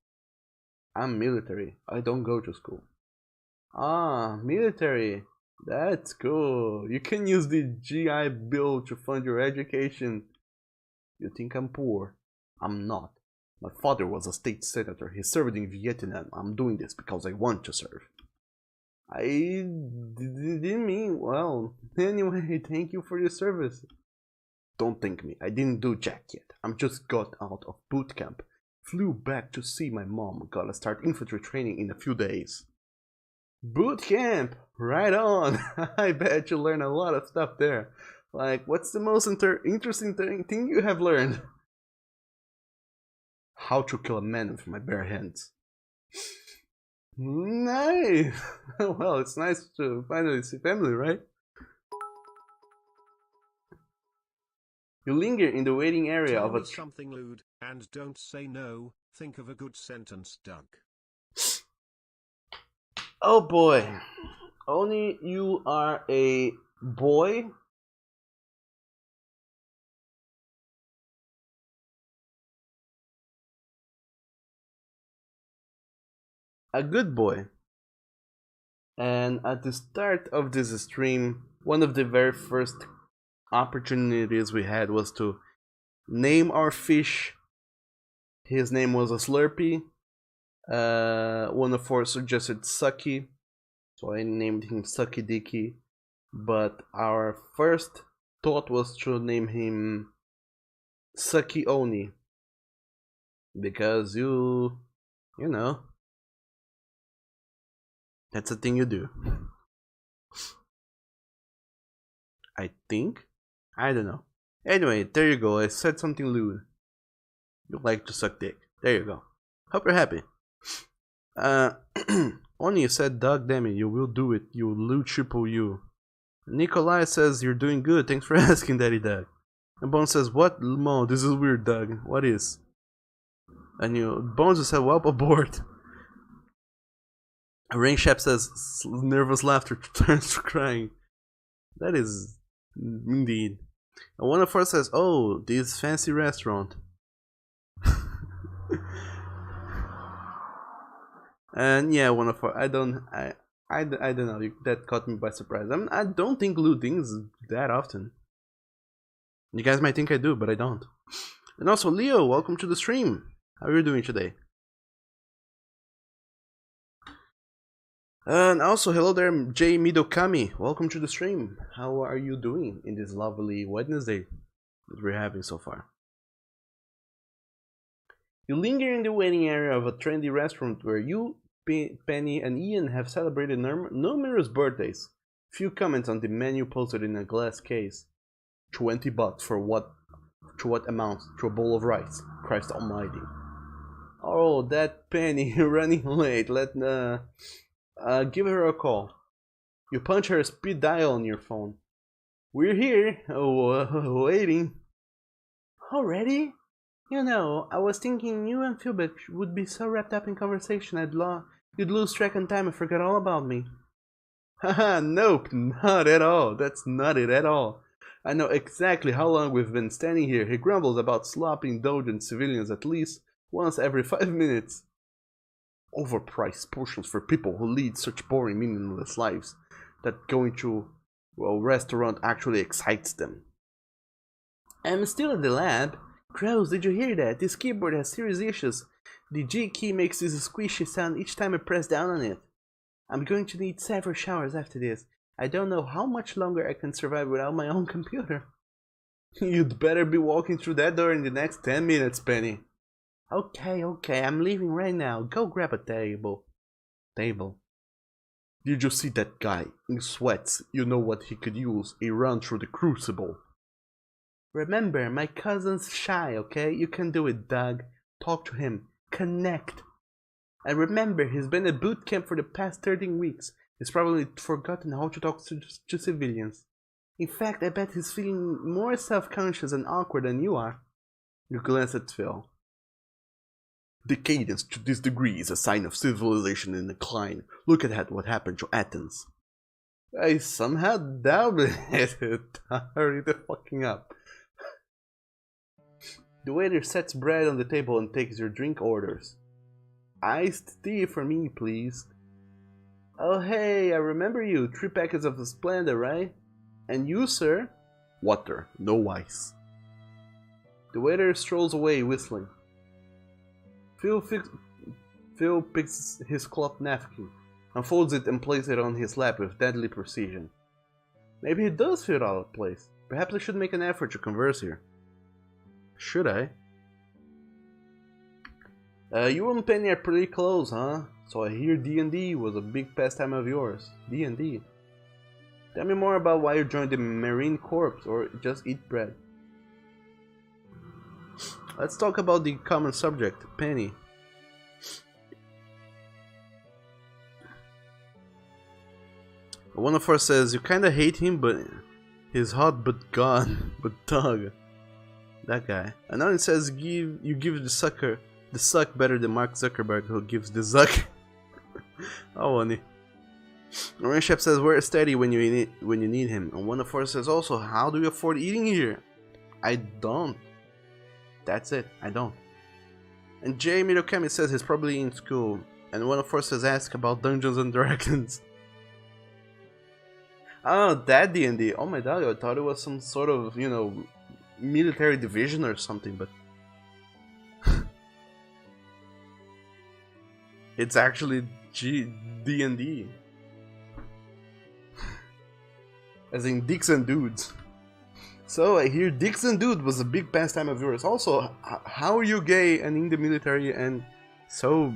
I'm military. I don't go to school. Ah, military. That's cool. You can use the GI Bill to fund your education. You think I'm poor? I'm not. My father was a state senator. He served in Vietnam. I'm doing this because I want to serve. I didn't mean well. Anyway, thank you for your service. Don't thank me. I didn't do jack yet. I'm just got out of boot camp. Flew back to see my mom. Gotta start infantry training in a few days. Boot camp! Right on! I bet you learn a lot of stuff there. Like, what's the most interesting thing you have learned? How to kill a man with my bare hands. Nice! Well, it's nice to finally see family, right? You linger in the waiting area of a... something lewd, and don't say no. Think of a good sentence, Doug. Oh boy. Only you are a boy? A good boy. And at the start of this stream, one of the very first opportunities we had was to name our fish. His name was a Slurpee. One of us suggested Sucky, so I named him Sucky Dicky. but our first thought was to name him Saki Oni, because you know, that's a thing you do. I think. I don't know. Anyway, there you go. I said something lewd. You like to suck dick. There you go. Hope you're happy. Oni said, Doug, damn it, you will do it. You lewd triple you. Nikolai says, you're doing good. Thanks for asking, Daddy Doug. And Bones says, what? Mo, this is weird, Doug. What is? And Bones said, well, aboard. Rain Shep says, nervous laughter turns to crying. That is indeed. And one of us says, oh, this fancy restaurant. And yeah, one of our, I don't know, that caught me by surprise. I don't think lewd things that often. You guys might think I do, but I don't. And also, Leo, welcome to the stream. How are you doing today? And also, hello there, Jay Midokami. Welcome to the stream. How are you doing in this lovely Wednesday that we're having so far? You linger in the waiting area of a trendy restaurant where you, Penny, and Ian have celebrated numerous birthdays. Few comments on the menu posted in a glass case. $20 for what? To what amount? To a bowl of rice. Christ Almighty. Oh, that Penny running late. Give her a call. You punch her speed dial on your phone. We're here. Waiting. Already? You know, I was thinking you and Philbert would be so wrapped up in conversation you'd lose track on time and forget all about me. Haha, nope, not at all. That's not it at all. I know exactly how long we've been standing here. He grumbles about sloppy, indulgent civilians at least once every 5 minutes. Overpriced portions for people who lead such boring, meaningless lives that going to a restaurant actually excites them. I'm still at the lab. Gross, did you hear that? This keyboard has serious issues. The G key makes this squishy sound each time I press down on it. I'm going to need several showers after this. I don't know how much longer I can survive without my own computer. You'd better be walking through that door in the next 10 minutes, Penny. Okay, I'm leaving right now. Go grab a table. Did you see that guy in sweats? You know what he could use? A run through the crucible. Remember, my cousin's shy, okay? You can do it, Doug. Talk to him. Connect. And remember, he's been at boot camp for the past 13 weeks. He's probably forgotten how to talk to civilians. In fact, I bet he's feeling more self-conscious and awkward than you are. You glance at Phil. Decadence to this degree is a sign of civilization in decline. Look at what happened to Athens. I somehow doubt it. Hurry the fucking up. The waiter sets bread on the table and takes your drink orders. Iced tea for me, please. Oh hey, I remember you. 3 packets of Splendor, right? And you, sir? Water, no ice. The waiter strolls away, whistling. Phil picks his cloth napkin, unfolds it and places it on his lap with deadly precision. Maybe it does feel out of place. Perhaps I should make an effort to converse here. Should I? You and Penny are pretty close, huh? So I hear D&D was a big pastime of yours. D&D. Tell me more about why you joined the Marine Corps, or just eat bread. Let's talk about the common subject, Penny. One of us says, you kinda hate him, but he's hot but gone. But Doug. That guy. Another says, you give the suck better than Mark Zuckerberg, who gives the zuck. Oh, honey. Orange Chef says, we're steady when you need him. And one of us says also, how do you afford eating here? I don't. That's it, I don't. And Jay Midokami says he's probably in school. And one of us says, ask about Dungeons and Dragons. Oh, that D&D. Oh my god, I thought it was some sort of, military division or something, but it's actually D&D. As in dicks and dudes. So I hear dicks and dude was a big pastime of yours. Also, how are you gay and in the military and so...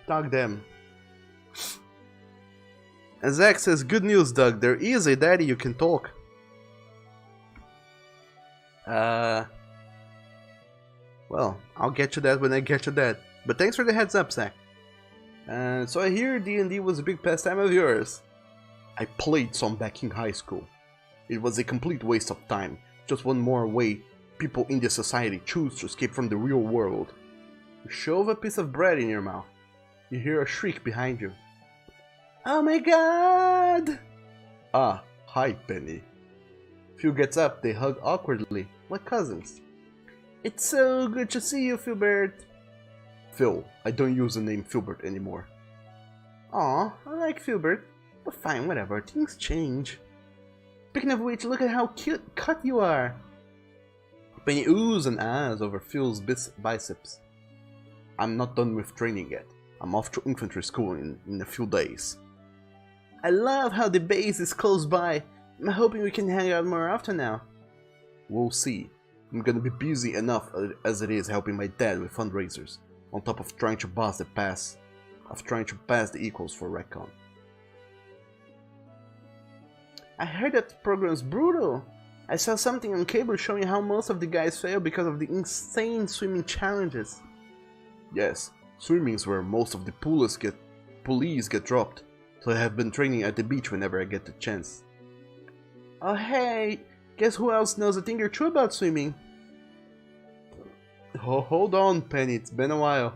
Dog them. And Zach says, good news, Doug. There is a daddy you can talk. Well, I'll get to that when I get to that. But thanks for the heads up, Zach. So I hear D&D was a big pastime of yours. I played some back in high school. It was a complete waste of time. Just one more way people in this society choose to escape from the real world. You shove a piece of bread in your mouth. You hear a shriek behind you. Oh my god! Ah, hi Penny. Phil gets up, they hug awkwardly, like cousins. It's so good to see you, Filbert. Phil, I don't use the name Filbert anymore. Aw, I like Filbert. But fine, whatever, things change. Speaking of which, look at how cute cut you are. Penny oohs and ahs over Phil's biceps. I'm not done with training yet. I'm off to infantry school in a few days. I love how the base is close by. I'm hoping we can hang out more often now. We'll see. I'm gonna be busy enough as it is helping my dad with fundraisers, on top of trying to pass the equals for Recon. I heard that program's brutal. I saw something on cable showing how most of the guys fail because of the insane swimming challenges. Yes, swimming's where most of the police get dropped, so I have been training at the beach whenever I get the chance. Oh hey, guess who else knows a thing or two about swimming? Oh, hold on, Penny, it's been a while.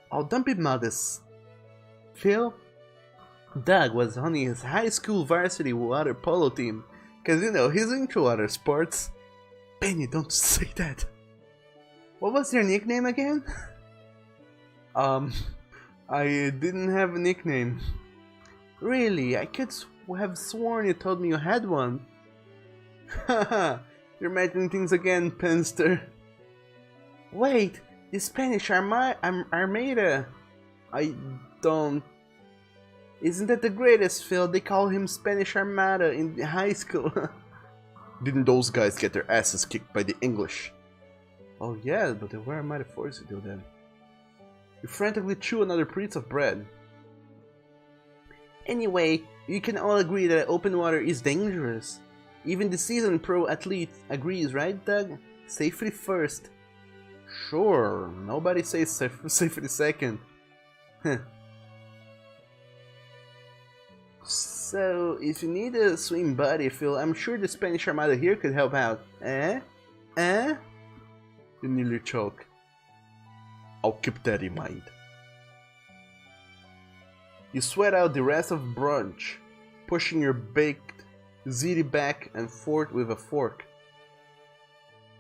Oh, don't be modest. Phil? Doug was on his high school varsity water polo team, cause you know, he's into water sports. Penny, don't say that. What was your nickname again? I didn't have a nickname. Really? I could have sworn you told me you had one. Haha, you're imagining things again, Penster. Wait, the Spanish Armada. I don't... Isn't that the greatest, Phil? They call him Spanish Armada in high school. Didn't those guys get their asses kicked by the English? Oh yeah, but they were mighty forced to do that. You frantically chew another piece of bread. Anyway, you can all agree that open water is dangerous. Even the seasoned pro athlete agrees, right, Doug? Safety first. Sure, nobody says safety second. So, if you need a swim buddy, Phil, I'm sure the Spanish Armada here could help out. Eh? Eh? You nearly choke. I'll keep that in mind. You sweat out the rest of brunch, pushing your baked ziti back and forth with a fork.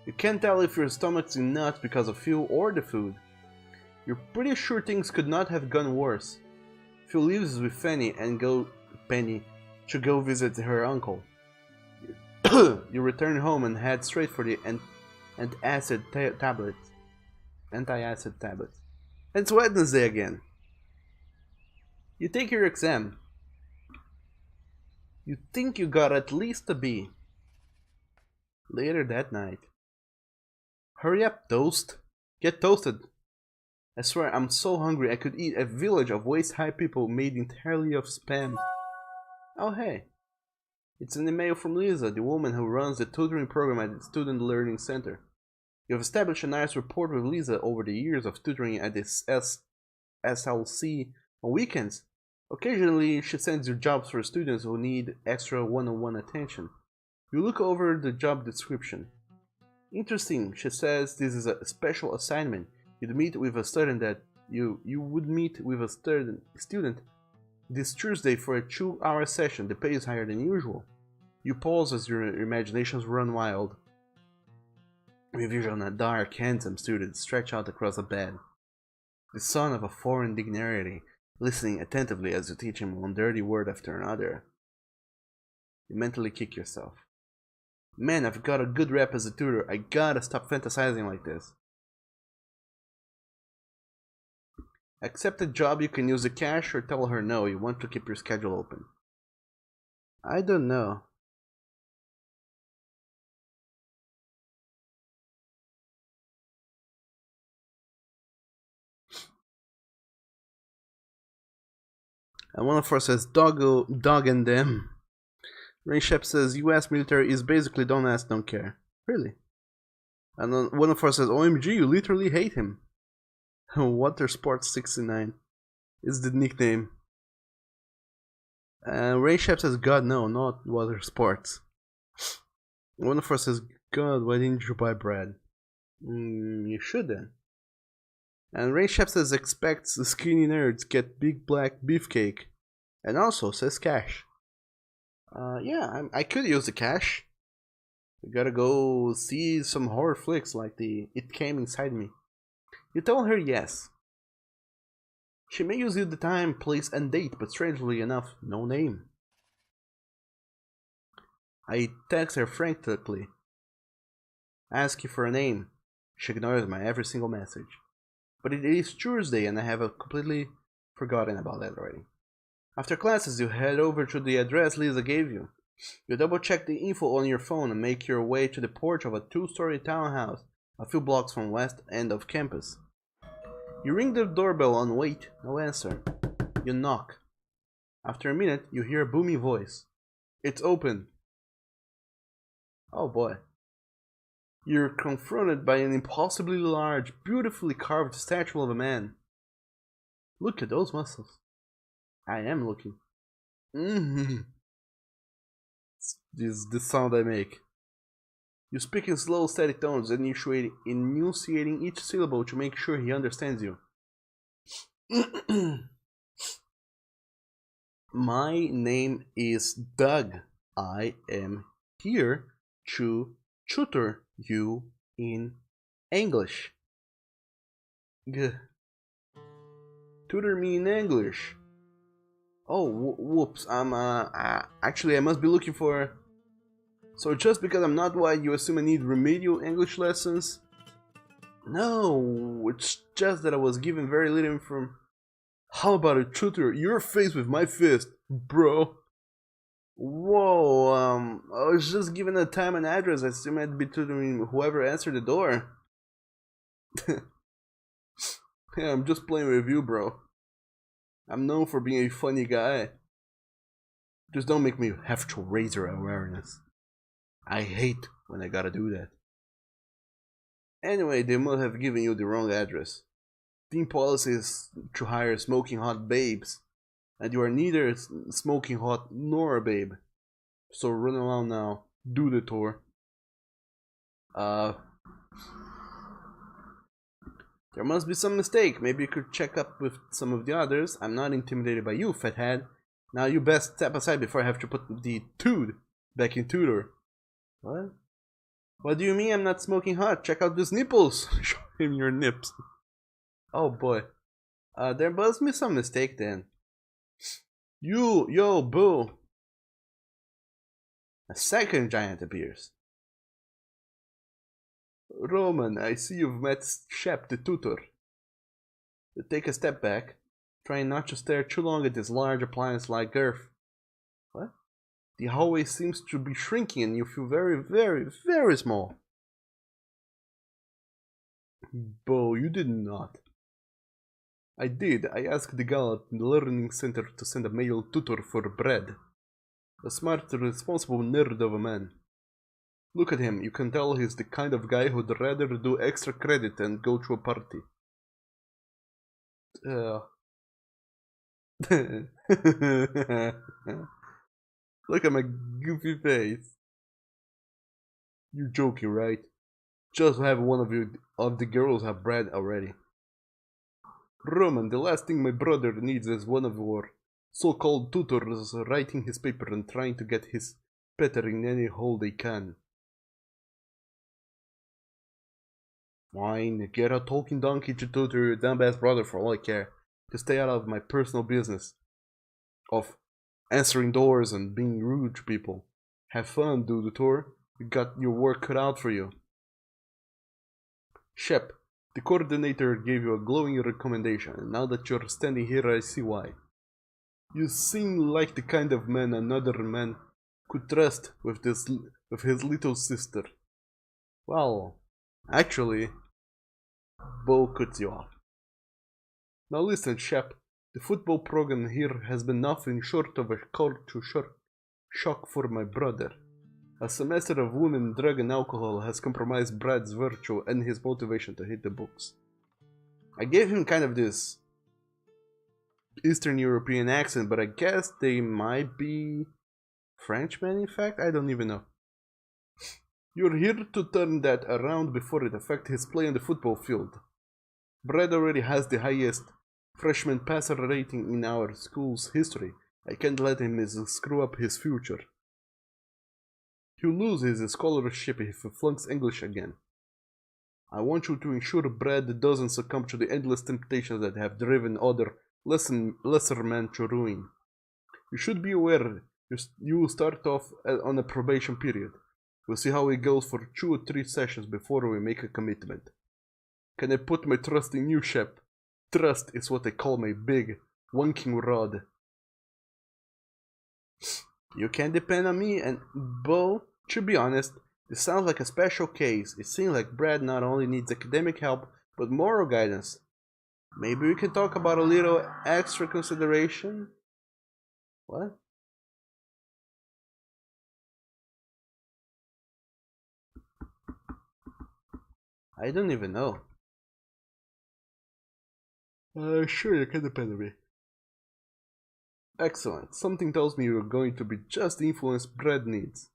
You can't tell if your stomach's in knots because of Phil or the food. You're pretty sure things could not have gone worse. Phil leaves with Penny to go visit her uncle. You return home and head straight for the anti-acid tablets. It's Wednesday again. You take your exam. You think you got at least a B. Later that night. Hurry up, toast. Get toasted. I swear I'm so hungry I could eat a village of waist-high people made entirely of spam. Oh hey. It's an email from Lisa, the woman who runs the tutoring program at the Student Learning Center. You have established a nice rapport with Lisa over the years of tutoring at this SLC on weekends. Occasionally, she sends you jobs for students who need extra one-on-one attention. You look over the job description. Interesting, she says this is a special assignment. You'd meet with a student this Tuesday for a 2-hour session. The pay is higher than usual. You pause as your imaginations run wild. You vision a dark, handsome student stretched out across a bed. The son of a foreign dignitary, listening attentively as you teach him one dirty word after another. You mentally kick yourself. Man, I've got a good rep as a tutor. I gotta stop fantasizing like this. Accept a job you can use the cash, or tell her no, you want to keep your schedule open. I don't know. And one of us says dog and them. Rain Shep says US military is basically don't ask, don't care. Really? And then one of us says OMG, you literally hate him. Water Sports 69 is the nickname. Rain Shep says God no, not Water Sports. One of us says God, why didn't you buy bread? You should then. And Rain Shep says expects the skinny nerds get big black beefcake. And also says cash. Yeah, I could use the cash. We gotta go see some horror flicks like the It Came Inside Me. You tell her yes. She may use you the time, place, and date, but strangely enough, no name. I text her frantically. Ask you for a name. She ignores my every single message. But it is Tuesday and I have completely forgotten about that already. After classes, you head over to the address Lisa gave you. You double check the info on your phone and make your way to the porch of a 2-story townhouse a few blocks from west end of campus. You ring the doorbell and wait, no answer. You knock. After a minute, you hear a booming voice. It's open. Oh boy. You're confronted by an impossibly large, beautifully carved statue of a man. Look at those muscles. I am looking. This is the sound I make. You speak in slow, steady tones, enunciating each syllable to make sure he understands you. My name is Doug. I am here to tutor you in English. Tutor me in English. Oh, whoops. Actually, I must be looking for... So just because I'm not white, you assume I need remedial English lessons? No, it's just that I was given very little information. How about a tutor? Your face with my fist, bro. Whoa, I was just given a time and address. I assume I'd be tutoring whoever answered the door. Yeah, I'm just playing with you, bro. I'm known for being a funny guy. Just don't make me have to raise your awareness. I hate when I gotta do that. Anyway, they must have given you the wrong address. Team policy is to hire smoking hot babes, and you are neither smoking hot nor a babe. So run around now, do the tour. There must be some mistake. Maybe you could check up with some of the others. I'm not intimidated by you, fathead. Now you best step aside before I have to put the dude back in tutor. What? What do you mean I'm not smoking hot? Check out these nipples. Show him your nips. Oh boy. There must be some mistake then. Yo, boo. A second giant appears. Roman, I see you've met Shep the tutor. You take a step back, trying not to stare too long at this large appliance-like girth. What? The hallway seems to be shrinking and you feel very, very, very small. Bo, you did not. I did. I asked the gal at the learning center to send a male tutor for bread. A smart, responsible nerd of a man. Look at him. You can tell he's the kind of guy who'd rather do extra credit than go to a party. Look at my goofy face. You're joking, right? Just have one of the girls have bread already. Roman, the last thing my brother needs is one of your so-called tutors writing his paper and trying to get his better in any hole they can. Fine, get a talking donkey to tutor your dumbass brother for all I care. Just stay out of my personal business of answering doors and being rude to people. Have fun, do the tour. You got your work cut out for you. Shep, The coordinator gave you a glowing recommendation, and now that you're standing here I see why. You seem like the kind of man another man could trust with his little sister. Well, actually, Bo cuts you off. Now listen, chap, the football program here has been nothing short of a culture shock for my brother. A semester of women, drug and alcohol has compromised Brad's virtue and his motivation to hit the books. I gave him kind of this Eastern European accent, but I guess they might be Frenchmen, in fact? I don't even know. You're here to turn that around before it affects his play on the football field. Brad already has the highest freshman passer rating in our school's history. I can't let him screw up his future. He'll lose his scholarship if he flunks English again. I want you to ensure Brad doesn't succumb to the endless temptations that have driven other lesser men to ruin. You should be aware you will start off on a probation period. We'll see how it goes for 2 or 3 sessions before we make a commitment. Can I put my trust in you, Shep? Trust is what I call my big, wonking rod. You can depend on me, and Bo, to be honest, this sounds like a special case. It seems like Brad not only needs academic help, but moral guidance. Maybe we can talk about a little extra consideration? What? I don't even know. Sure, you can depend on me. Excellent. Something tells me you're going to be just the influence Brad needs.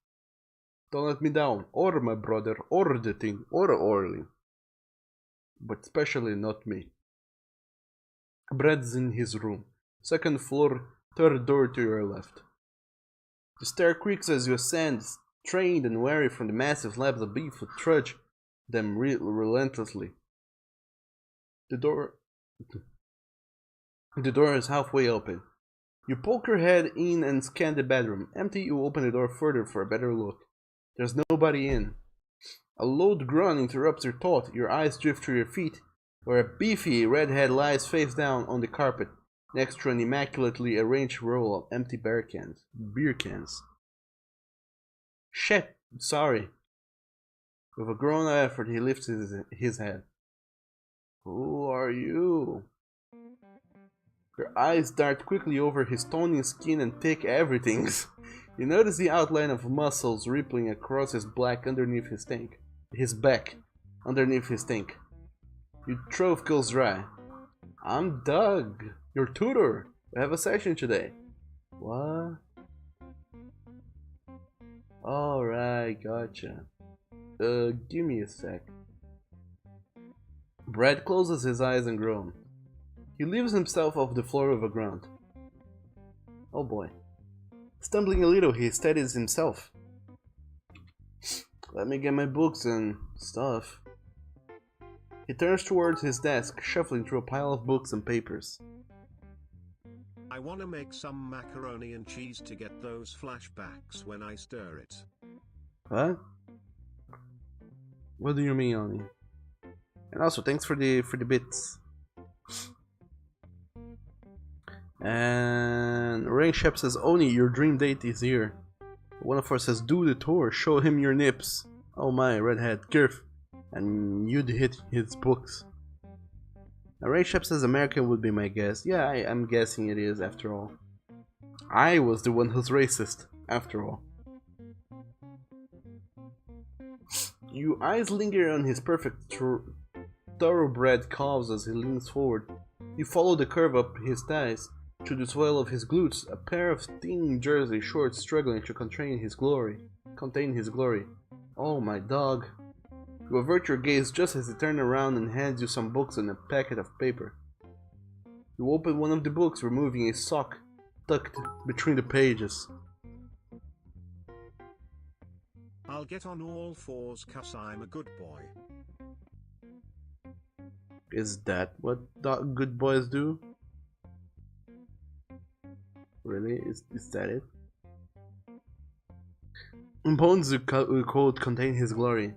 Don't let me down, or my brother, or the thing, or Orly. But especially not me. Brad's in his room. 2nd floor, 3rd door to your left. The stair creaks as you ascend, trained and wary from the massive slabs of beef that trudge them relentlessly. The door is halfway open. You poke your head in and scan the bedroom. Empty, you open the door further for a better look. There's nobody in. A loud groan interrupts your thought. Your eyes drift to your feet, where a beefy redhead lies face down on the carpet, next to an immaculately arranged row of empty beer cans. Shit, sorry. With a grown effort, he lifts his head. Who are you? Your eyes dart quickly over his tawny skin and thick everythings. You notice the outline of muscles rippling across his back underneath his tank. Your throat goes dry. I'm Doug, your tutor. We have a session today. What? Alright, gotcha. Give me a sec. Brad closes his eyes and groans. He lifts himself off the floor with a grunt. Oh boy. Stumbling a little, he steadies himself. Let me get my books and stuff. He turns towards his desk, shuffling through a pile of books and papers. I wanna make some macaroni and cheese to get those flashbacks when I stir it. What? What do you mean, Oni? And also, thanks for the bits. And Rain Shep says, Oni, your dream date is here. One of us says, do the tour, show him your nips. Oh my, redhead, Girth. And you'd hit his books. And Rain Shep says American would be my guess. Yeah, I'm guessing it is, after all. I was the one who's racist, after all. Your eyes linger on his perfect thoroughbred calves as he leans forward. You follow the curve up his thighs to the swell of his glutes, a pair of thin jersey shorts struggling to contain his glory. Oh my dog. You avert your gaze just as he turns around and hands you some books and a packet of paper. You open one of the books, removing a sock tucked between the pages. I'll get on all fours 'cause I'm a good boy. Is that what good boys do? Really? Is that it? Bones the quote contain his glory.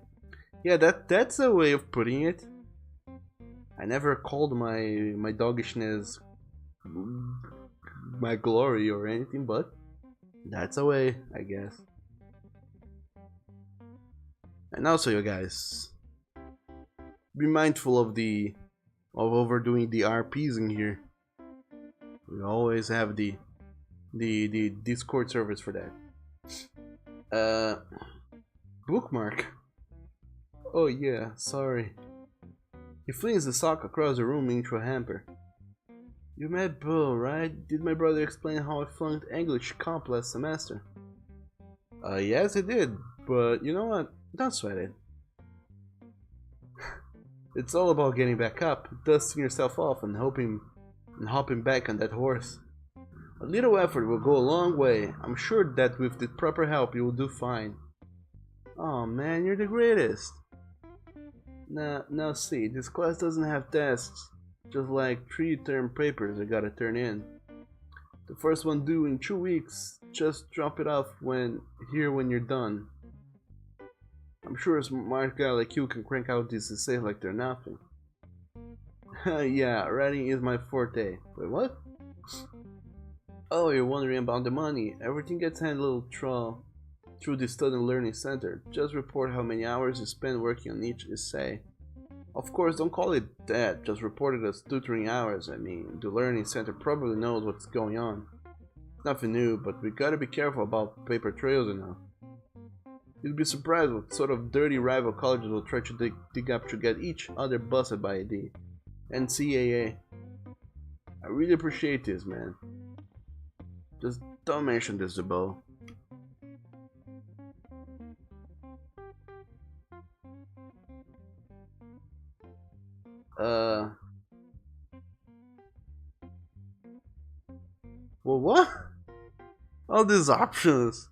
Yeah, that's a way of putting it. I never called my doggishness my glory or anything, but that's a way, I guess. And also, you guys, be mindful of overdoing the RPs in here. We always have the Discord servers for that. Bookmark. Oh yeah, sorry. He flings the sock across the room into a hamper. You met Bill, right? Did my brother explain how I flunked English comp last semester? Yes, he did, but you know what? Don't sweat it. It's all about getting back up, dusting yourself off, and hopping back on that horse. A little effort will go a long way. I'm sure that with the proper help you will do fine. Oh man, you're the greatest. Now see, this class doesn't have tests, just like 3 term papers I gotta turn in. The first one due in 2 weeks, just drop it off when you're done. I'm sure a smart guy like you can crank out these essays like they're nothing. Yeah, writing is my forte. Wait, what? Oh, you're wondering about the money. Everything gets handled through the Student Learning Center. Just report how many hours you spend working on each essay. Of course, don't call it that, just report it as tutoring hours. I mean, the Learning Center probably knows what's going on. Nothing new, but we gotta be careful about paper trails, you know. You'd be surprised what sort of dirty rival colleges will try to dig up to get each other busted by the NCAA. I really appreciate this, man. Just don't mention this to Bo. Well, what? All these options.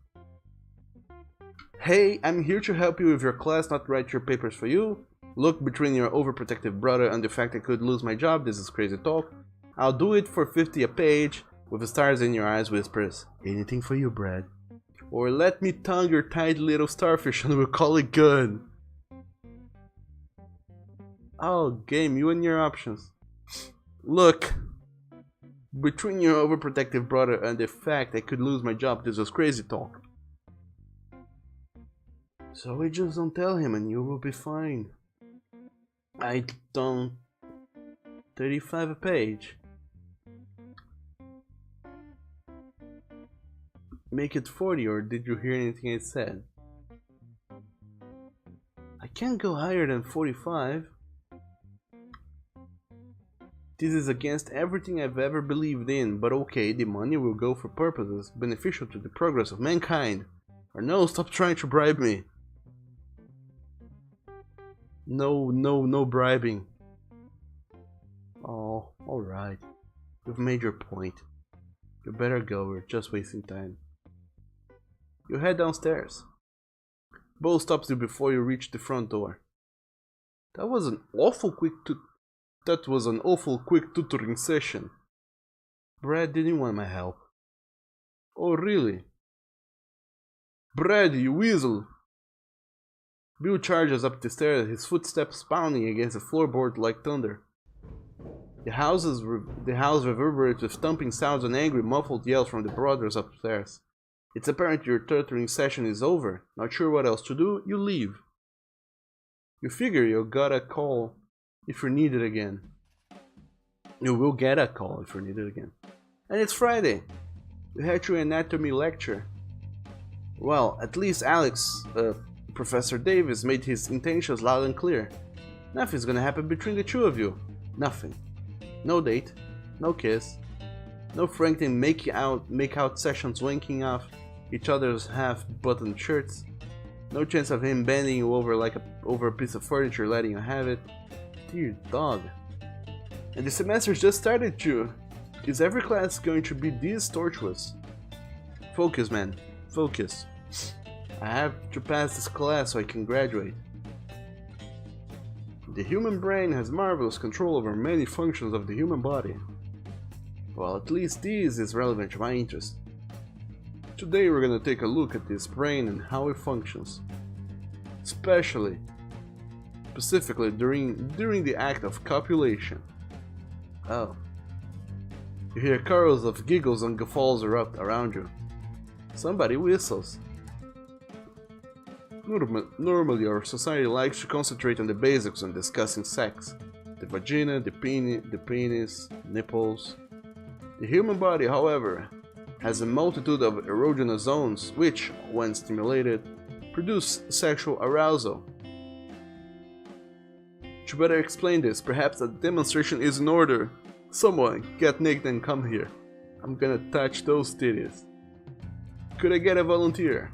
Hey, I'm here to help you with your class, not write your papers for you. Look, between your overprotective brother and the fact I could lose my job, this is crazy talk. I'll do it for 50 a page, with the stars in your eyes whispers. Anything for you, Brad. Or let me tongue your tight little starfish and we'll call it good. Oh, game, you and your options. Look, between your overprotective brother and the fact I could lose my job, this was crazy talk. So we just don't tell him and you will be fine. I don't... 35 a page. Make it 40, or did you hear anything I said? I can't go higher than 45. This is against everything I've ever believed in, but okay, the money will go for purposes beneficial to the progress of mankind. Or no, stop trying to bribe me. No bribing. Oh, alright. You've made your point. You better go, we're just wasting time. You head downstairs. Bo stops you before you reach the front door. That was an awful quick tutoring session. Brad didn't want my help. Oh really? Brad, you weasel! Bill charges up the stairs, his footsteps pounding against the floorboard like thunder. The house reverberates with thumping sounds and angry, muffled yells from the brothers upstairs. It's apparent your tutoring session is over. Not sure what else to do, you leave. You figure you'll get a call if you're needed again. You will get a call if you're needed again. And it's Friday. You had your anatomy lecture. Well, at least Alex, Professor Davis made his intentions loud and clear. Nothing's gonna happen between the two of you. Nothing. No date. No kiss. No frantic make out sessions wanking off each other's half-buttoned shirts. No chance of him bending you over over a piece of furniture, letting you have it. Dear dog. And the semester's just started too. Is every class going to be this tortuous? Focus, man. Focus. I have to pass this class so I can graduate. The human brain has marvelous control over many functions of the human body. Well, at least this is relevant to my interest. Today we're gonna take a look at this brain and how it functions. Especially specifically during the act of copulation. Oh. You hear chorus of giggles and guffaws erupt around you. Somebody whistles. Normally, our society likes to concentrate on the basics when discussing sex. The vagina, the penis, nipples. The human body, however, has a multitude of erogenous zones which, when stimulated, produce sexual arousal. To better explain this, perhaps a demonstration is in order. Someone, get naked and come here. I'm gonna touch those titties. Could I get a volunteer?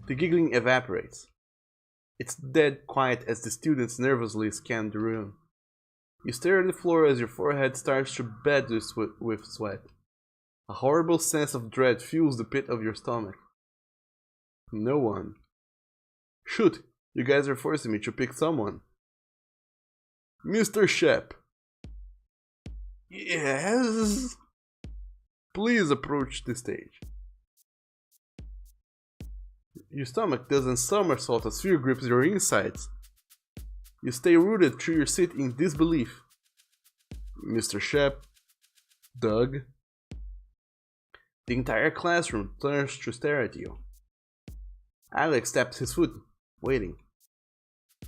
The giggling evaporates. It's dead quiet as the students nervously scan the room. You stare at the floor as your forehead starts to bed with sweat. A horrible sense of dread fills the pit of your stomach. No one. Shoot, you guys are forcing me to pick someone. Mr. Shep. Yes? Please approach the stage. Your stomach doesn't somersault as fear grips your insides. You stay rooted to your seat in disbelief. Mr. Shep. Doug. The entire classroom turns to stare at you. Alex taps his foot, waiting.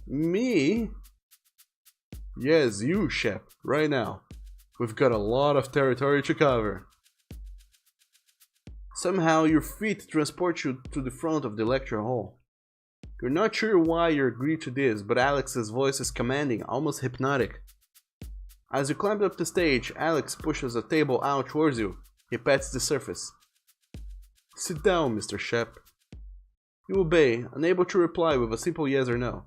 Me? Yes, you, Shep, right now. We've got a lot of territory to cover. Somehow your feet transport you to the front of the lecture hall. You're not sure why you agreed to this, but Alex's voice is commanding, almost hypnotic. As you climb up the stage, Alex pushes a table out towards you. He pats the surface. Sit down, Mr. Shep. You obey, unable to reply with a simple yes or no.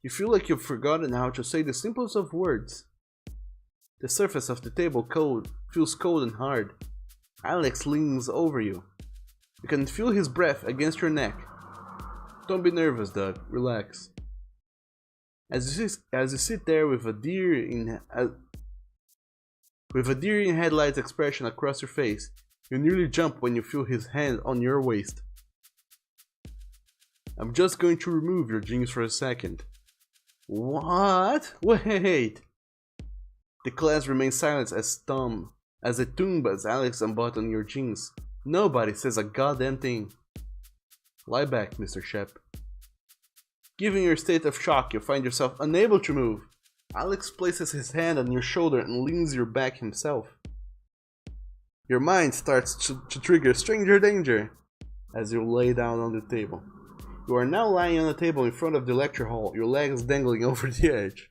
You feel like you've forgotten how to say the simplest of words. The surface of the table feels cold and hard. Alex leans over you. You can feel his breath against your neck. Don't be nervous, Doug. Relax. As you sit there with a deer in headlights expression across your face, you nearly jump when you feel his hand on your waist. I'm just going to remove your jeans for a second. What? Wait! The class remains silent as a Toombas Alex unbutton your jeans. Nobody says a goddamn thing. Lie back, Mr. Shep. Given your state of shock, you find yourself unable to move. Alex places his hand on your shoulder and leans your back himself. Your mind starts to trigger stranger danger as you lay down on the table. You are now lying on a table in front of the lecture hall, your legs dangling over the edge.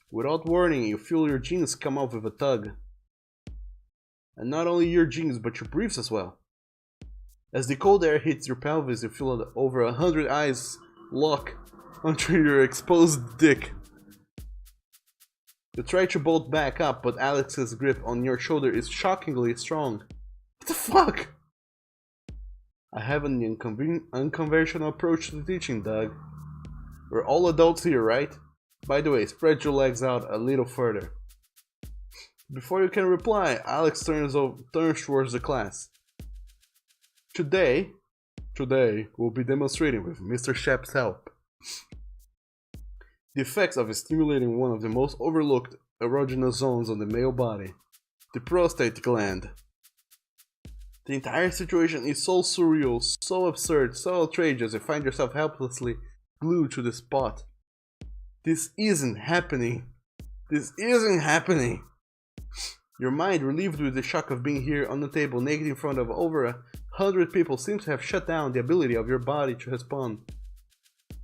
Without warning, you feel your jeans come off with a tug. And not only your jeans, but your briefs as well. As the cold air hits your pelvis, you feel over 100 eyes lock onto your exposed dick. You try to bolt back up, but Alex's grip on your shoulder is shockingly strong. What the fuck? I have an unconventional approach to teaching, Doug. We're all adults here, right? By the way, spread your legs out a little further. Before you can reply, Alex turns towards the class. Today, we'll be demonstrating with Mr. Shep's help the effects of stimulating one of the most overlooked erogenous zones on the male body, the prostate gland. The entire situation is so surreal, so absurd, so outrageous, you find yourself helplessly glued to the spot. This isn't happening. This isn't happening. Your mind, relieved with the shock of being here on the table naked in front of over 100 people, seems to have shut down the ability of your body to respond.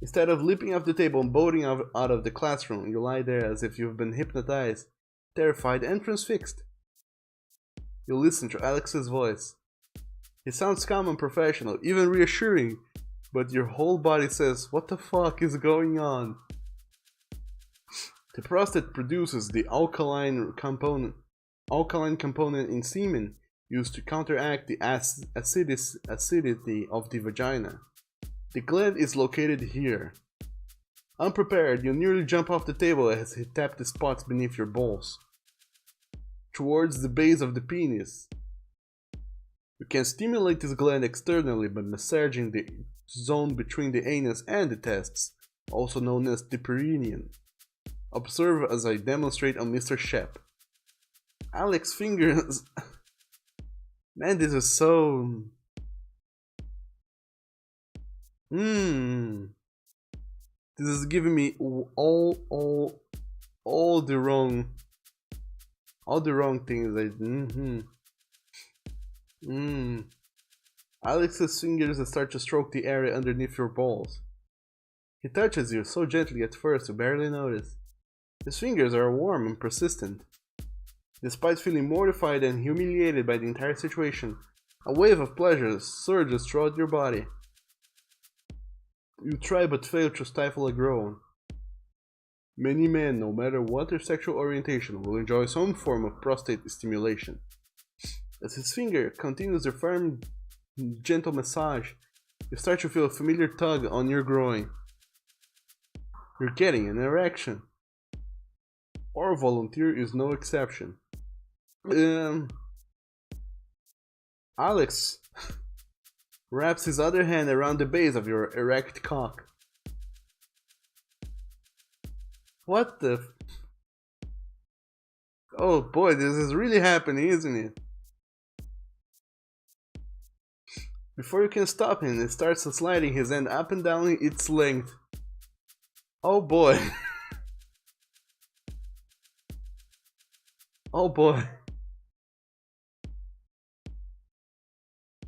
Instead of leaping off the table and bolting out of the classroom, you lie there as if you've been hypnotized, terrified and transfixed. You listen to Alex's voice. It sounds calm and professional, even reassuring, but your whole body says, what the fuck is going on? The prostate produces the alkaline component in semen used to counteract the acidity of the vagina. The gland is located here. Unprepared, you nearly jump off the table as he tapped the spots beneath your balls. Towards the base of the penis. You can stimulate this gland externally by massaging the zone between the anus and the testes, also known as the perineum. Observe as I demonstrate on Mr. Shep. Alex's fingers... Man, this is so... This is giving me all the wrong things. Alex's fingers start to stroke the area underneath your balls. He touches you so gently at first you barely notice. His fingers are warm and persistent. Despite feeling mortified and humiliated by the entire situation, a wave of pleasure surges throughout your body. You try but fail to stifle a groan. Many men, no matter what their sexual orientation, will enjoy some form of prostate stimulation. As his finger continues their firm, gentle massage, you start to feel a familiar tug on your groin. You're getting an erection. Our volunteer is no exception. Alex wraps his other hand around the base of your erect cock. What the... Oh boy, this is really happening, isn't it? Before you can stop him, it starts sliding his hand up and down its length. Oh boy. Oh boy.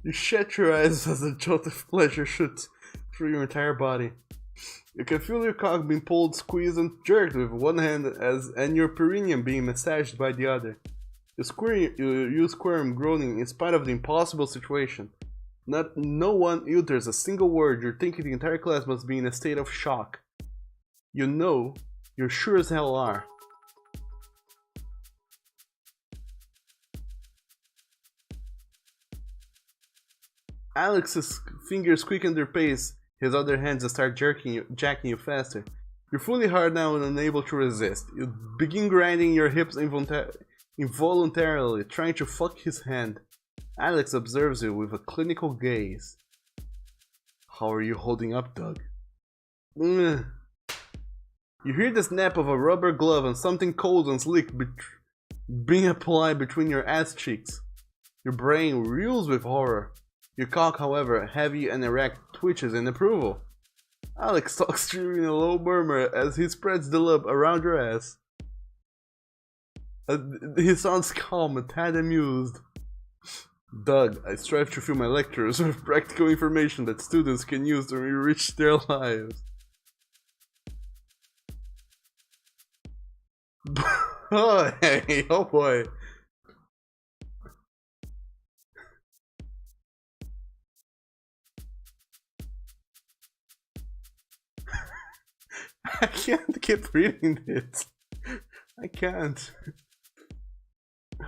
You shut your eyes as a jolt of pleasure shoots through your entire body. You can feel your cock being pulled, squeezed, and jerked with one hand and your perineum being massaged by the other. You squirm, groaning in spite of the impossible situation. No one utters a single word. You're thinking the entire class must be in a state of shock. You know, you sure as hell are. Alex's fingers quicken their pace, his other hands start jacking you faster. You're fully hard now and unable to resist. You begin grinding your hips involuntarily, trying to fuck his hand. Alex observes you with a clinical gaze. How are you holding up, Doug? You hear the snap of a rubber glove and something cold and slick being applied between your ass cheeks. Your brain reels with horror. Your cock, however, heavy and erect, twitches in approval. Alex talks to you in a low murmur as he spreads the lube around your ass. He sounds calm and tad amused. Doug, I strive to fill my lectures with practical information that students can use to enrich their lives. Oh, hey, oh boy. I can't keep reading this. I can't.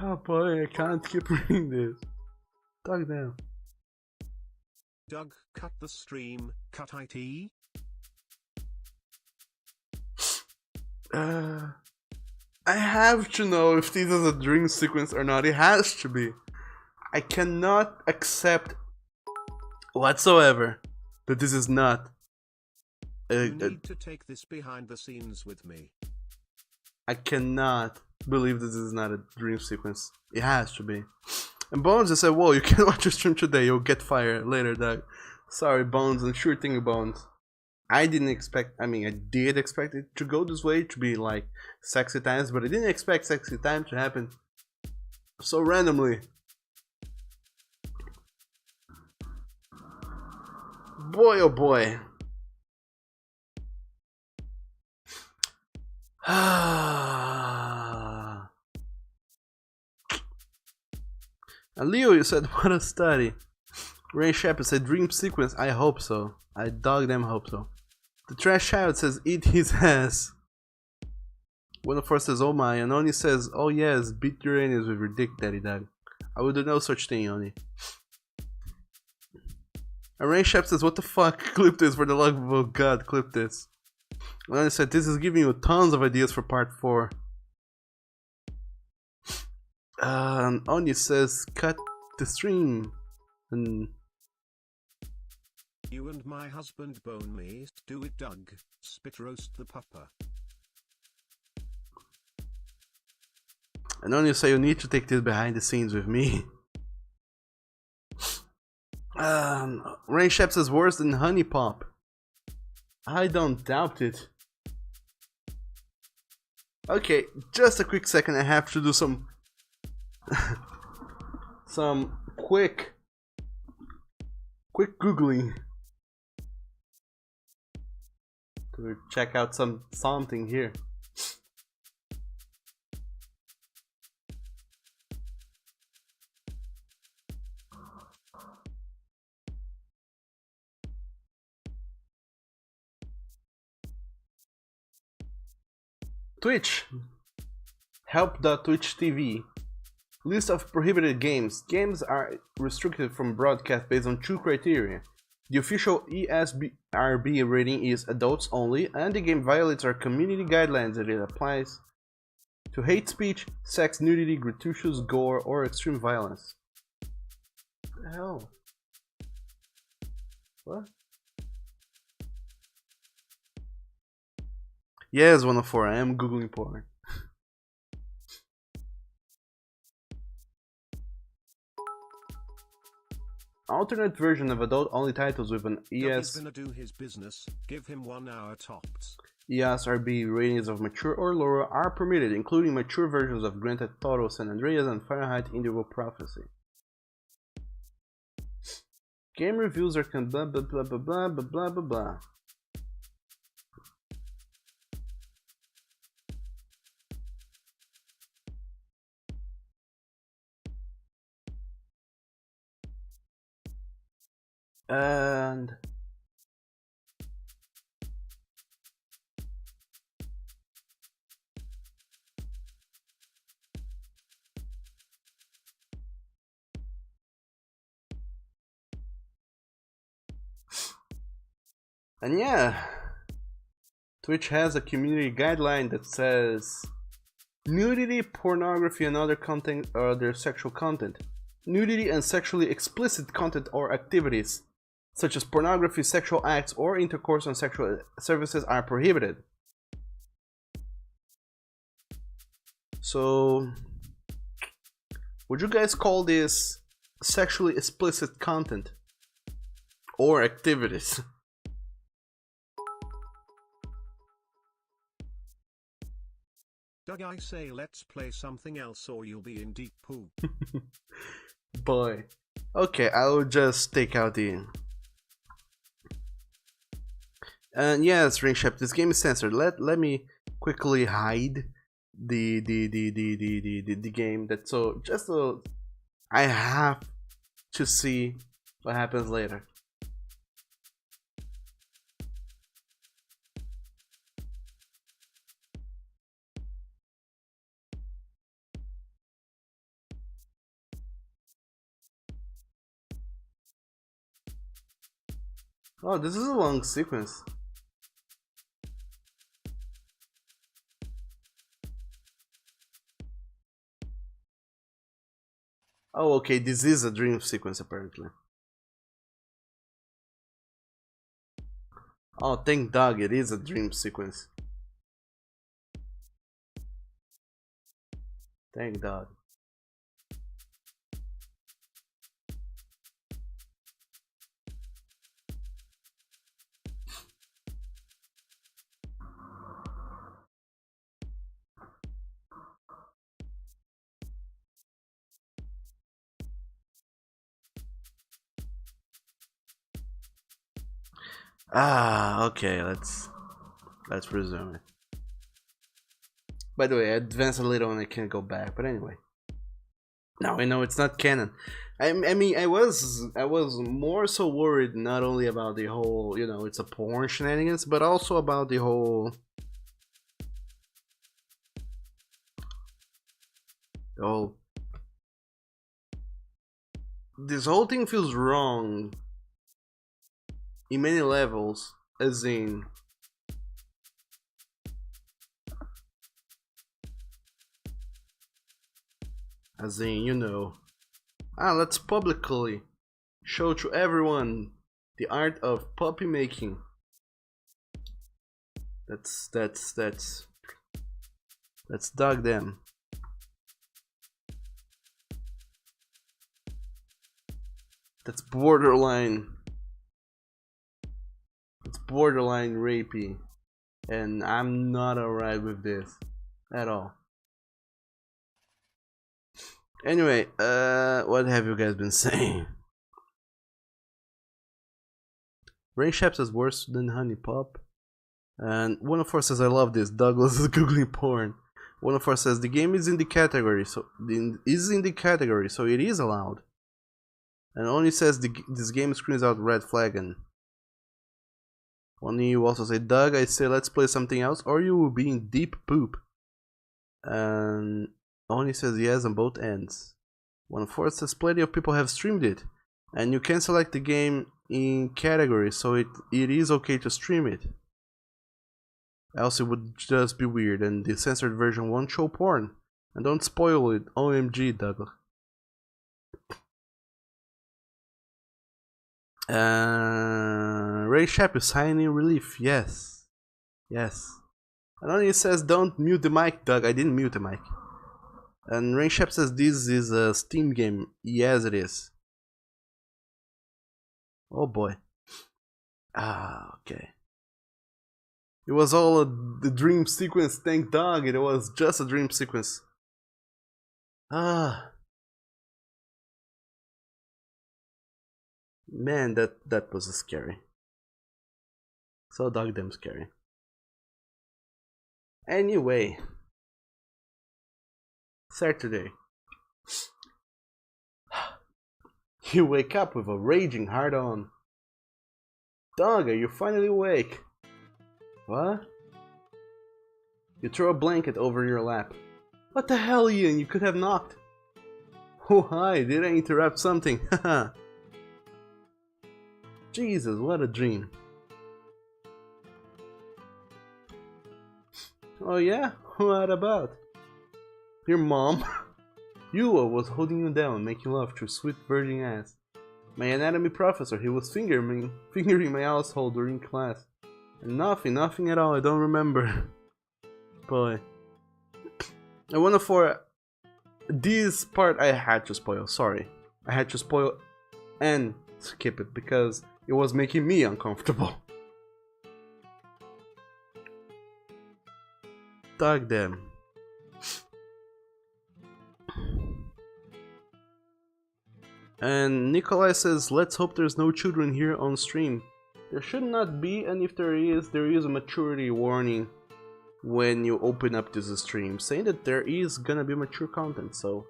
Oh boy, I can't keep reading this. Doug now. Doug, cut the stream, cut IT. I have to know if this is a dream sequence or not. It has to be. I cannot accept whatsoever that this is not. You need to take this behind the scenes with me. I cannot believe this is not a dream sequence. It has to be. And Bones just said, whoa, you can't watch your stream today, you'll get fired later, Doug. Sorry, Bones, and sure thing, Bones. I did expect it to go this way, to be like sexy times, but I didn't expect sexy time to happen so randomly. Boy, oh boy. And Leo, you said, what a study. Ray Shepard said, dream sequence, I hope so. I dog them hope so. The trash child says, eat his ass. One of us says, oh my, and Oni says, oh yes, beat your anus with your dick, daddy dog. I would do no such thing, Oni. And Ray Shep says, what the fuck, clip this for the love of God, clip this. And Oni said, this is giving you tons of ideas for part 4. And Oni says, cut the stream. And You and my husband bone me. Do it, Doug. Spit roast the pupper. And then you say you need to take this behind the scenes with me. Rain Sheps is worse than Honey Pop. I don't doubt it. Okay, just a quick second. I have to do some some quick googling to check out something here. Twitch. Help.twitch TV. List of prohibited games. Games are restricted from broadcast based on 2 criteria. The official ESRB rating is adults only, and the game violates our community guidelines that it applies to hate speech, sex, nudity, gratuitous gore, or extreme violence. What the hell? What? Yes, 104, I am googling porn. Alternate version of adult-only titles with an He's gonna do his business. Give him 1 hour tops. ESRB ratings of mature or lower are permitted, including mature versions of Grand Theft Auto San Andreas and Fahrenheit Indigo Prophecy. Game reviews are blah blah blah blah blah blah blah blah blah. And yeah, Twitch has a community guideline that says nudity, pornography, and other content or other sexual content. Nudity and sexually explicit content or activities, such as pornography, sexual acts, or intercourse on sexual services are prohibited. So, would you guys call this sexually explicit content or activities? Doug, I say let's play something else or you'll be in deep poop. Boy. Okay, I'll just take out the... And yes, Ring Shep, this game is censored. Let me quickly hide the game. That so just so I have to see what happens later. Oh, this is a long sequence. Oh, okay, this is a dream sequence apparently. Oh, thank Doug, it is a dream sequence. Thank Doug. Ah, okay, let's resume it. By the way, I advanced a little and I can't go back, but anyway. Now I know it's not canon. I mean, I was more so worried not only about the whole, you know, it's a porn shenanigans, but also about the whole this whole thing feels wrong in many levels, as in you know, let's publicly show to everyone The art of puppy making. That's dog them. That's borderline. It's borderline rapey, and I'm not alright with this at all. Anyway, what have you guys been saying? Rain Shaps is worse than Honey Pop. And 104 says, I love this. Douglas is googling porn. 104 says, the game is in the category, so it is allowed. And only says this game screams out red flag. And one of you also say, Doug, I say let's play something else, or you will be in deep poop. And only says yes on both ends. 104 says, plenty of people have streamed it, and you can select the game in category, so it is okay to stream it. Else it would just be weird, and the censored version won't show porn. And don't spoil it, OMG, Doug. Ray Shap is signing relief, yes. Yes. And only says don't mute the mic, Doug. I didn't mute the mic. And Ray Shap says this is a Steam game. Yes, it is. Oh boy. Okay. It was all the dream sequence, thank dog. It was just a dream sequence. Man, that was scary. So damn scary. Anyway, Saturday. You wake up with a raging heart on. Dog, are you finally awake? What? You throw a blanket over your lap. What the hell, Ian? You could have knocked. Oh hi, did I interrupt something? Haha. Jesus, what a dream. Oh yeah? What about? Your mom? Yua was holding you down, making love to your sweet virgin ass. My anatomy professor, he was fingering my asshole during class. And nothing at all, I don't remember. Boy. I wonder for this part I had to spoil, sorry. I had to spoil and skip it because it was making me uncomfortable. Dog them. And Nikolai says, let's hope there's no children here on stream. There should not be, and if there is a maturity warning when you open up this stream, saying that there is gonna be mature content, so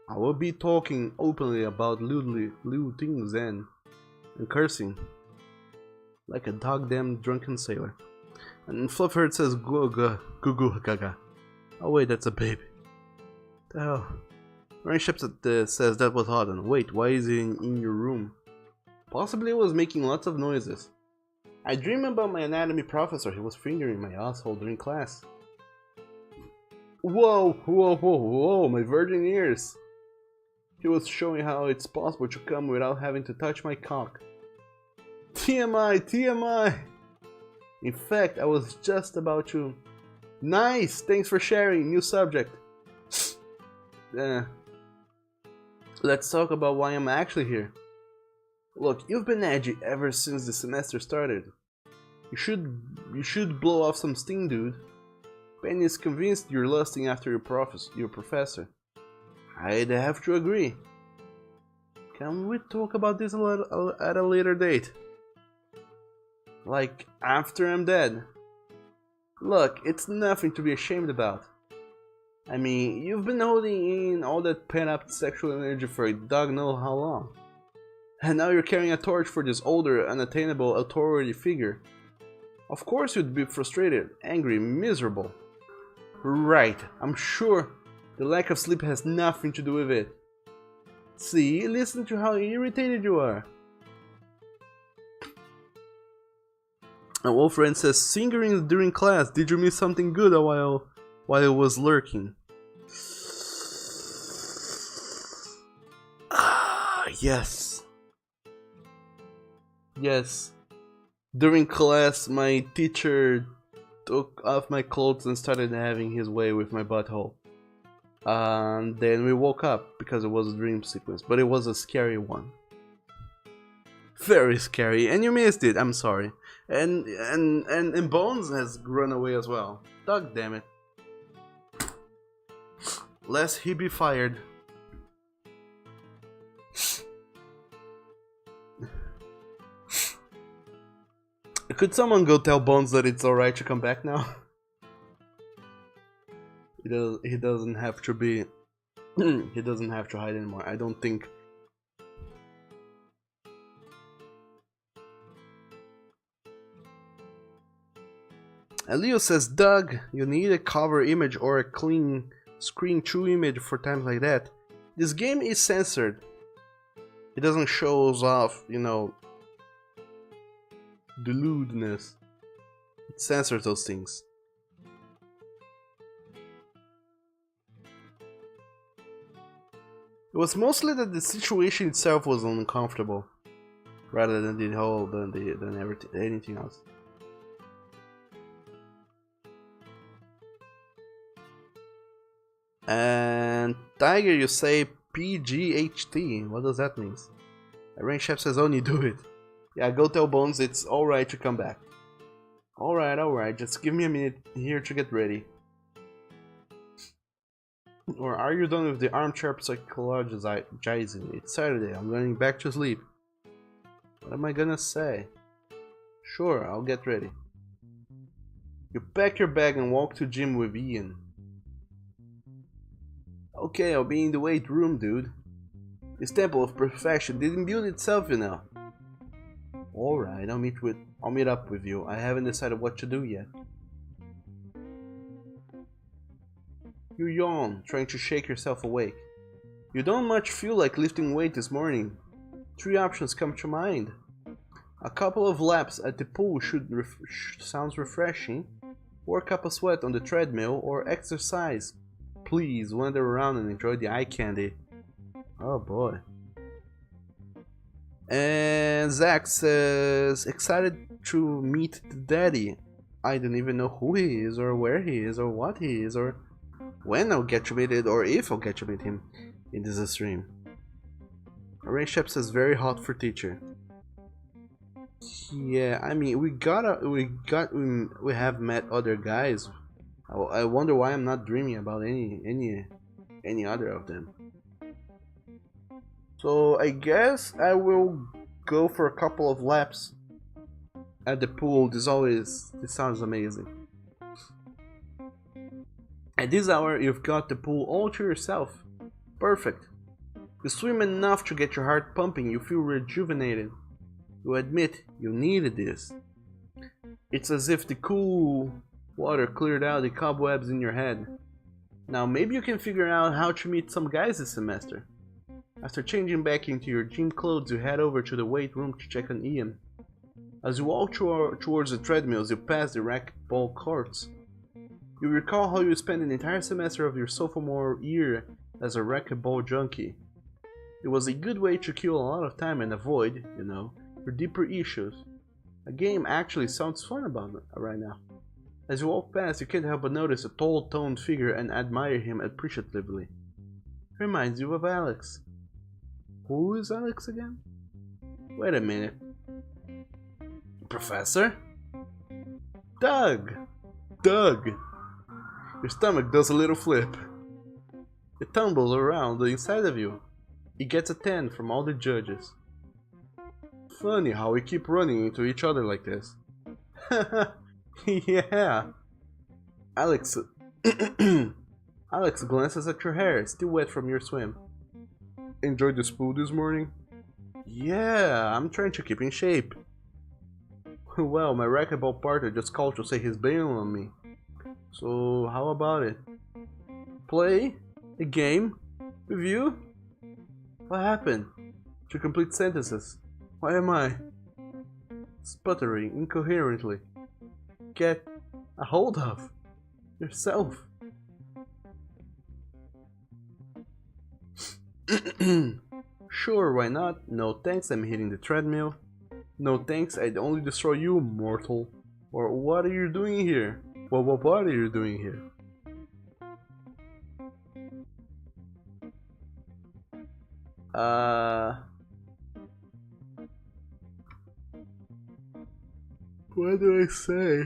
I will be talking openly about lewd things and cursing like a dog damn drunken sailor. And Fluffheart says goo gaga. Oh wait, that's a baby. The hell? Rain Ship says that was odd, and wait, why is he in your room? Possibly it was making lots of noises. I dream about my anatomy professor, he was fingering my asshole during class. Whoa, my virgin ears! He was showing how it's possible to come without having to touch my cock. TMI! In fact, I was just about to... Nice! Thanks for sharing, new subject. Let's talk about why I'm actually here. Look, you've been edgy ever since the semester started. You should blow off some steam, dude. Penny is convinced you're lusting after your professor. I'd have to agree. Can we talk about this at a later date? Like, after I'm dead? Look, it's nothing to be ashamed about. I mean, you've been holding in all that pent-up sexual energy for a dog knows how long. And now you're carrying a torch for this older, unattainable authority figure. Of course you'd be frustrated, angry, miserable. Right, I'm sure the lack of sleep has nothing to do with it. See, listen to how irritated you are. And Wolfriend says, singing during class, did you miss something good while it was lurking? Yes. Yes. During class, my teacher took off my clothes and started having his way with my butthole. And then we woke up because it was a dream sequence, but it was a scary one. Very scary, and you missed it. I'm sorry. And Bones has run away as well. Dog damn it. Lest he be fired. Could someone go tell Bones that it's alright to come back now? He doesn't have to be. He doesn't have to hide anymore. I don't think. Leo says, Doug, you need a cover image or a clean screen true image for times like that. This game is censored. It doesn't show off, you know, the lewdness. It censors those things. It was mostly that the situation itself was uncomfortable, rather than the whole than everything anything else. And Tiger, you say PGHT. What does that mean? Rain Chef says only do it. Yeah, go tell Bones it's alright to come back. Alright, just give me a minute here to get ready. Or are you done with the armchair psychologizing? It's Saturday, I'm going back to sleep. What am I gonna say? Sure, I'll get ready. You pack your bag and walk to gym with Ian. Okay, I'll be in the weight room, dude. This temple of perfection didn't build itself, you know. Alright, I'll meet up with you. I haven't decided what to do yet. You yawn, trying to shake yourself awake. You don't much feel like lifting weight this morning. 3 options come to mind. A couple of laps at the pool sounds refreshing. Work up a sweat on the treadmill, or exercise. Please wander around and enjoy the eye candy. Oh boy. And Zach says, excited to meet the daddy. I don't even know who he is, or where he is, or what he is, or when I'll get to meet it, or if I'll get to meet him in this stream. Rain Shep says, very hot for teacher. Yeah, I mean, we have met other guys. I wonder why I'm not dreaming about any other of them. So I guess I will go for a couple of laps at the pool. This sounds amazing. At this hour, you've got the pool all to yourself. Perfect. You swim enough to get your heart pumping. You feel rejuvenated. You admit you needed this. It's as if the cool water cleared out the cobwebs in your head. Now maybe you can figure out how to meet some guys this semester. After changing back into your gym clothes, you head over to the weight room to check on Ian. As you walk towards the treadmills, you pass the racquetball courts. You recall how you spent an entire semester of your sophomore year as a racquetball junkie. It was a good way to kill a lot of time and avoid, you know, your deeper issues. A game actually sounds fun about it right now. As you walk past, you can't help but notice a tall, toned figure and admire him appreciatively. Reminds you of Alex. Who is Alex again? Wait a minute. Professor? Doug! Doug! Your stomach does a little flip. It tumbles around the inside of you. It gets a 10 from all the judges. Funny how we keep running into each other like this. Yeah. Alex Alex glances at your hair, still wet from your swim. Enjoyed the pool this morning? Yeah, I'm trying to keep in shape. Well, my racquetball partner just called to say he's bailing on me. So, how about it? Play a game with you? What happened? To complete sentences. Why am I sputtering incoherently? Get a hold of yourself. Sure, why not? No thanks, I'm hitting the treadmill. No thanks, I'd only destroy you, mortal. Or what are you doing here? Well, what are you doing here? What do I say?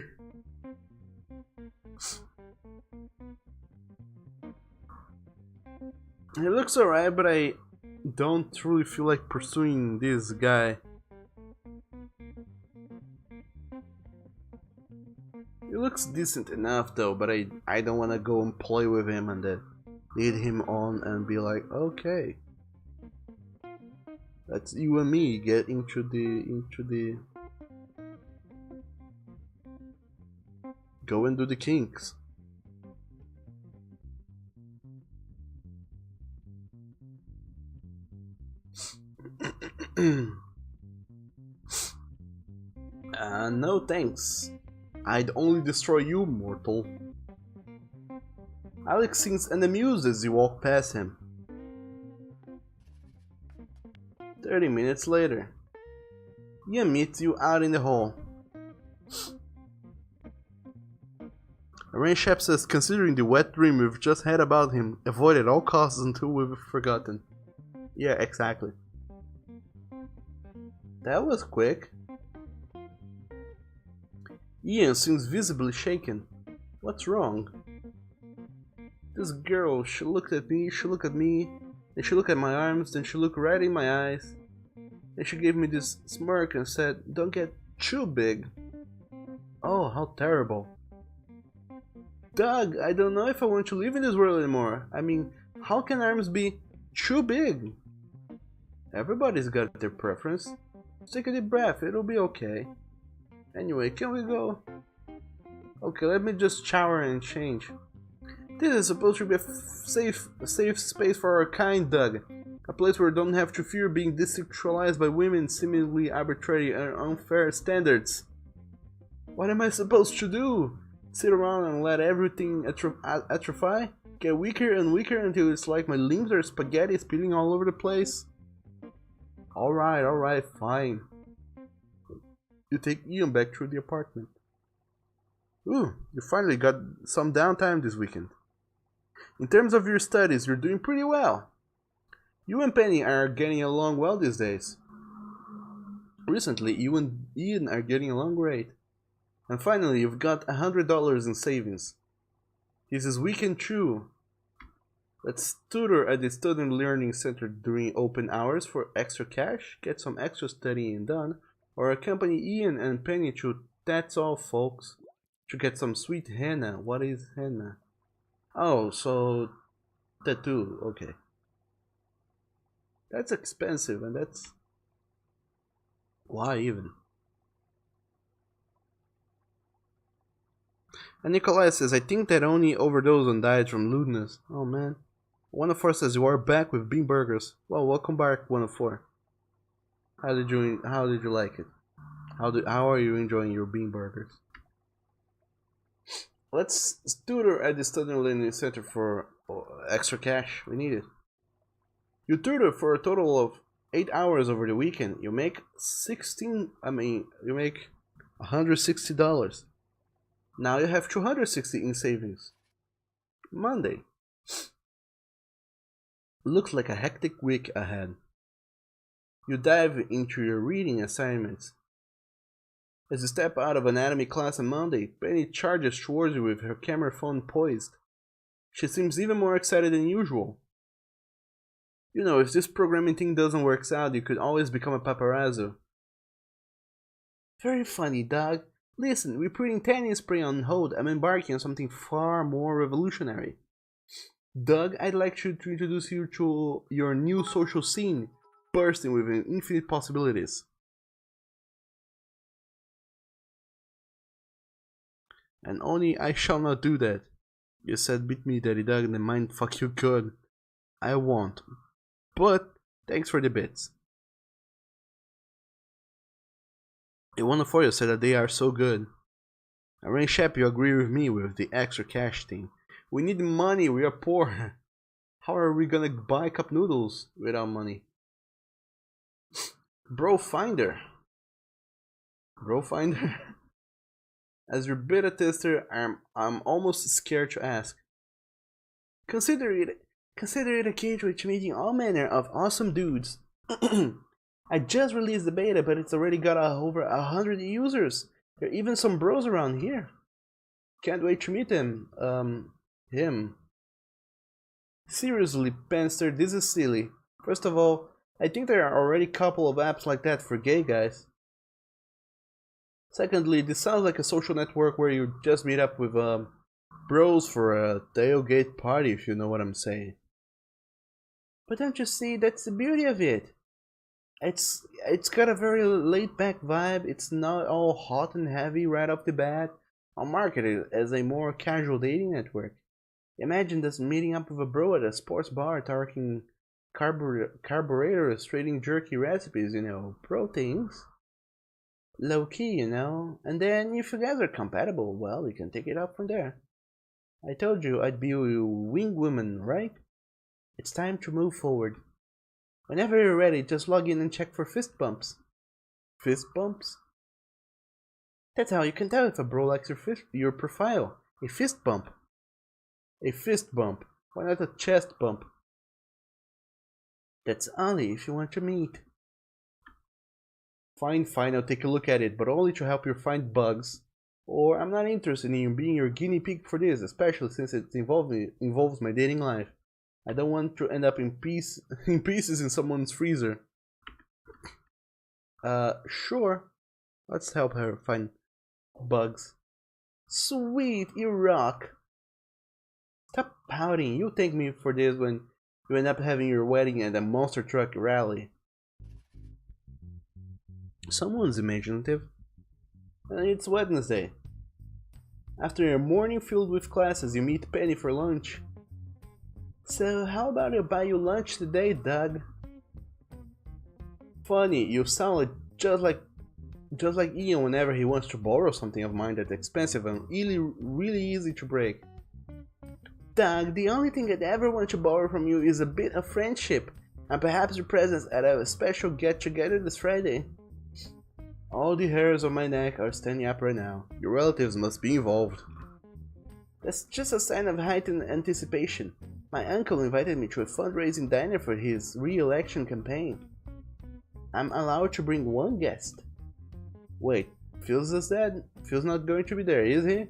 It looks alright, but I don't truly feel like pursuing this guy. He looks decent enough though, but I don't want to go and play with him and then lead him on and be like, okay, that's you and me get into the go and do the kinks. No thanks. I'd only destroy you, mortal. Alex sings and amused as you walk past him. 30 minutes later, Ian meets you out in the hall. Rain Shep says, considering the wet dream we've just had about him, avoid at all costs until we've forgotten. Yeah, exactly. That was quick. Ian seems visibly shaken. What's wrong? This girl, she looked at me, then she looked at my arms, then she looked right in my eyes. Then she gave me this smirk and said, don't get too big. Oh, how terrible. Doug, I don't know if I want to live in this world anymore. I mean, how can arms be too big? Everybody's got their preference. Take a deep breath, it'll be okay. Anyway, can we go? Okay, let me just shower and change. This is supposed to be a safe space for our kind, Doug. A place where we don't have to fear being desexualized by women's seemingly arbitrary and unfair standards. What am I supposed to do? Sit around and let everything atrophy? Get weaker and weaker until it's like my limbs are spaghetti spilling all over the place? Alright, fine. You take Ian back through the apartment. Ooh, you finally got some downtime this weekend. In terms of your studies, you're doing pretty well. You and Penny are getting along well these days. Recently, you and Ian are getting along great. And finally, you've got $100 in savings. This is weekend true. Let's tutor at the Student Learning Center during open hours for extra cash, get some extra studying done, or accompany Ian and Penny to That's All Folks to get some sweet henna. What is henna? Oh, so tattoo, okay. That's expensive and that's... Why even? And Nikolai says, I think that only overdosed and died from lewdness. Oh man. 104 says, you are back with bean burgers. Well, welcome back, 104. How did you like it? How are you enjoying your bean burgers? Let's tutor at the Student Learning Center for extra cash. We need it. You tutor for a total of 8 hours over the weekend. You make $160. Now you have $260 in savings. Monday. Looks like a hectic week ahead. You dive into your reading assignments. As you step out of anatomy class on Monday, Penny charges towards you with her camera phone poised. She seems even more excited than usual. You know, if this programming thing doesn't work out, you could always become a paparazzo. Very funny, Doug. Listen, we're putting tanning spray on hold. I'm embarking on something far more revolutionary. Doug, I'd like you to introduce you to your new social scene, bursting with infinite possibilities. And only I shall not do that. You said beat me, Daddy Doug, and the mind fuck you good. I won't. But, thanks for the bits. The one for you said that they are so good. Rain Shep, you agree with me with the extra cash thing. We need money, we are poor. How are we gonna buy cup noodles without money? Bro Finder. Bro finder? As your beta tester, I'm almost scared to ask. Consider it a gateway to meeting all manner of awesome dudes. I just released the beta, but it's already got over 100 users. There are even some bros around here. Can't wait to meet them. Him. Seriously, Penster, this is silly. First of all, I think there are already a couple of apps like that for gay guys. Secondly, this sounds like a social network where you just meet up with bros for a tailgate party, if you know what I'm saying. But don't you see, that's the beauty of it. It's got a very laid back vibe. It's not all hot and heavy right off the bat. I'll market it as a more casual dating network. Imagine just meeting up with a bro at a sports bar talking carburetors, trading jerky recipes, proteins. Low key, and then if you guys are compatible, well, you can take it up from there. I told you I'd be a wing woman, right? It's time to move forward. Whenever you're ready, just log in and check for fist bumps. Fist bumps? That's how you can tell if a bro likes your profile. A fist bump. A fist bump. Why not a chest bump? That's only if you want to meet. Fine, I'll take a look at it, but only to help you find bugs. Or I'm not interested in being your guinea pig for this, especially since it involves my dating life. I don't want to end up in pieces in someone's freezer. Sure. Let's help her find bugs. Sweet, you rock. Stop pouting. You thank me for this when you end up having your wedding at a monster truck rally. Someone's imaginative. And it's Wednesday. After a morning filled with classes, you meet Penny for lunch. So how about I buy you lunch today, Doug? Funny, you sound just like Ian whenever he wants to borrow something of mine that's expensive and really easy to break. Doug, the only thing I'd ever want to borrow from you is a bit of friendship, and perhaps your presence at a special get-together this Friday. All the hairs on my neck are standing up right now. Your relatives must be involved. That's just a sign of heightened anticipation. My uncle invited me to a fundraising dinner for his re-election campaign. I'm allowed to bring one guest. Wait, Phil's is dead? Phil's not going to be there, is he?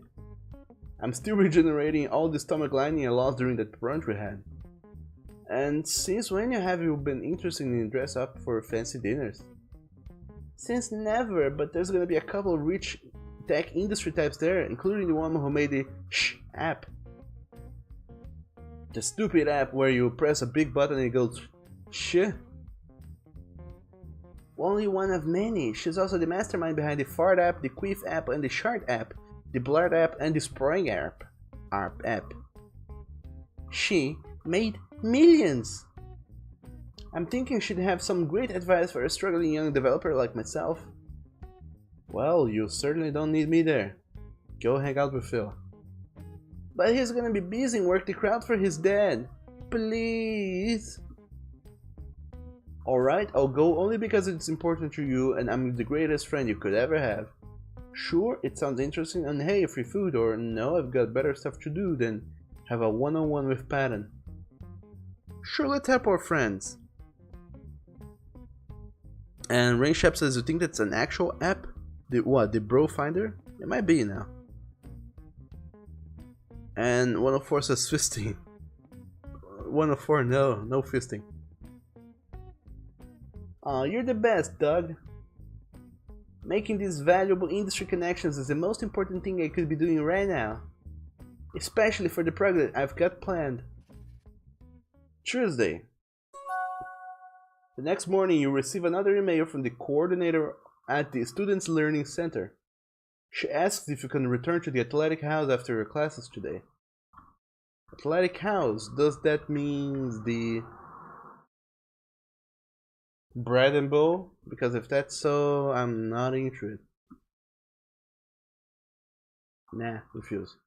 I'm still regenerating all the stomach lining I lost during that brunch we had. And since when have you been interested in dress up for fancy dinners? Since never, but there's gonna be a couple of rich tech industry types there, including the one who made the Shh app. The stupid app where you press a big button and it goes Shh. Only one of many. She's also the mastermind behind the Fart app, the Quiff app, and the Shart app, the Blurt app, and the Spring app. She made millions. I'm thinking she'd have some great advice for a struggling young developer like myself. Well, you certainly don't need me there. Go hang out with Phil. But he's gonna be busy and work the crowd for his dad. Please. Alright, I'll go only because it's important to you and I'm the greatest friend you could ever have. Sure, it sounds interesting and hey, free food, or no, I've got better stuff to do than have a one-on-one with Patton. Sure, let's help our friends. And Rainshap says, you think that's an actual app? The bro finder? It might be now. And 104 says fisting. 104, no fisting. Aw, you're the best, Doug. Making these valuable industry connections is the most important thing I could be doing right now. Especially for the project I've got planned. Tuesday. The next morning, you receive another email from the coordinator at the Students' Learning Center. She asks if you can return to the athletic house after your classes today. Athletic house, does that mean the bread and bowl? Because if that's so, I'm not interested. Nah, refuse.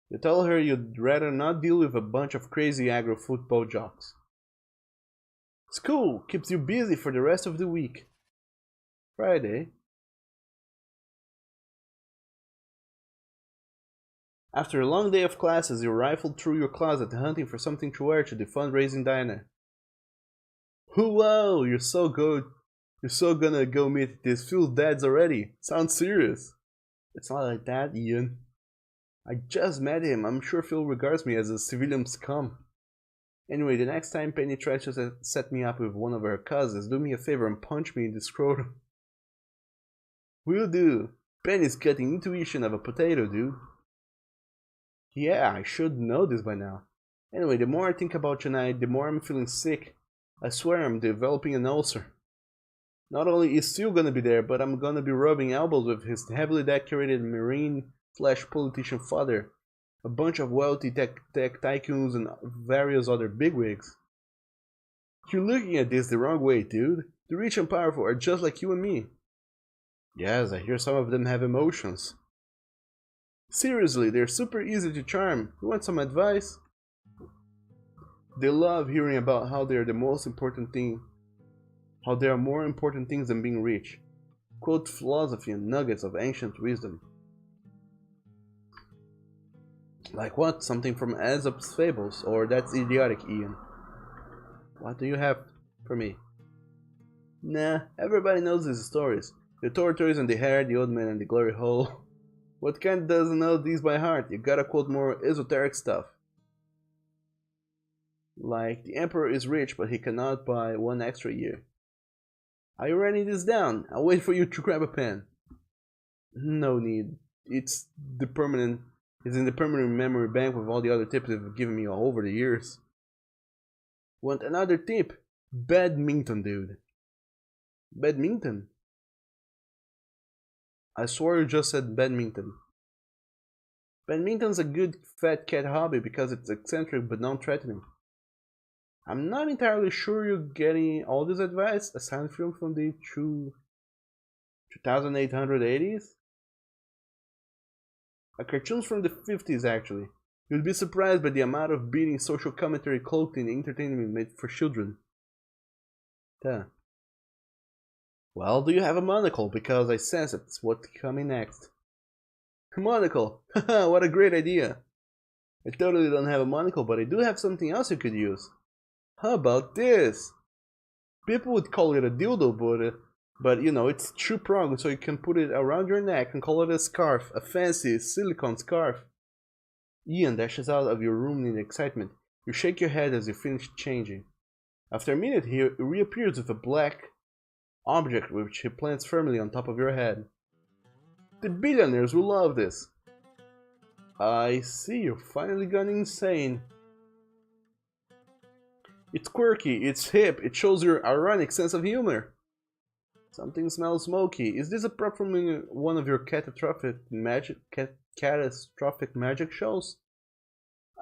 You tell her you'd rather not deal with a bunch of crazy aggro football jocks. School keeps you busy for the rest of the week. Friday. After a long day of classes, you rifled through your closet hunting for something to wear to the fundraising dinner. Whoa, you're so good. You're so gonna go meet these Phil's dads already. Sounds serious. It's not like that, Ian. I just met him. I'm sure Phil regards me as a civilian scum. Anyway, the next time Penny tries to set me up with one of her cousins, do me a favor and punch me in the scrotum. Will do. Penny's cutting intuition of a potato, dude. Yeah, I should know this by now. Anyway, the more I think about tonight, the more I'm feeling sick. I swear I'm developing an ulcer. Not only is Stu gonna be there, but I'm gonna be rubbing elbows with his heavily decorated marine/politician father, a bunch of wealthy tech tycoons, and various other bigwigs. You're looking at this the wrong way, dude. The rich and powerful are just like you and me. Yes, I hear some of them have emotions. Seriously, they're super easy to charm. You want some advice? They love hearing about how they're the most important thing. How there are more important things than being rich. Quote philosophy and nuggets of ancient wisdom. Like what? Something from Aesop's fables? Or that's idiotic, Ian. What do you have for me? Nah, everybody knows these stories. The tortoise and the hare, the old man and the glory hole. What kind doesn't know these by heart? You gotta quote more esoteric stuff. Like, the emperor is rich, but he cannot buy one extra year. Are you writing this down? I'll wait for you to grab a pen. No need. It's in the permanent memory bank with all the other tips you've given me all over the years. Want another tip? Badminton, dude. Badminton? I swore you just said badminton. Badminton's a good fat cat hobby because it's eccentric but non-threatening. I'm not entirely sure you're getting all this advice. A silent film from the 2880s? A cartoon's from the 50s, actually. You'd be surprised by the amount of beating social commentary cloaked in entertainment made for children. Duh. Well, do you have a monocle? Because I sense it's what's coming next. A monocle! Haha, what a great idea! I totally don't have a monocle, but I do have something else you could use. How about this? People would call it a dildo, but you know, it's two-pronged, so you can put it around your neck and call it a scarf, a fancy silicone scarf. Ian dashes out of your room in excitement. You shake your head as you finish changing. After a minute, he reappears with a black object which he plants firmly on top of your head. The billionaires will love this. I see, you've finally gone insane. It's quirky, it's hip, it shows your ironic sense of humor. Something smells smoky. Is this a prop from one of your catastrophic magic shows?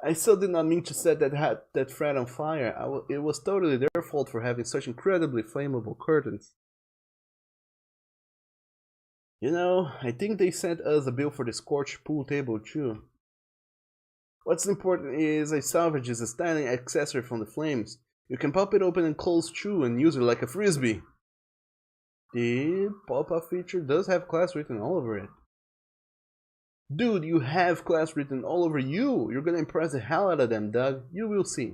I still did not mean to set that frat on fire. It was totally their fault for having such incredibly flammable curtains. You know, I think they sent us a bill for the scorched pool table too. What's important is a salvage is a styling accessory from the flames. You can pop it open and close too and use it like a frisbee. The pop-up feature does have class written all over it. Dude, you have class written all over you! You're gonna impress the hell out of them, Doug. You will see.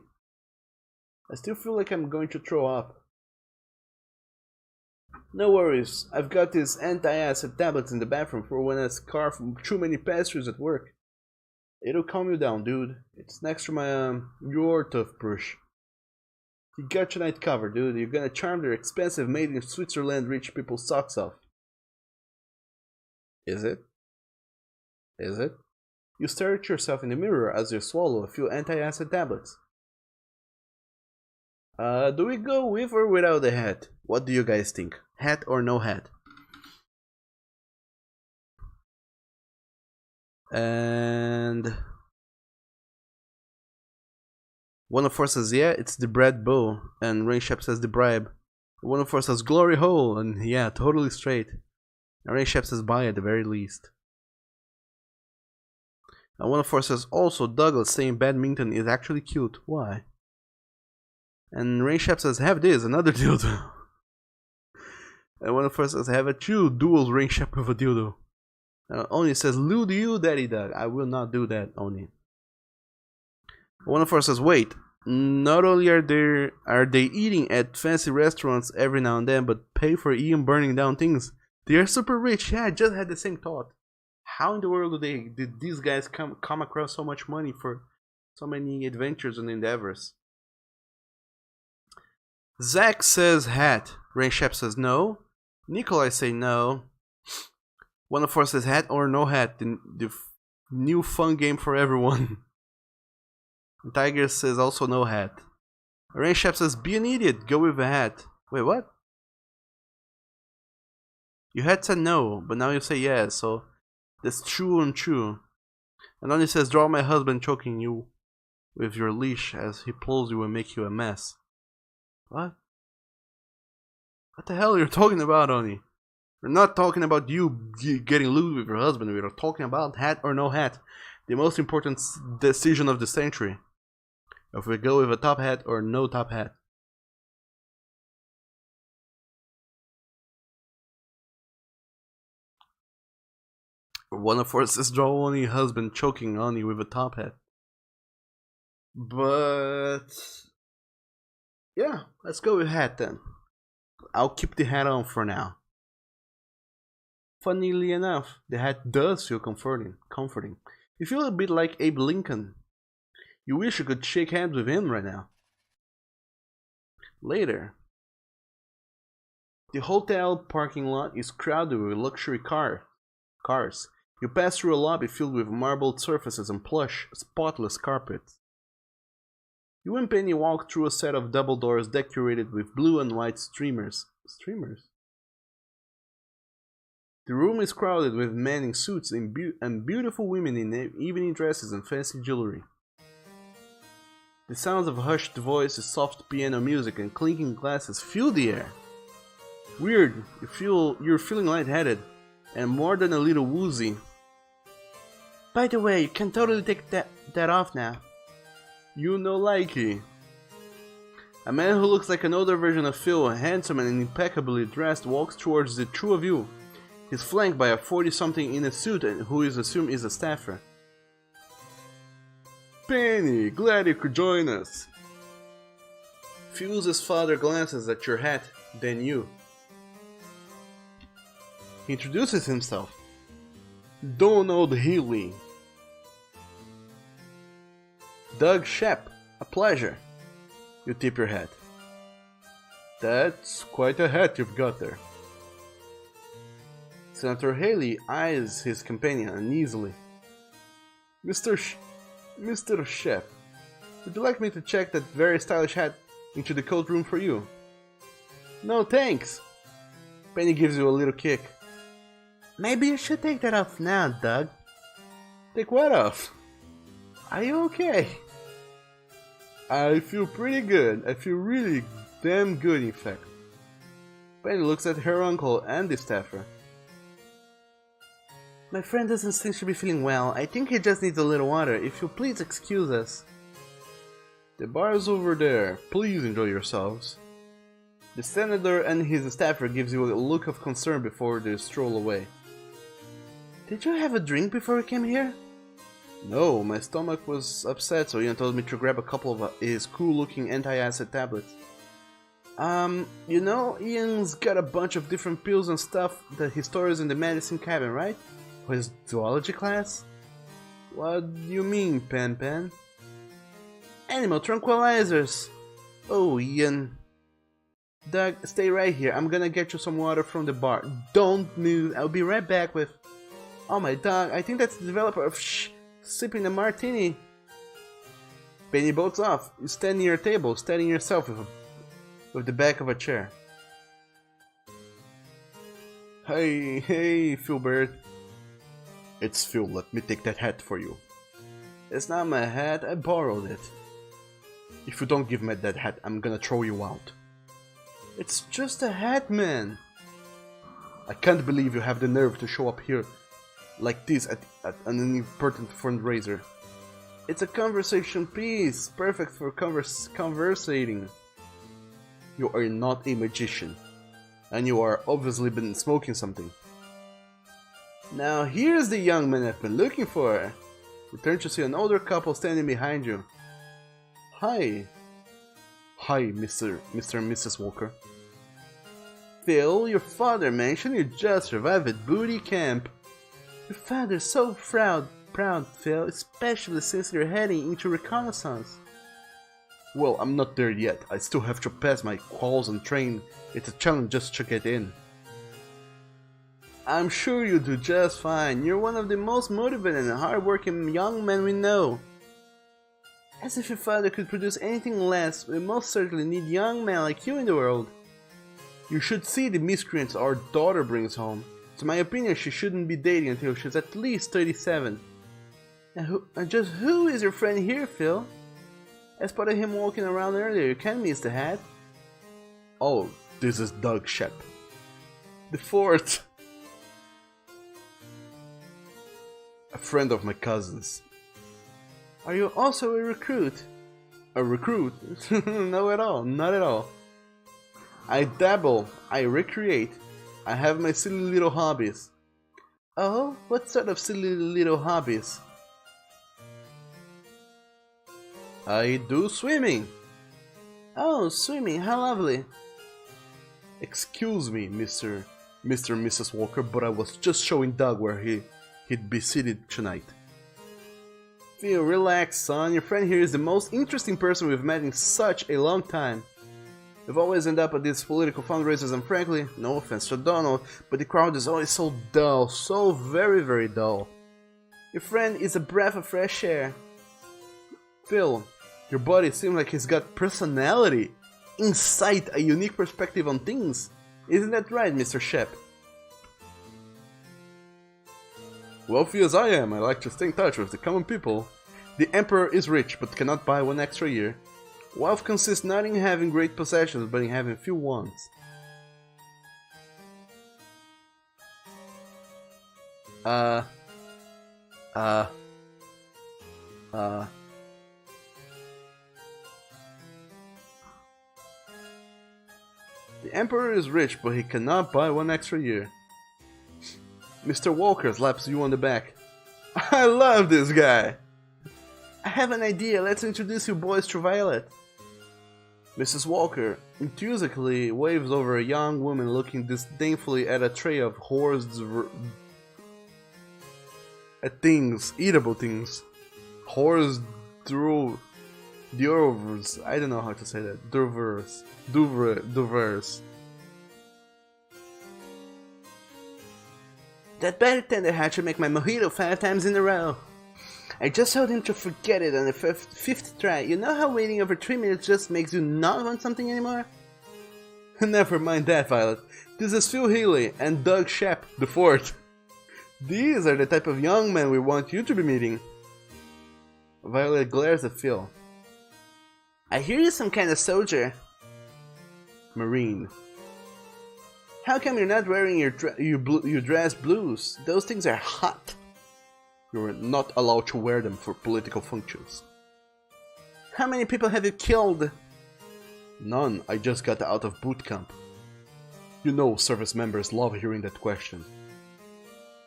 I still feel like I'm going to throw up. No worries, I've got these anti-acid tablets in the bathroom for when I scarf too many pastries at work. It'll calm you down, dude. It's next to my, your toothbrush. You got tonight covered, dude. You're gonna charm their expensive made in Switzerland rich people's socks off. Is it? Is it? You stare at yourself in the mirror as you swallow a few anti-acid tablets. Do we go with or without the hat? What do you guys think? Hat or no hat? And one of us says yeah, it's the bread bow, and Rainshep says the bribe. One of us says glory hole, and yeah, totally straight. And Rainshep says buy at the very least. And one of us says also Douglas saying badminton is actually cute. Why? And Rainshep says have this, another dildo. And one of us says, have a chew, dual ring ship with a dildo. Oni says, lewd you, daddy dog. I will not do that, Oni. One of us says, wait, not only are they eating at fancy restaurants every now and then, but pay for Ian burning down things. They are super rich. Yeah, I just had the same thought. How in the world did these guys come across so much money for so many adventures and endeavors? Zach says hat. Rainshep says no. Nikolai say no. One of us says hat or no hat. The new fun game for everyone. Tiger says also no hat. Rainshep says be an idiot. Go with a hat. Wait, what? You had said no, but now you say yes, so that's true and true. And then he says draw my husband choking you with your leash as he pulls you and make you a mess. What? What the hell are you talking about, Oni? We're not talking about you getting lewd with your husband. We're talking about hat or no hat. The most important decision of the century. If we go with a top hat or no top hat. One of us is draw Oni husband choking Oni with a top hat. But yeah, let's go with hat then. I'll keep the hat on for now. Funnily enough, the hat does feel comforting. You feel a bit like Abe Lincoln. You wish you could shake hands with him right now. Later, the hotel parking lot is crowded with luxury cars. You pass through a lobby filled with marbled surfaces and plush, spotless carpets. You and Penny walk through a set of double doors decorated with blue and white streamers. The room is crowded with men in suits and beautiful women in evening dresses and fancy jewelry. The sounds of hushed voices, soft piano music, and clinking glasses fill the air. Weird, you're feeling lightheaded, and more than a little woozy. By the way, you can totally take that off now. You know likey. A man who looks like an older version of Phil, handsome and impeccably dressed, walks towards the two of you. He's flanked by a 40-something in a suit and who is assumed is a staffer. Penny, glad you could join us. Phil's father glances at your hat, then you. He introduces himself. Donald Healy. Doug Shep, a pleasure. You tip your hat. That's quite a hat you've got there. Senator Haley eyes his companion uneasily. Mr. Shep, would you like me to check that very stylish hat into the coat room for you? No thanks. Penny gives you a little kick. Maybe you should take that off now, Doug. Take what off? Are you okay? I feel pretty good. I feel really damn good, in fact. Penny looks at her uncle and the staffer. My friend doesn't seem to be feeling well. I think he just needs a little water. If you'll please excuse us. The bar's over there. Please enjoy yourselves. The senator and his staffer gives you a look of concern before they stroll away. Did you have a drink before you came here? No, my stomach was upset, so Ian told me to grab a couple of his cool-looking anti-acid tablets. You know, Ian's got a bunch of different pills and stuff that he stores in the medicine cabin, right? For his zoology class? What do you mean, Pan? Animal tranquilizers! Oh, Ian. Doug, stay right here. I'm gonna get you some water from the bar. Don't move. I'll be right back with... Oh my dog, I think that's the developer of sipping a martini. Penny bolts off. You stand near a table, steadying yourself with the back of a chair. Hey, Philbert. It's Phil, let me take that hat for you. It's not my hat, I borrowed it. If you don't give me that hat, I'm gonna throw you out. It's just a hat, man. I can't believe you have the nerve to show up here like this at an important fundraiser. It's a conversation piece, perfect for conversating. You are not a magician. And you are obviously been smoking something. Now here's the young man I've been looking for. Return to see an older couple standing behind you. Hi. Hi, Mr. and Mrs. Walker. Phil, your father mentioned you just survived at booty camp. Your father's so proud, Phil, especially since you're heading into reconnaissance. Well, I'm not there yet. I still have to pass my quals and train. It's a challenge just to get in. I'm sure you'll do just fine. You're one of the most motivated and hardworking young men we know. As if your father could produce anything less, we most certainly need young men like you in the world. You should see the miscreants our daughter brings home. To my opinion, she shouldn't be dating until she's at least 37. And just who is your friend here, Phil? I spotted him walking around earlier. You can't miss the hat. Oh, this is Doug Shep. The fourth. A friend of my cousin's. Are you also a recruit? A recruit? No at all, not at all. I dabble, I recreate. I have my silly little hobbies. Oh, what sort of silly little hobbies? I do swimming. Oh, swimming, how lovely. Excuse me, Mr. and Mrs. Walker, but I was just showing Doug where he'd be seated tonight. Phil, relax, son. Your friend here is the most interesting person we've met in such a long time. We've always ended up at these political fundraisers, and frankly, no offense to Donald, but the crowd is always so dull, so very, very dull. Your friend is a breath of fresh air. Phil, your buddy seems like he's got personality, insight, a unique perspective on things. Isn't that right, Mr. Shep? Wealthy as I am, I like to stay in touch with the common people. The Emperor is rich, but cannot buy one extra year. Wealth consists not in having great possessions, but in having few wants. The Emperor is rich, but he cannot buy one extra year. Mr. Walker slaps you on the back. I love this guy! I have an idea, let's introduce you boys to Violet. Mrs. Walker enthusiastically waves over a young woman looking disdainfully at a tray of eatable things. Hors d'oeuvres. I don't know how to say that. D'oeuvres. That bartender had to make my mojito 5 times in a row. I just told him to forget it on the fifth try. You know how waiting over 3 minutes just makes you not want something anymore? Never mind that, Violet. This is Phil Healy and Doug Shep, the fourth. These are the type of young men we want you to be meeting. Violet glares at Phil. I hear you're some kind of soldier. Marine. How come you're not wearing your dress blues? Those things are hot. You're not allowed to wear them for political functions. How many people have you killed? None, I just got out of boot camp. You know service members love hearing that question.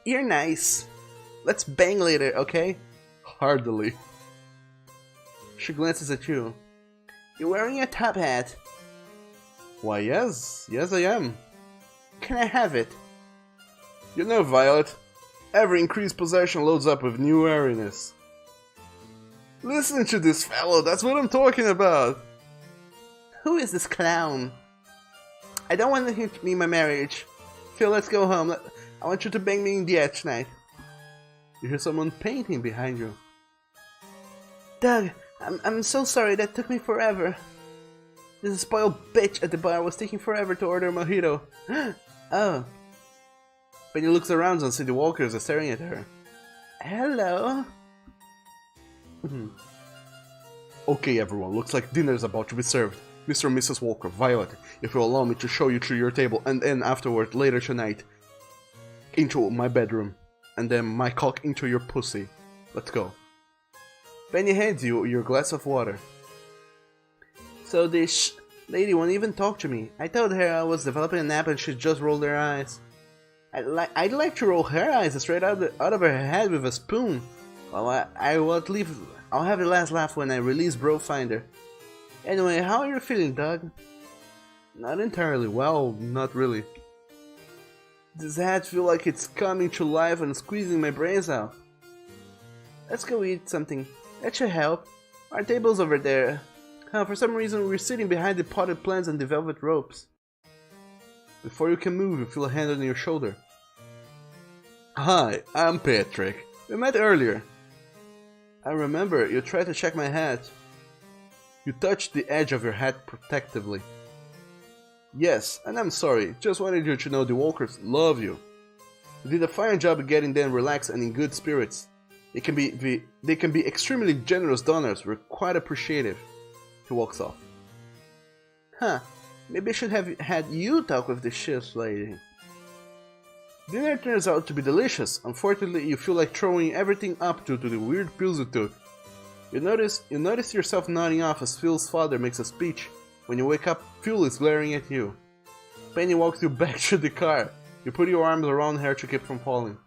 You're nice. Let's bang later, okay? Hardly. She glances at you. You're wearing a top hat. Why yes I am. Can I have it? You know, Violet, every increased possession loads up with new wariness. Listen to this fellow, that's what I'm talking about. Who is this clown? I don't want him to be my marriage. Phil, let's go home. I want you to bang me in the edge tonight. You hear someone painting behind you. Doug, I'm so sorry, that took me forever. This spoiled bitch at the bar was taking forever to order a mojito. Oh. Penny looks around and sees the walkers are staring at her. Hello. Okay everyone, looks like dinner is about to be served. Mr. and Mrs. Walker, Violet, if you allow me to show you to your table and then afterward, later tonight, into my bedroom. And then my cock into your pussy. Let's go. Penny hands you your glass of water. So the Lady won't even talk to me. I told her I was developing an app and she just rolled her eyes. I'd like to roll her eyes straight out of her head with a spoon. Well, I'll have the last laugh when I release Brofinder. Anyway, how are you feeling, Doug? Not entirely well, not really. This hat feels like it's coming to life and squeezing my brains out. Let's go eat something. That should help. Our table's over there. For some reason we're sitting behind the potted plants and the velvet ropes. Before you can move, you feel a hand on your shoulder. Hi, I'm Patrick. We met earlier. I remember, you tried to check my hat. You touched the edge of your hat protectively. Yes, and I'm sorry, just wanted you to know the walkers love you. You did a fine job of getting them relaxed and in good spirits. They can be extremely generous donors, we're quite appreciative. He walks off. Huh, maybe I should have had you talk with the shift lady. Dinner turns out to be delicious. Unfortunately, you feel like throwing everything up due to the weird pills you took. You notice yourself nodding off as Phil's father makes a speech. When you wake up, Phil is glaring at you. Penny walks you back to the car. You put your arms around her to keep from falling.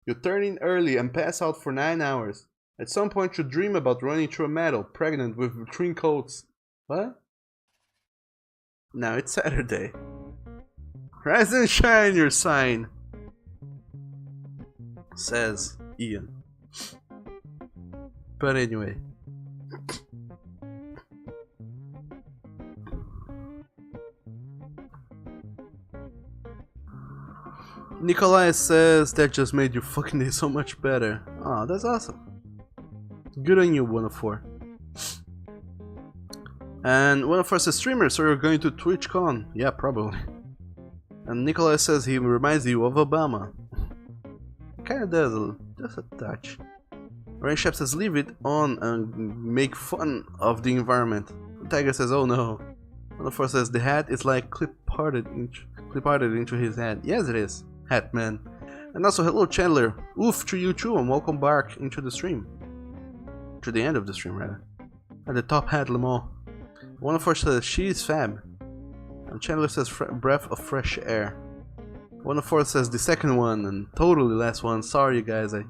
You turn in early and pass out for 9 hours. At some point you dream about running through a meadow, pregnant with twin coats. What? Now it's Saturday. Rise and shine, your sign, says Ian. But anyway. Nikolai says that just made your fucking day so much better. Aw, that's awesome. Good on you, 104. And 104 says streamer, so you're going to TwitchCon? Yeah, probably. And Nikolai says he reminds you of Obama. Kinda does, just a touch. Rainshap says leave it on and make fun of the environment. Tiger says oh no. 104 says the hat is like clip-hearted into his head. Yes it is, Hatman. And also hello Chandler. Oof to you too and welcome back into the stream. To the end of the stream rather. At the top hat Lemon. 104 says she's fab. And Chandler says breath of fresh air. 104 says the second one and totally last one. Sorry you guys, I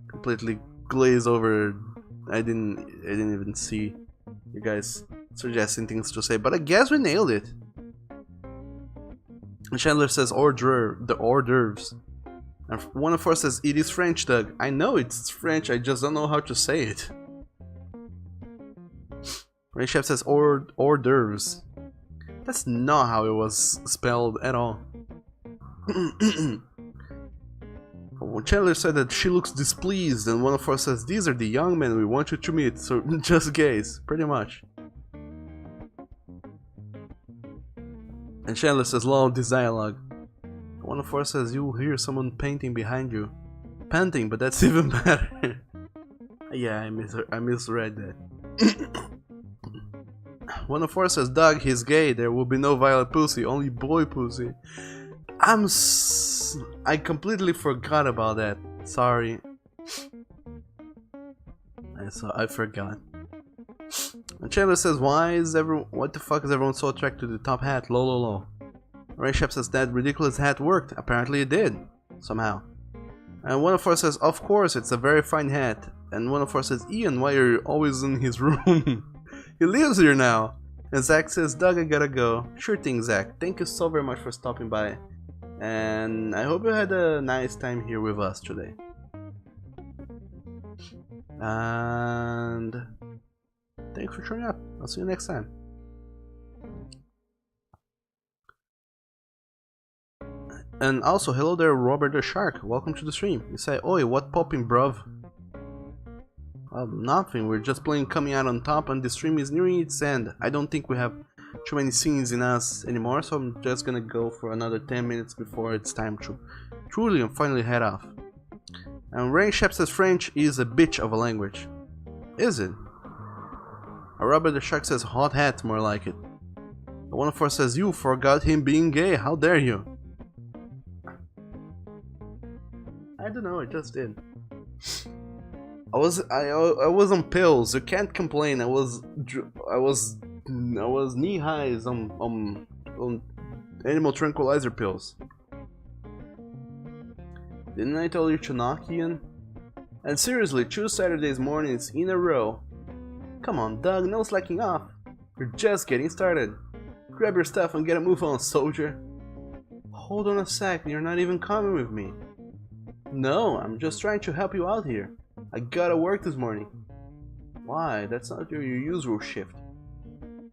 completely glazed over. I didn't even see you guys suggesting things to say, but I guess we nailed it. And Chandler says the hors d'oeuvres. And 104 says it is French, Doug. I know it's French, I just don't know how to say it. Rainchef says hors d'oeuvres. That's not how it was spelled at all. Chandler said that she looks displeased, and 104 says these are the young men we want you to meet, so just gaze, pretty much. And Chandler says lol, this dialogue. 104 says you'll hear someone painting behind you. Panting, but that's even better. Yeah, I misread that. 104 says, Doug, he's gay. There will be no violet pussy, only boy pussy. I completely forgot about that. Sorry. I forgot. And Chandler says, what the fuck is everyone so attracted to the top hat? Lol. Rayshap says that ridiculous hat worked. Apparently it did. Somehow. And 104 says, of course, it's a very fine hat. And 104 says, Ian, why are you always in his room? He lives here now. And Zach says, Doug, I gotta go. Sure thing, Zach. Thank you so very much for stopping by. And I hope you had a nice time here with us today. And thanks for showing up. I'll see you next time. And also, hello there, Robert the Shark. Welcome to the stream. You say, oi, what popping, bruv? Well, nothing. We're just playing Coming Out on Top, and the stream is nearing its end. I don't think we have too many scenes in us anymore, so I'm just gonna go for another 10 minutes before it's time to truly and finally head off. And Rainshap says French is a bitch of a language. Is it? Robert the Shark says hot hat, more like it. 104 says you forgot him being gay, how dare you? I don't know, I just did. I was on pills. You can't complain. I was knee highs on animal tranquilizer pills. Didn't I tell you to knock, Ian? And seriously, 2 Saturdays mornings in a row. Come on, Doug, no slacking off. You're just getting started. Grab your stuff and get a move on, soldier. Hold on a sec, you're not even coming with me. No, I'm just trying to help you out here. I gotta work this morning. Why? That's not your usual shift.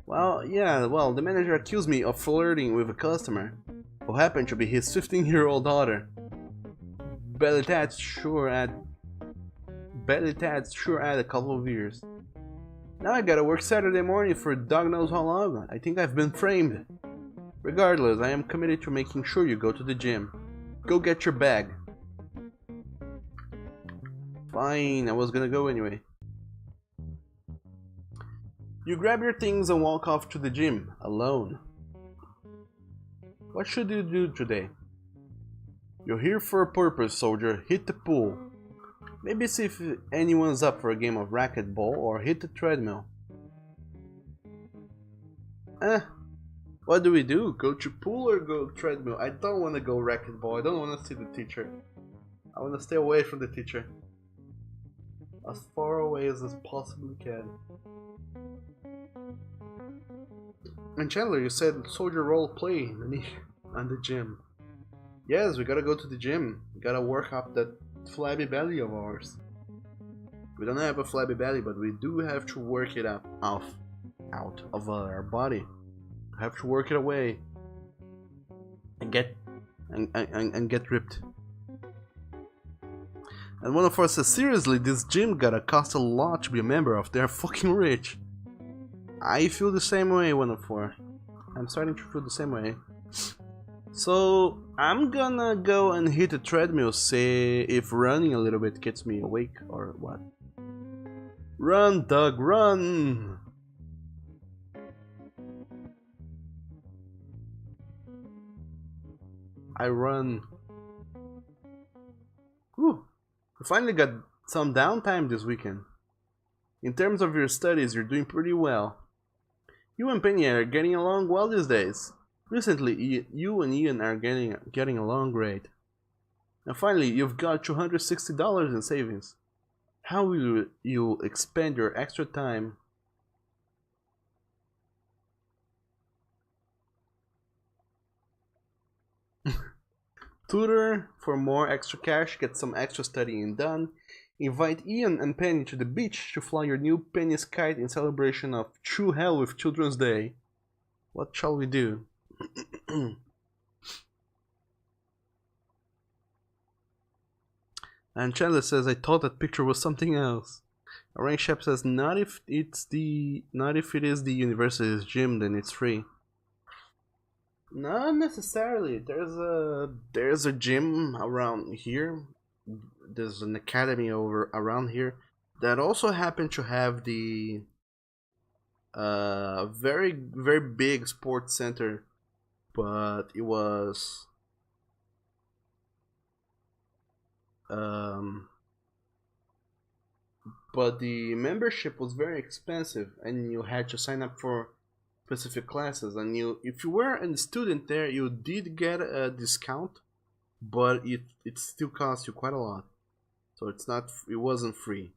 Well, the manager accused me of flirting with a customer, who happened to be his 15-year-old daughter. Belly tats sure add a couple of years. Now I gotta work Saturday morning for dog knows how long. I think I've been framed. Regardless, I am committed to making sure you go to the gym. Go get your bag. Fine, I was gonna go anyway. You grab your things and walk off to the gym, alone. What should you do today? You're here for a purpose, soldier. Hit the pool. Maybe see if anyone's up for a game of racquetball or hit the treadmill. What do we do? Go to pool or go treadmill? I don't want to go racquetball. I don't want to see the teacher. I want to stay away from the teacher. As far away as I possibly can. And Chandler, you said soldier role play in the gym. Yes, we gotta go to the gym. We gotta work up that flabby belly of ours. We don't have a flabby belly, but we do have to work it out of our body. We have to work it away and get ripped. And one of us says, seriously, this gym gotta cost a lot to be a member of. They're fucking rich. I feel the same way, 104. I'm starting to feel the same way. So I'm gonna go and hit a treadmill, see if running a little bit gets me awake or what. Run, Doug, run! I run. Whew. You finally got some downtime this weekend. In terms of your studies, you're doing pretty well. You and Penny are getting along well these days. Recently, you and Ian are getting along great. And finally, you've got $260 in savings. How will you expend your extra time? Tutor for more extra cash, get some extra studying done. Invite Ian and Penny to the beach to fly your new Penny's kite in celebration of True Hell with Children's Day. What shall we do? And Chandler says, I thought that picture was something else. Rank Shep says, not if it is the university's gym, then it's free. Not necessarily. There's a gym around here. There's an academy around here that also happened to have the very very big sports center, but it was but the membership was very expensive and you had to sign up for specific classes, and if you were a student there you did get a discount, but it still cost you quite a lot, so it wasn't free.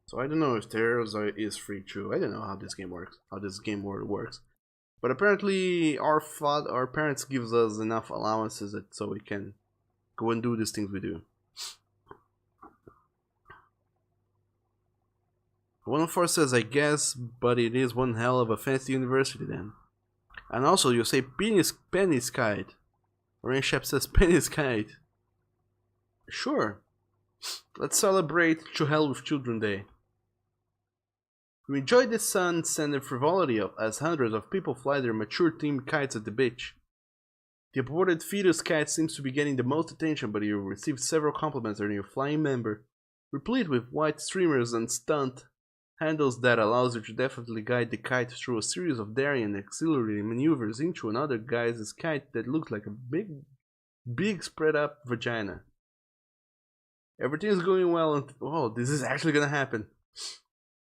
So I don't know if theirs is free too. I don't know how this game works, works, but apparently our parents gives us enough allowances so we can go and do these things we do. 104 says, I guess, but it is one hell of a fancy university then. And also, you say Penny's kite. Rain Shep says Penny's kite. Sure. Let's celebrate To Hell with Children Day. We enjoy the sun's and frivolity as hundreds of people fly their mature-themed kites at the beach. The aborted fetus kite seems to be getting the most attention, but you received several compliments on your flying member, replete with white streamers and stunt handles that allows you to definitely guide the kite through a series of daring and exhilarating maneuvers into another guy's kite that looks like a big spread up vagina. Everything is going well oh, this is actually gonna happen.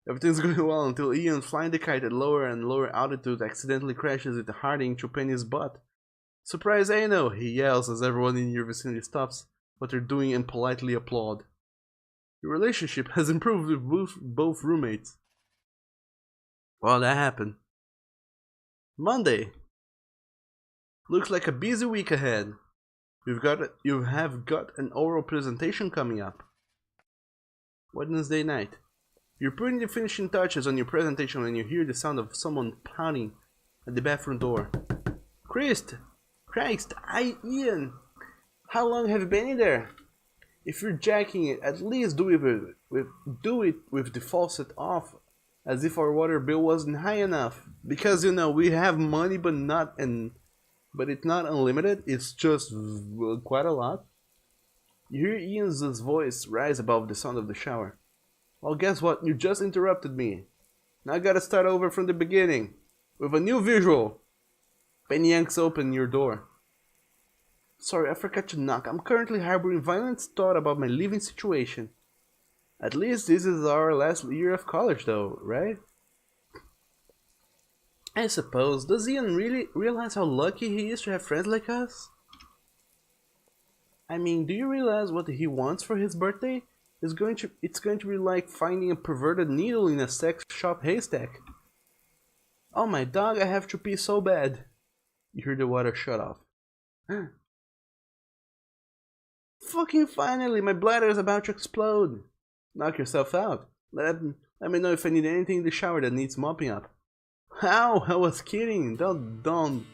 Everything's going well until Ian, flying the kite at lower and lower altitudes, accidentally crashes it hard into Penny's butt. Surprise, Ano! He yells as everyone in your vicinity stops what they're doing and politely applaud. Your relationship has improved with both roommates. Well, that happened. Monday. Looks like a busy week ahead. You have got an oral presentation coming up. Wednesday night. You're putting the finishing touches on your presentation when you hear the sound of someone pounding at the bathroom door. Christ, Ian, how long have you been in there? If you're jacking it, at least do it with the faucet off, as if our water bill wasn't high enough. Because we have money, but it's not unlimited. It's just quite a lot. You hear Ian's voice rise above the sound of the shower. Well, guess what? You just interrupted me. Now I gotta start over from the beginning with a new visual. Penny yanks open your door. Sorry, I forgot to knock. I'm currently harboring violent thought about my living situation. At least this is our last year of college though, right? I suppose. Does Ian really realize how lucky he is to have friends like us? I mean, do you realize what he wants for his birthday? It's going to be like finding a perverted needle in a sex shop haystack. Oh my dog, I have to pee so bad. You hear the water shut off. Fucking finally, my bladder is about to explode. Knock yourself out. Let me know if I need anything in the shower that needs mopping up. Ow, I was kidding. Don't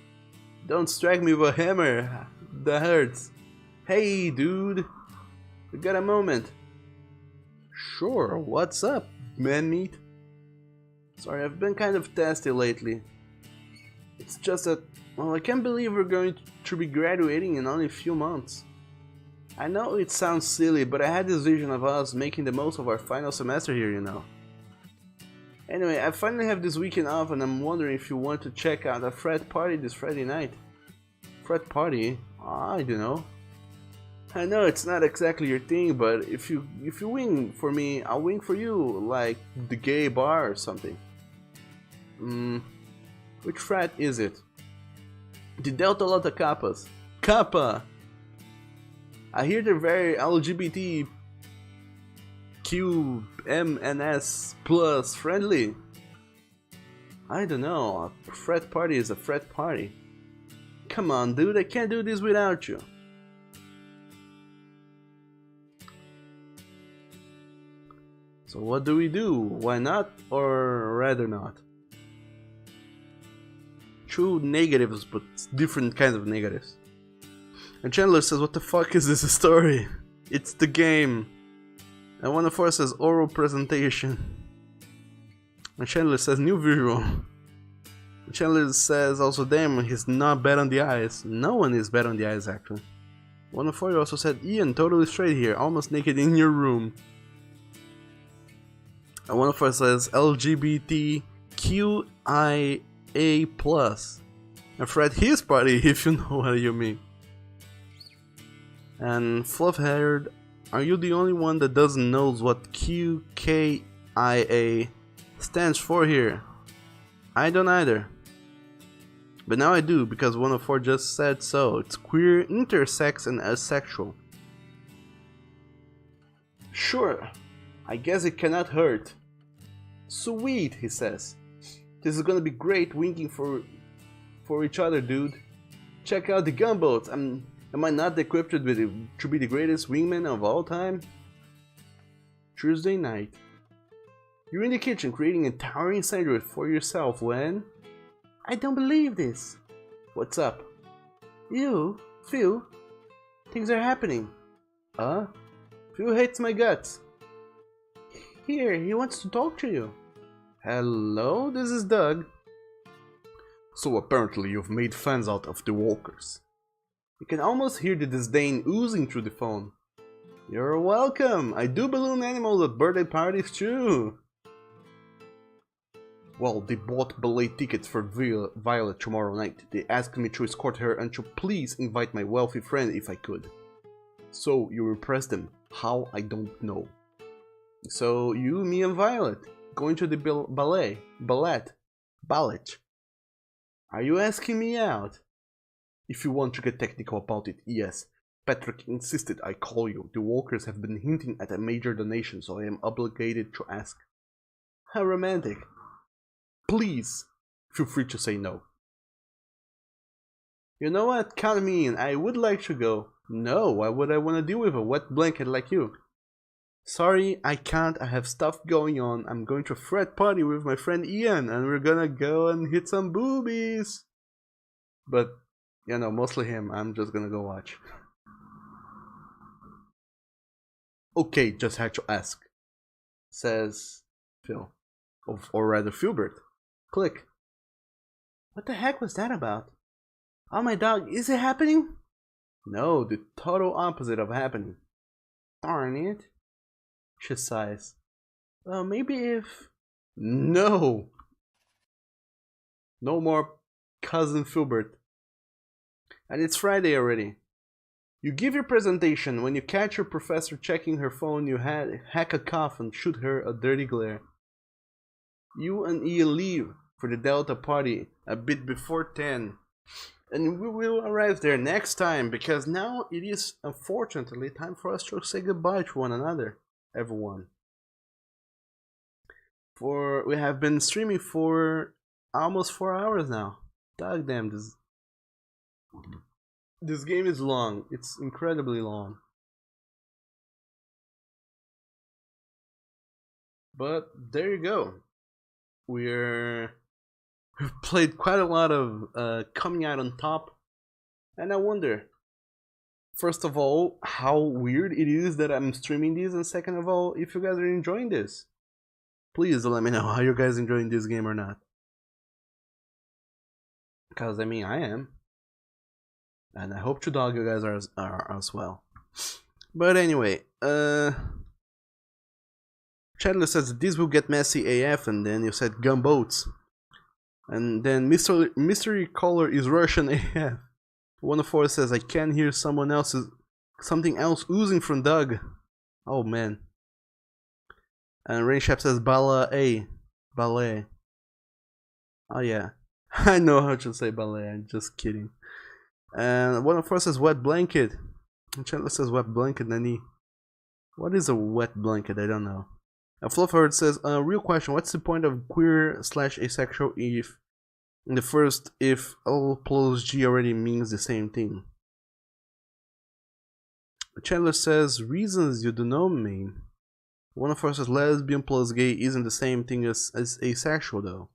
strike me with a hammer. That hurts. Hey, dude. We got a moment. Sure, what's up, man meat? Sorry, I've been kind of testy lately. It's just that, well, I can't believe we're going to be graduating in only a few months. I know it sounds silly, but I had this vision of us making the most of our final semester here, Anyway, I finally have this weekend off and I'm wondering if you want to check out a frat party this Friday night. Frat party? I don't know. I know it's not exactly your thing, but if you wing for me, I'll wing for you, like the gay bar or something. Which frat is it? The Delta Lota Kappas. Kappa! I hear they're very LGBT QMNS plus friendly. I don't know, a frat party is a frat party. Come on, dude, I can't do this without you. So what do we do? Why not, or rather not? Two negatives, but different kinds of negatives. And Chandler says, what the fuck is this story? It's the game. And one of us says oral presentation. And Chandler says new visual. And Chandler says also, damn, he's not bad on the eyes. No one is bad on the eyes, actually. One of you also said, Ian, totally straight here, almost naked in your room. And one of us says LGBTQIA+. And Fred his party, if you know what you mean. And Fluff-haired, are you the only one that doesn't know what QKIA stands for here? I don't either. But now I do, because one of four just said so. It's queer, intersex, and asexual. Sure, I guess it cannot hurt. Sweet, he says. This is gonna be great winking for each other, dude. Check out the gunboats. Am I not equipped to be the greatest wingman of all time? Tuesday night. You're in the kitchen creating a towering sandwich for yourself when... I don't believe this. What's up? You, Phil. Things are happening. Phil hates my guts. Here, he wants to talk to you. Hello, this is Doug. So apparently you've made fans out of the walkers. You can almost hear the disdain oozing through the phone. You're welcome. I do balloon animals at birthday parties too. Well, they bought ballet tickets for Violet tomorrow night. They asked me to escort her and to please invite my wealthy friend if I could. So you impressed them. How? I don't know. So you, me, and Violet going to the ballet. Are you asking me out? If you want to get technical about it, yes. Patrick insisted I call you. The Walkers have been hinting at a major donation, so I am obligated to ask. How romantic. Please, feel free to say no. You know what? Count me in. I would like to go. No, why would I want to deal with a wet blanket like you? Sorry, I can't. I have stuff going on. I'm going to a frat party with my friend Ian, and we're gonna go and hit some boobies. But, you know, mostly him. I'm just gonna go watch. Okay, just had to ask, says Phil. Or rather, Filbert. Click. What the heck was that about? Oh my dog, is it happening? No, the total opposite of happening. Darn it. She sighs. Well, maybe if... No! No more cousin Filbert. And it's Friday already. You give your presentation. When you catch your professor checking her phone, you hack a cough and shoot her a dirty glare. You and Ian leave for the Delta party a bit before 10. And we will arrive there next time, because now it is unfortunately time for us to say goodbye to one another, everyone. For we have been streaming for almost 4 hours now. Dog damn, this game is long. It's incredibly long. But there you go. We've played quite a lot of coming out on top, and I wonder, first of all, how weird it is that I'm streaming this, and second of all, if you guys are enjoying this. Please let me know how you guys enjoying this game or not, because I mean I am, and I hope you guys are as well. But anyway, Chandler says this will get messy AF, and then you said gunboats. And then mystery caller is Russian AF. 104 says I can hear something else oozing from Doug. Oh man. And Rainshap says ballet. Oh yeah. I know how to say ballet, I'm just kidding. And 104 says wet blanket. And Chandler says wet blanket, Nani. What is a wet blanket? I don't know. And Flufford says, real question, what's the point of queer/asexual if in the first if L plus G already means the same thing? Chandler says, reasons you do not mean. One of us says lesbian plus gay isn't the same thing as asexual though.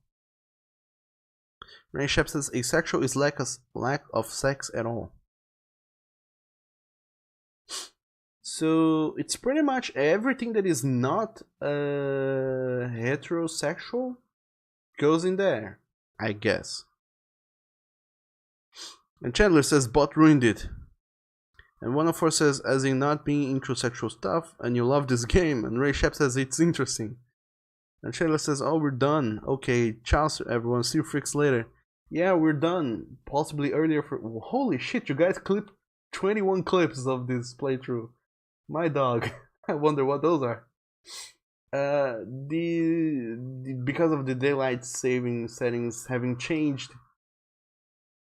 Rain Shep says asexual is lack of sex at all. So it's pretty much everything that is not heterosexual goes in there, I guess. And Chandler says bot ruined it. And 104 says as in not being into sexual stuff and you love this game. And Ray Shep says it's interesting. And Chandler says oh we're done. Okay, ciao everyone, see you freaks later. Yeah, we're done. Possibly earlier for... Holy shit, you guys clipped 21 clips of this playthrough. My dog. I wonder what those are. Because of the daylight saving settings having changed,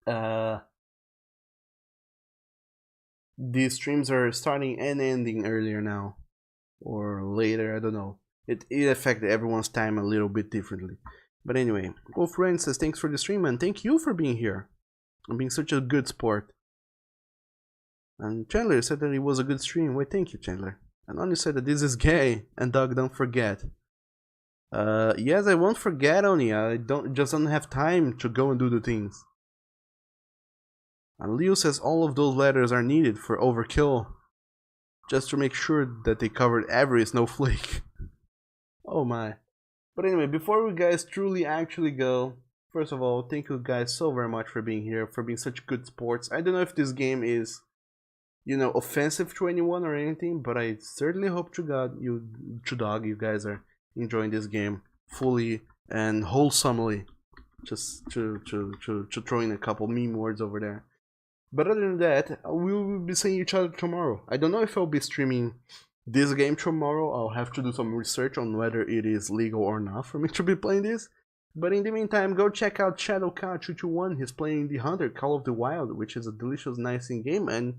the streams are starting and ending earlier now, or later. I don't know. It affected everyone's time a little bit differently. But anyway, Wolf Rain says thanks for the stream and thank you for being here and being such a good sport. And Chandler said that it was a good stream. Wait, thank you, Chandler. And Oni said that this is gay. And Doug, don't forget. Yes, I won't forget, Oni. I don't have time to go and do the things. And Leo says all of those letters are needed for Overkill, just to make sure that they covered every snowflake. Oh my. But anyway, before we guys truly actually go, first of all, thank you guys so very much for being here, for being such good sports. I don't know if this game is, you know, offensive to anyone or anything, but I certainly hope to God you guys are enjoying this game fully and wholesomely. Just to throw in a couple meme words over there. But other than that, we will be seeing each other tomorrow. I don't know if I'll be streaming this game tomorrow. I'll have to do some research on whether it is legal or not for me to be playing this. But in the meantime, go check out Shadowcat221. He's playing The Hunter, Call of the Wild, which is a delicious, nice game. And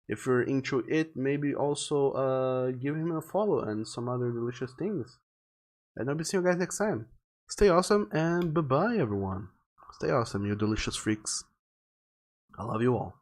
if you're into it, maybe also give him a follow and some other delicious things. And I'll be seeing you guys next time. Stay awesome and bye-bye, everyone. Stay awesome, you delicious freaks. I love you all.